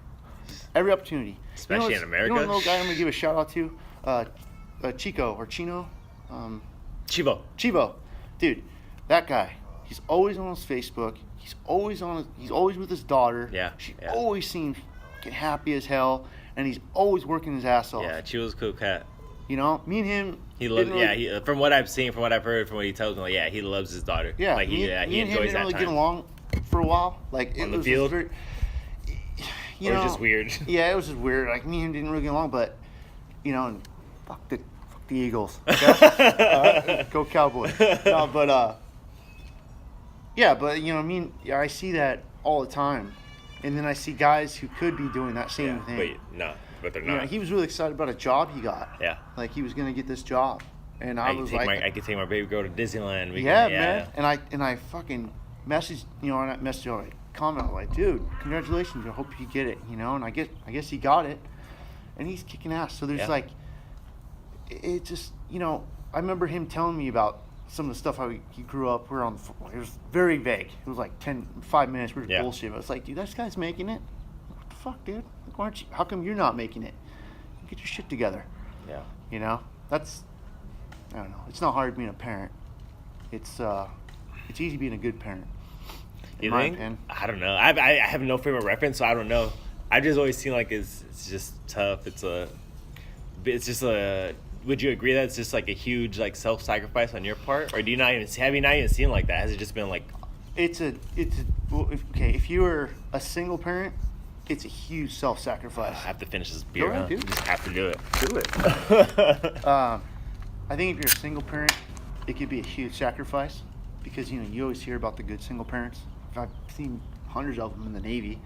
S1: Every opportunity.
S2: Especially in America.
S1: You know, little guy I'm gonna give a shout out to, Chico or Chino. Chivo, dude, that guy. He's always on his Facebook. He's always with his daughter.
S2: Yeah,
S1: She
S2: yeah.
S1: always seems fucking happy as hell, and he's always working his ass off.
S2: Yeah, Chivo's a cool cat.
S1: Me and him.
S2: He loves.
S1: didn't
S2: Yeah,
S1: really-
S2: from what I've seen, from what I've heard, from what he tells me, like, yeah, he loves his daughter.
S1: Yeah,
S2: like
S1: me
S2: he
S1: and him
S2: enjoys
S1: didn't
S2: that
S1: really
S2: time.
S1: get along for a while. Like
S2: On
S1: it
S2: the
S1: was
S2: field?
S1: Very, you
S2: Or
S1: know,
S2: just weird.
S1: Yeah, it was just weird. Like me and him didn't really get along, but you know, and fuck the Eagles. Okay? Go Cowboys. No, but yeah, but you know, I see that all the time, and then I see guys who could be doing that same thing.
S2: But they're
S1: You know,
S2: not.
S1: he was really excited about a job he got.
S2: Yeah.
S1: Like he was gonna get this job, and I was like,
S2: I could take my baby girl to Disneyland.
S1: man. And I fucking messaged, you know, and I messaged him, comment like, dude, congratulations. I hope you get it, you know. And I guess he got it, and he's kicking ass. So there's like, it just, you know, I remember him telling me about some of the stuff how he grew up. We were on the football. It was very vague. It was like 5 minutes. We were bullshit. But it's like, dude, this guy's making it. What the fuck, dude? Like, why aren't you? How come you're not making it? Get your shit together.
S2: Yeah.
S1: You know, I don't know. It's not hard being a parent. It's easy being a good parent.
S2: You think? I don't know. I have no frame of reference, so I don't know. I just always seen like it's just tough. Would you agree that it's just like a huge like self-sacrifice on your part, or have you not even seen it like that? Has it just been like?
S1: If you were a single parent, it's a huge self-sacrifice.
S2: I have to finish this beer.
S1: Go ahead,
S2: Huh?
S1: dude.
S2: You just have to do it.
S1: Do it. I think if you're a single parent, it could be a huge sacrifice because you know you always hear about the good single parents. I've seen hundreds of them in the Navy.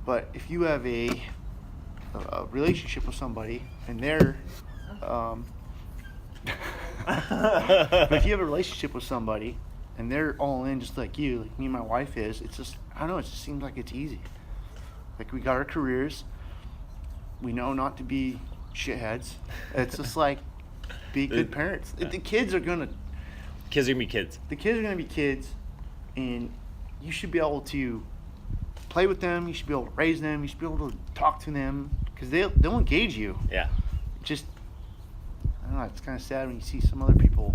S1: But if you have a relationship with somebody and they're but if you have a relationship with somebody and they're all in just like you, like me and my wife is, it's just, I don't know, it just seems like it's easy. Like we got our careers, we know not to be shitheads. It's just like be good parents. The kids are gonna
S2: be kids.
S1: The kids are gonna be kids, and you should be able to play with them. You should be able to raise them. You should be able to talk to them because they'll engage you.
S2: Yeah.
S1: Just, I don't know. It's kind of sad when you see some other people.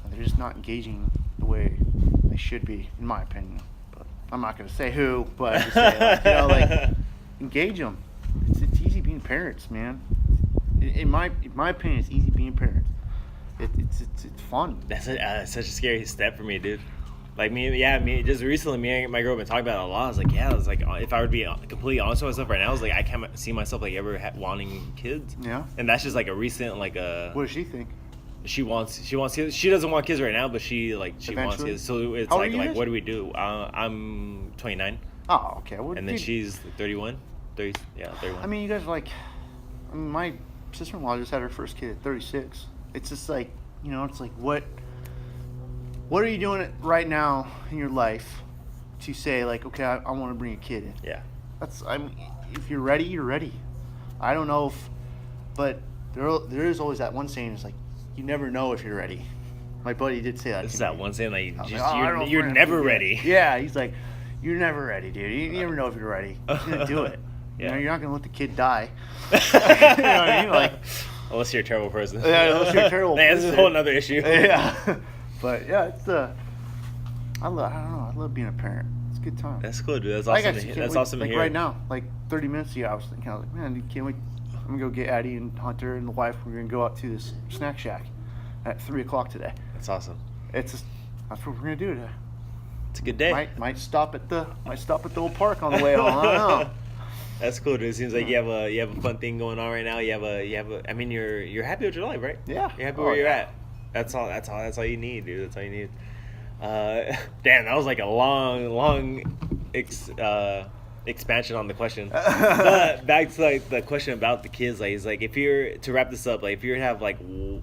S1: They're just not engaging the way they should be, in my opinion. But I'm not gonna say who, but I just say, like, you know, like engage them. It's easy being parents, man. In my opinion, it's easy being parents. It's fun.
S2: That's such a scary step for me, dude. Like just recently, me and my girl have been talking about it a lot. I was like, if I would be completely honest with myself right now, I was like, I can't see myself like ever wanting kids.
S1: Yeah.
S2: And that's just like a recent like
S1: What does she think?
S2: She wants kids. She doesn't want kids right now, but she wants
S1: Eventually?
S2: kids. So it's
S1: How old are you guys?
S2: what do we do? I'm 29.
S1: Oh, okay. Well,
S2: And then she's 31. 31.
S1: I mean, you guys are like, my sister-in-law just had her first kid at 36. It's just like, you know, it's like what are you doing right now in your life to say like, okay, I want to bring a kid in?
S2: Yeah.
S1: If you're ready, you're ready. I don't know but there is always that one saying, it's like, you never know if you're ready. My buddy did say that.
S2: This is
S1: to me.
S2: that one saying like
S1: I was like, I don't know if
S2: you're
S1: we're gonna
S2: never
S1: do that.
S2: ready.
S1: Yeah, he's like, you're never ready, dude. You never know if you're ready. You're gonna do it.
S2: Yeah.
S1: You know, you're not gonna let the kid die. You know what I mean? Like,
S2: Unless you're a terrible person.
S1: yeah, unless you're a terrible
S2: Man, this is a
S1: person.
S2: whole other issue.
S1: Yeah, but yeah, it's I don't know. I love being a parent. It's a good time.
S2: That's cool, dude. That's
S1: I
S2: awesome.
S1: actually can't
S2: That's
S1: wait.
S2: awesome to
S1: Like
S2: hear.
S1: right now, like 30 minutes ago, I was like, man, can't wait. I'm gonna go get Addie and Hunter and the wife. We're gonna go out to this snack shack at 3:00 today.
S2: That's awesome.
S1: That's what we're gonna do today.
S2: It's a good day.
S1: Might stop at the old park on the way home. I don't know.
S2: That's cool, dude. It seems like you have a fun thing going on right now. You have a. I mean, you're happy with your life, right?
S1: Yeah.
S2: You're happy where you're at. That's all you need, dude. That's all you need. Damn, that was like a long expansion on the question. But back to like the question about the kids, like, it's like, if you're to wrap this up, like, if you were to have like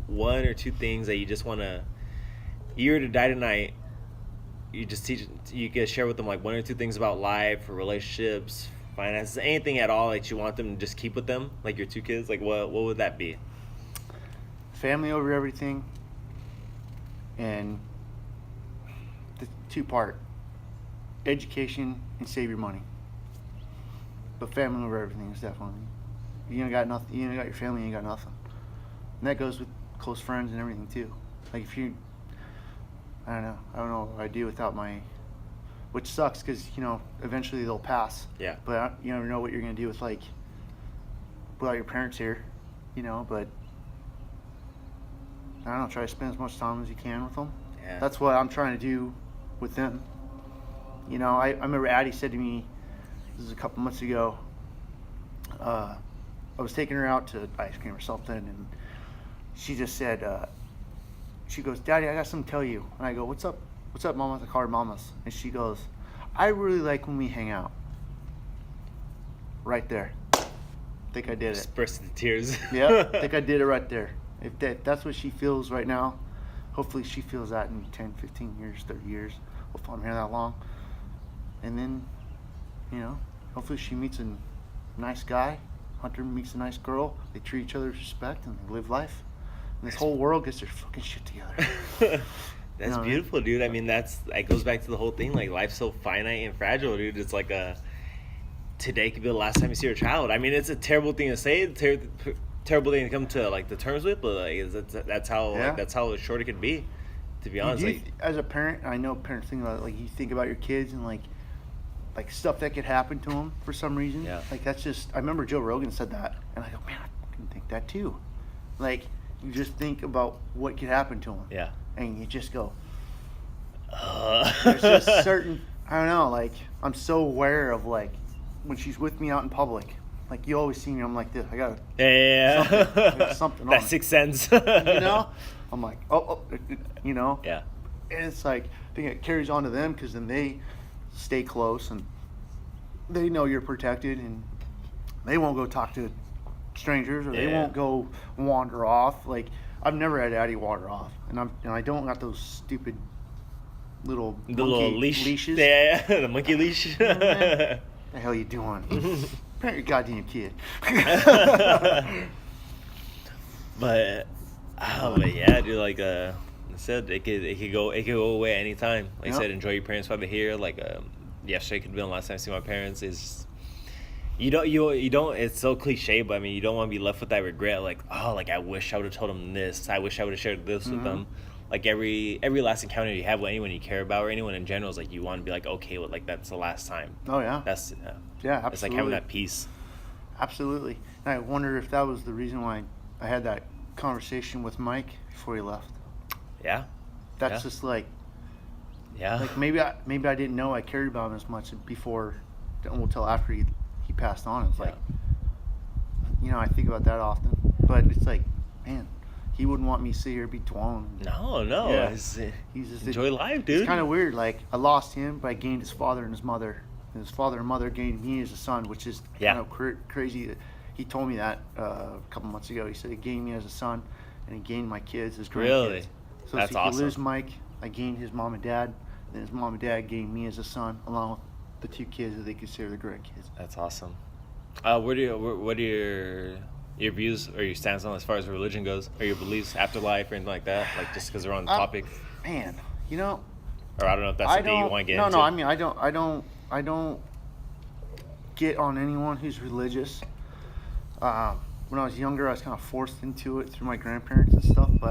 S2: one or two things that you just want to, you were to die tonight, you can share with them like one or two things about life or relationships, finances, anything at all that you want them to just keep with them, like your two kids, like what would that be?
S1: Family over everything, and the two-part: education and save your money. But family over everything is definitely. You ain't got nothing. You ain't got your family. You ain't got nothing. And that goes with close friends and everything too. Like if you, I don't know what I'd do without my, which sucks because you know eventually they'll pass.
S2: Yeah.
S1: But you never know what you're gonna do with like, without your parents here, you know. But I don't know. Try to spend as much time as you can with them.
S2: Yeah.
S1: That's what I'm trying to do with them. You know, I remember Addie said to me, this is a couple months ago. I was taking her out to ice cream or something, and she just said, she goes, "Daddy, I got something to tell you." And I go, "What's up? What's up, Mama?" I call her Mamas. And she goes, "I really like when we hang out." Right there. I think I did it.
S2: Just burst into tears.
S1: Yeah, I think I did it right there. If that's what she feels right now, hopefully she feels that in 10, 15 years, 30 years. Hopefully I'm here that long. And then, you know, hopefully she meets a nice guy. Hunter meets a nice girl. They treat each other with respect and they live life. And this whole world gets their fucking shit together.
S2: That's
S1: No,
S2: beautiful, dude. I mean, that goes back to the whole thing. Like, life's so finite and fragile, dude. It's like today could be the last time you see your child. I mean, it's a terrible thing to say, terrible thing to come to like the terms with, but like that's how
S1: Yeah.
S2: like, that's how short it could be. To be honest, like,
S1: As a parent, I know parents think about it, like you think about your kids and like stuff that could happen to them for some reason.
S2: Yeah.
S1: Like that's just, I remember Joe Rogan said that, and I go, man, I fucking think that too. Like you just think about what could happen to them.
S2: yeah.
S1: And you just go, there's just certain, I don't know, like I'm so aware of like when she's with me out in public, like you always see me, I'm like this, I got
S2: Yeah.
S1: There's something on
S2: That
S1: it.
S2: sixth sense.
S1: you know, I'm like, oh, you know,
S2: Yeah.
S1: and it's like, I think it carries on to them because then they stay close and they know you're protected and they won't go talk to strangers or they
S2: Yeah.
S1: won't go wander off. Like I've never had Addie wander off, and I don't got those stupid little
S2: The little
S1: monkey
S2: leash.
S1: leashes.
S2: Yeah, the monkey leash.
S1: man. The hell you doing? Parent your goddamn kid.
S2: But yeah, dude. Like I said, it could go away anytime. Like I
S1: Yep.
S2: said, enjoy your parents while they're here. Like yesterday could be the last time I see my parents. Is you don't. It's so cliche, but I mean, you don't want to be left with that regret. Like, oh, like I wish I would have told them this. I wish I would have shared this with them. Like every last encounter you have with anyone you care about or anyone in general is like you want to be like okay with like that's the last time.
S1: Oh yeah.
S2: That's
S1: Yeah, absolutely.
S2: it's like having that peace.
S1: Absolutely. And I wonder if that was the reason why I had that conversation with Mike before he left.
S2: Yeah,
S1: That's
S2: Yeah.
S1: just like
S2: yeah.
S1: maybe I didn't know I cared about him as much before, until after he passed on. It's like, you know, I think about that often, but it's like, man, he wouldn't want me to sit here and be dwelling.
S2: No.
S1: Yeah.
S2: It's,
S1: He's just
S2: enjoy life, dude.
S1: It's kind of weird. Like I lost him, but I gained his father and his mother. And his father and mother gained me as a son, which is
S2: Yeah.
S1: kind of crazy. He told me that a couple months ago. He said he gained me as a son, and he gained my kids as grandkids.
S2: Really?
S1: So
S2: That's
S1: if you
S2: awesome.
S1: lose Mike, I gained his mom and dad, and his mom and dad gained me as a son, along with the two kids that they consider their grandkids.
S2: That's awesome. What are your views or your stance on as far as religion goes, or your beliefs, afterlife, or anything like that? Like just because we're on the topic,
S1: Man, you know,
S2: or I don't know if that's
S1: I
S2: something you
S1: don't.
S2: want to get
S1: No,
S2: into.
S1: no. I mean, I don't get on anyone who's religious. When I was younger, I was kind of forced into it through my grandparents and stuff, but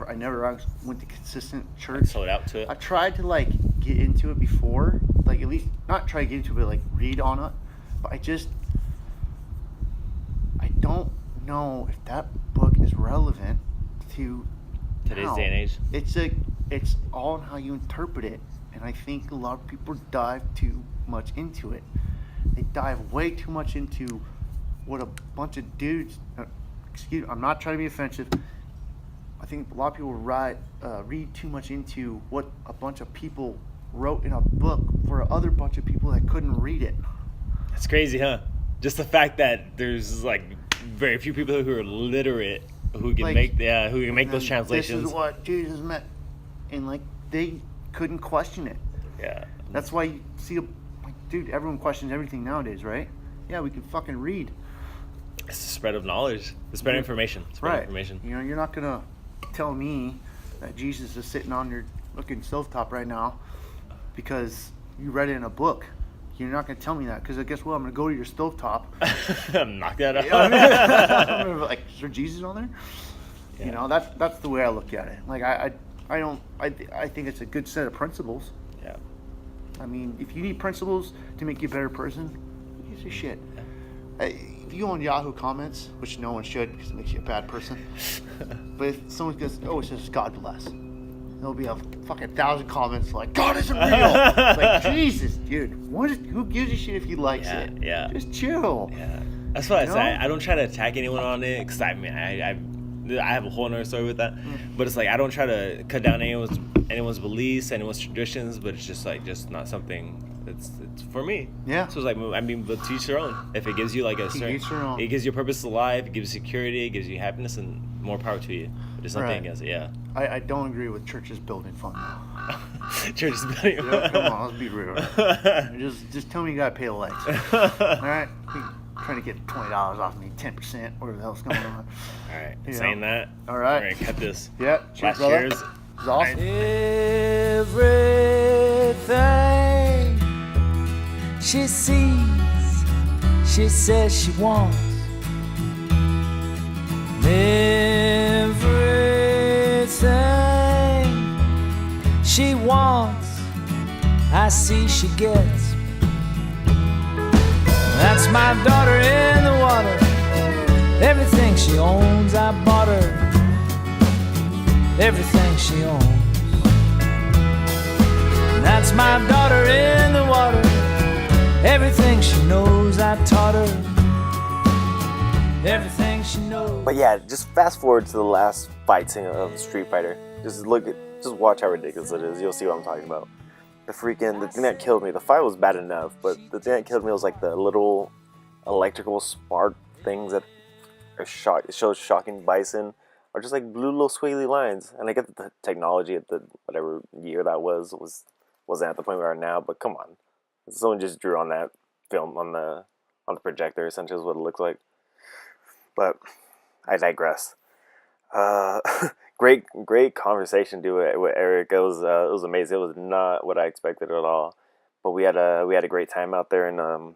S1: I never went to consistent church.
S2: sold out to it.
S1: I tried to like get into it before, like at least not try to get into it, but like read on it. But I don't know if that book is relevant to
S2: Today's
S1: now.
S2: day and age.
S1: It's all on how you interpret it, and I think a lot of people dive too much into it. They dive way too much into what a bunch of dudes. I'm not trying to be offensive. I think a lot of people read too much into what a bunch of people wrote in a book for other bunch of people that couldn't read it.
S2: It's crazy, huh? Just the fact that there's like very few people who are literate who can
S1: Like,
S2: make those
S1: And
S2: translations.
S1: This is what Jesus meant, and like they couldn't question it.
S2: Yeah.
S1: That's why you see, dude, everyone questions everything nowadays, right? Yeah, we can fucking read.
S2: It's the spread of knowledge, the spread of information. Spread of information.
S1: You know, you're not gonna tell me that Jesus is sitting on your looking stovetop right now because you read it in a book. You're not gonna tell me that because guess what? I'm gonna go to your stovetop.
S2: Knock that out.
S1: I'm gonna be like, is there Jesus on there?
S2: Yeah.
S1: You know, that's the way I look at it. Like I think it's a good set of principles.
S2: Yeah.
S1: I mean, if you need principles to make you a better person, who gives a shit? If you go on Yahoo comments, which no one should because it makes you a bad person, but if someone goes, oh, it says God bless. there'll be a fucking 1,000 comments like, God isn't real. It's like, Jesus, dude, who gives a shit if he likes
S2: Yeah,
S1: it?
S2: yeah.
S1: Just chill.
S2: Yeah, that's what I
S1: You
S2: say.
S1: know?
S2: I don't try to attack anyone on it because I mean I have a whole nother story with that, but it's like I don't try to cut down anyone's beliefs, anyone's traditions, but it's just not something it's for me.
S1: Yeah.
S2: So it's like, I mean, but to each their own. If it gives you like a certain,
S1: each their own.
S2: it gives you a purpose to life, it gives you security, it gives you happiness, and more power to you. There's nothing
S1: Right.
S2: against it. Yeah.
S1: I don't agree with churches building fun though.
S2: Church is better.
S1: Yeah, come on, let's be real. Just tell me you gotta pay the lights. All right, trying to get $20 off me, 10%, whatever the hell's going on.
S2: All right.
S1: You
S2: Saying
S1: know.
S2: that.
S1: All right.
S2: We're gonna cut this.
S1: Yeah, cheers,
S2: Last
S1: brother.
S2: cheers.
S1: It was awesome.
S5: Everything she sees, she says she wants. Everything she wants, I see she gets. That's my daughter in the water. Everything she owns, I bought her. Everything she owns. That's my daughter in the water. Everything she knows, I taught her. Everything she knows.
S4: But yeah, just fast forward to the last fight scene of Street Fighter. Just watch how ridiculous it is. You'll see what I'm talking about. The thing that killed me, the fight was bad enough, but the thing that killed me was like the little electrical spark things that are it shows shocking Bison, or just like blue little squiggly lines. And I get that the technology at the whatever year that wasn't at the point we are now, but come on. Someone just drew on that film on the projector, essentially is what it looks like. But I digress. Great conversation, dude, with Eric. It was amazing. It was not what I expected at all. But we had a great time out there, and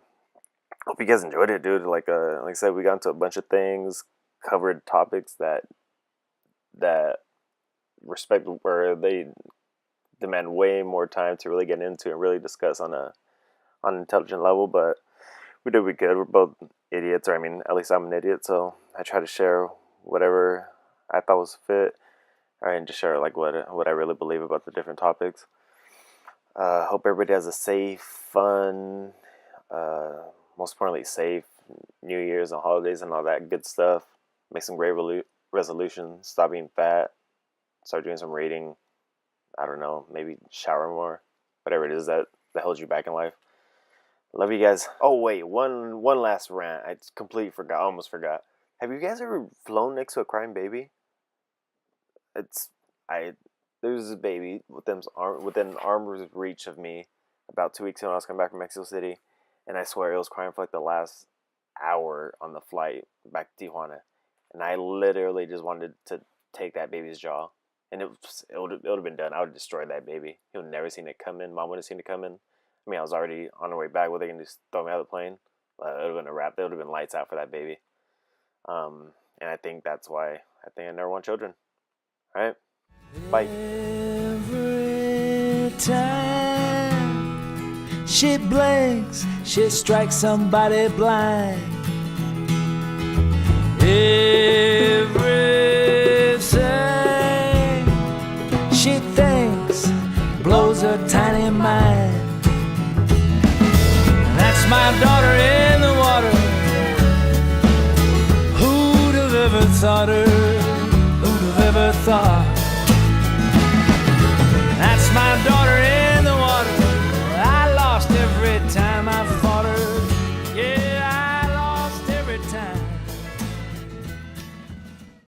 S4: hope you guys enjoyed it, dude. Like I said, we got into a bunch of things, covered topics that respect where they demand way more time to really get into and really discuss on an intelligent level. But we did good. We're both idiots, or I mean, at least I'm an idiot, so I try to share whatever I thought was fit, and just share like what I really believe about the different topics. Hope everybody has a safe, fun, most importantly safe New Year's and holidays and all that good stuff. Make some great resolutions. Stop being fat. Start doing some reading. I don't know, maybe shower more. Whatever it is that holds you back in life. Love you guys. Oh wait, one last rant. I completely forgot. I almost forgot. Have you guys ever flown next to a crying baby? There's this baby within arm's reach of me about 2 weeks ago when I was coming back from Mexico City, and I swear it was crying for like the last hour on the flight back to Tijuana, and I literally just wanted to take that baby's jaw, and it would have been done. I would have destroyed that baby. He would never seen it come in. Mom would have seen it come in. I mean, I was already on the way back. Were they gonna just throw me out of the plane? It would have been a wrap. There would have been lights out for that baby. And I think that's why I never want children. All right, bye.
S5: Every time she blinks, she strikes somebody blind. Everything she thinks blows her tiny mind. And that's my daughter in the water. Who'd have ever thought her? Who'd have ever thought?